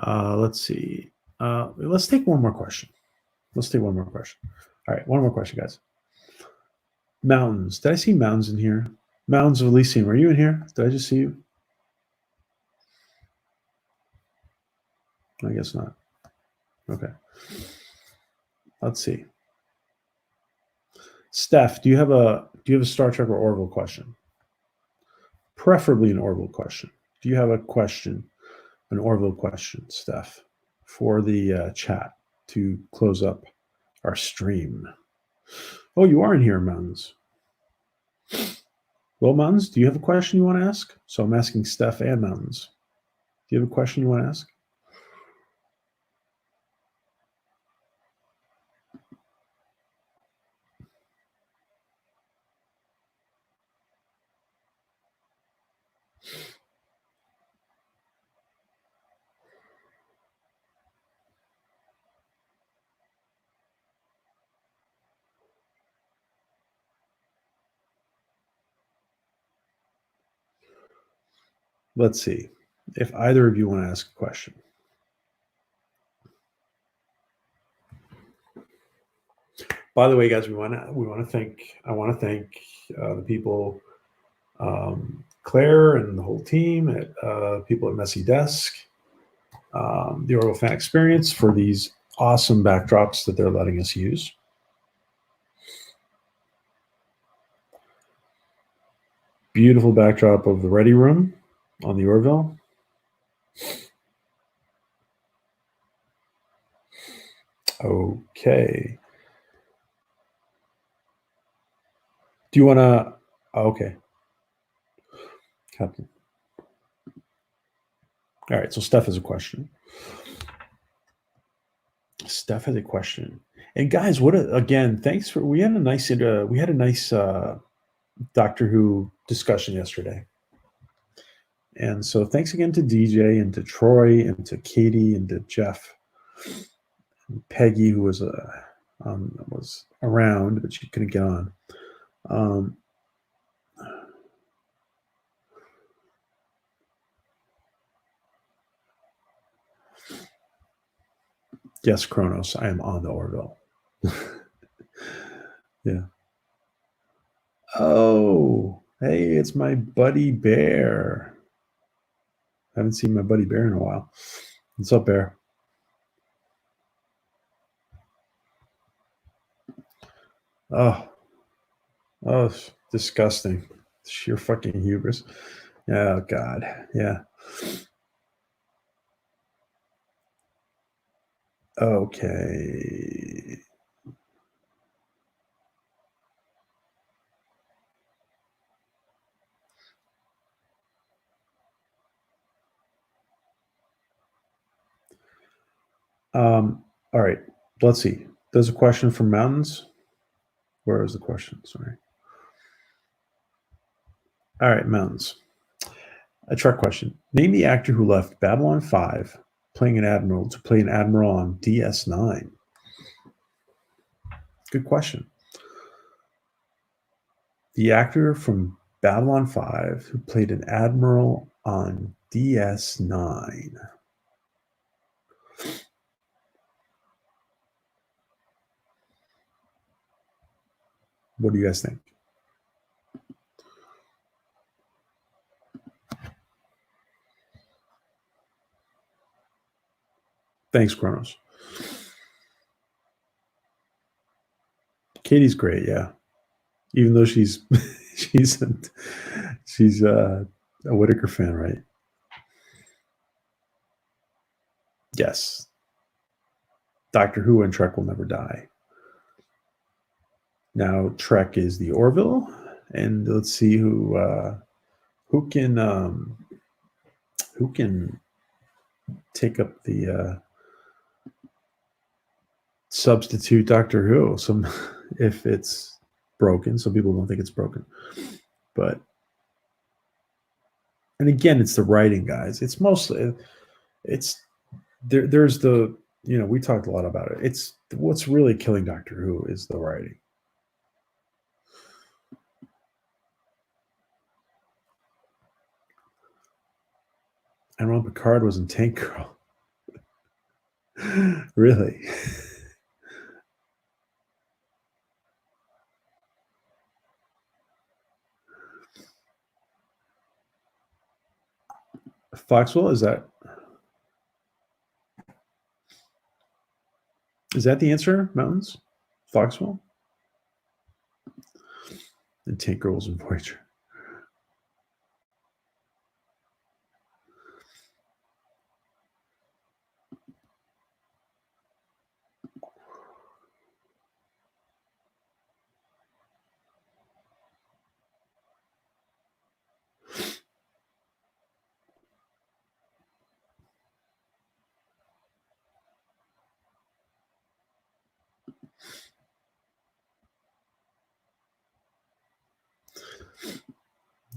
let's see. Let's take one more question. All right, one more question, guys. Mountains. Did I see mountains in here? Mountains of Elysium. Are you in here? Did I just see you? I guess not. Okay. Let's see. Steph, do you have a Star Trek or Orville question? Preferably an Orville question. Do you have a question, an Orville question, Steph, for the chat to close up our stream? Oh, you are in here, Mountains. Well, Mountains, do you have a question you want to ask? So I'm asking Steph and Mountains. Do you have a question you want to ask? let's see if either of you want to ask a question. By the way, guys, I want to thank the people, Claire and the whole team at people at Messy Desk, the Orville Fan Experience, for these awesome backdrops that they're letting us use. Beautiful backdrop of the Ready Room on the Orville. Okay. Do you want to? Okay. Captain. All right. So Steph has a question. Steph has a question. And guys, again? Thanks for. We had a nice Doctor Who discussion yesterday. And so thanks again to DJ and to Troy and to Katie and to Jeff and Peggy, who was around, but she couldn't get on. Yes, Kronos, I am on the Orville. Yeah. Oh, hey, it's my buddy Bear. I haven't seen my buddy Bear in a while. What's up, Bear? Oh, it's disgusting. Sheer fucking hubris. Oh, God. Yeah. Okay. All right. Let's see. There's a question from Mountains. Where is the question? Sorry. All right, Mountains. A truck question. Name the actor who left Babylon 5 playing an admiral to play an admiral on DS9. Good question. The actor from Babylon 5 who played an admiral on DS9. What do you guys think? Thanks, Kronos. Katie's great, yeah. Even though she's a Whittaker fan, right? Yes. Doctor Who and Trek will never die. Now Trek is the Orville, and let's see who can take up the substitute Doctor Who. Some if it's broken, some people don't think it's broken, but and again, it's the writing, guys. It's mostly there's the we talked a lot about it. It's what's really killing Doctor Who is the writing. And Ron Picard was in Tank Girl. Really? Foxwell, is that the answer, Mountains? Foxwell? And Tank Girl was in Voyager.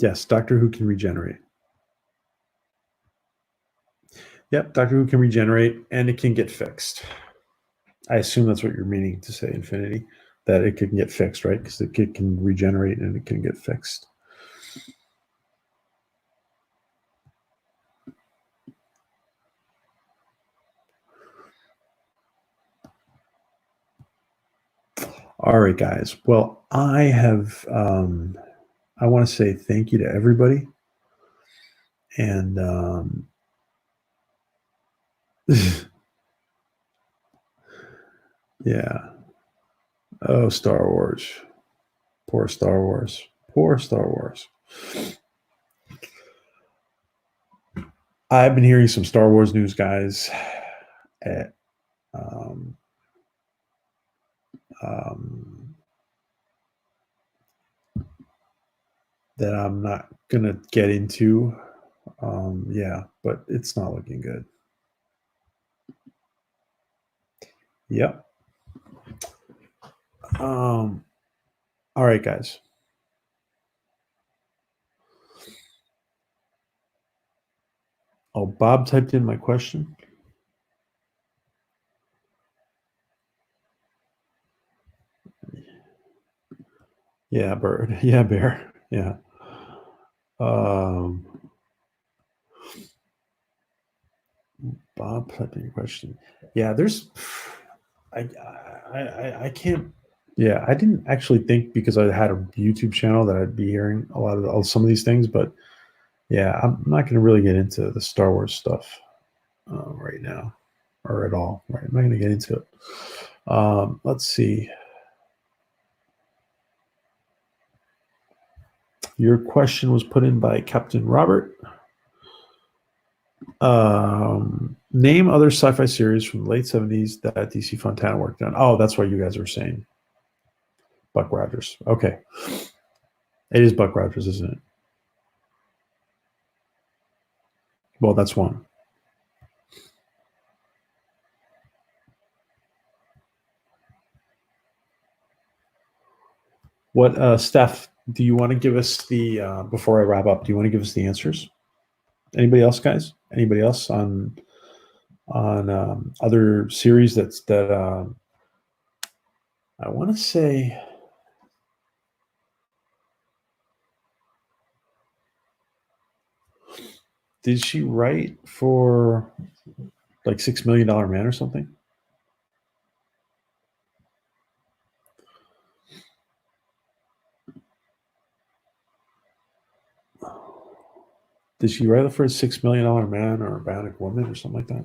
Yes, Doctor Who can regenerate. Yep, Doctor Who can regenerate, and it can get fixed. I assume that's what you're meaning to say, Infinity, that it can get fixed, right? Because it can regenerate and it can get fixed. All right, guys. Well, I have. I want to say thank you to everybody, and yeah. Oh, Star Wars. Poor Star Wars. Poor Star Wars. I've been hearing some Star Wars news, guys. At, um, um, that I'm not gonna get into. Yeah, but it's not looking good. Yep. All right, guys. Oh, Bob typed in my question. Yeah, bird. Yeah, bear. Yeah. Bob typed in your question. Yeah, there's. I can't. Yeah, I didn't actually think because I had a YouTube channel that I'd be hearing a lot of some of these things, but yeah, I'm not going to really get into the Star Wars stuff right now or at all. Right, I'm not going to get into it. Let's see. Your question was put in by Captain Robert. Name other sci-fi series from the late 70s that DC Fontana worked on. Oh, that's what you guys were saying. Buck Rogers. Okay. It is Buck Rogers, isn't it? Well, that's one. What, Steph, do you want to give us the, before I wrap up, do you want to give us the answers? Anybody else, guys? Anybody else on other series that I want to say did she write for like $6 Million Man or something? Did she write it for a $6 Million Man or a Bionic Woman or something like that?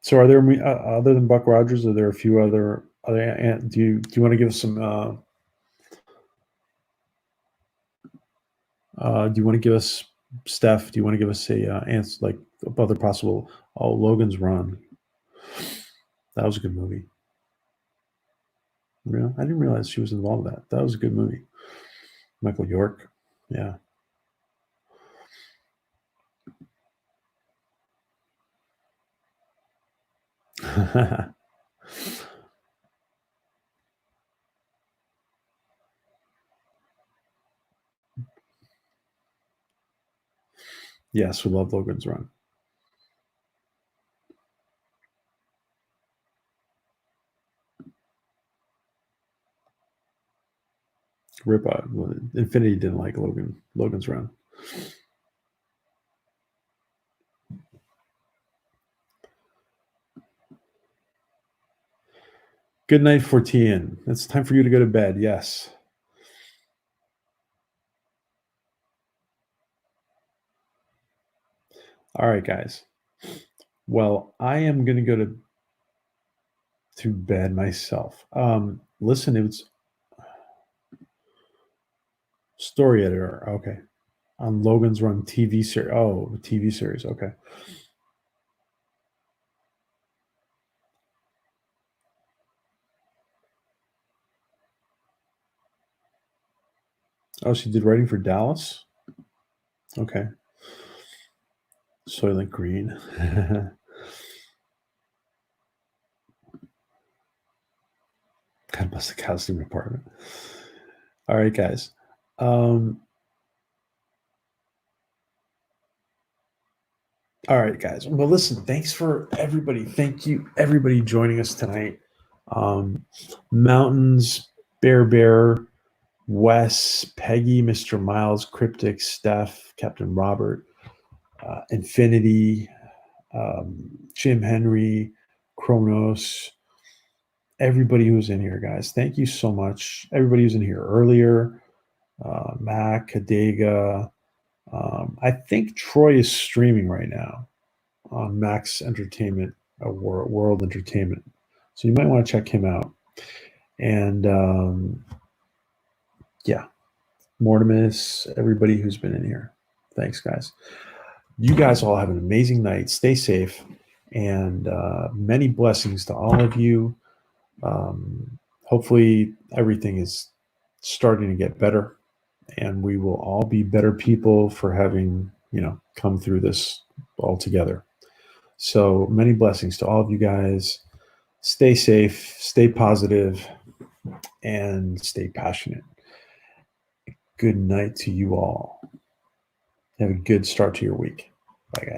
So, are there other than Buck Rogers? Are there a few other? Do you want to give us some? Do you want to give us, Steph? Do you want to give us a answer like other possible? Oh, Logan's Run. That was a good movie. Yeah, I didn't realize she was involved in that. That was a good movie. Michael York. Yeah. Yes, we love Logan's Run. Rip out. Infinity didn't like Logan's Run. Good night, Fortean. It's time for you to go to bed. Yes. All right, guys. Well, I am going to go to bed myself. Listen, it was story editor. Okay. On Logan's Run TV series. Oh, TV series. Okay. Oh, she did writing for Dallas. Okay. Soylent Green. God bless the costume department. All right, guys. All right, guys. Well, listen, thanks for everybody. Thank you, everybody, joining us tonight. Mountains, Bear, Wes, Peggy, Mr. Miles, Cryptic, Steph, Captain Robert, Infinity, Jim Henry, Kronos, everybody who's in here, guys. Thank you so much. Everybody who's in here earlier, Mac, Kadega. I think Troy is streaming right now on Max Entertainment, World Entertainment. So you might want to check him out. And yeah, Mortimus, everybody who's been in here. Thanks, guys. You guys all have an amazing night. Stay safe. And many blessings to all of you. Hopefully everything is starting to get better. And we will all be better people for having, come through this all together. So many blessings to all of you guys. Stay safe, stay positive, and stay passionate. Good night to you all. Have a good start to your week.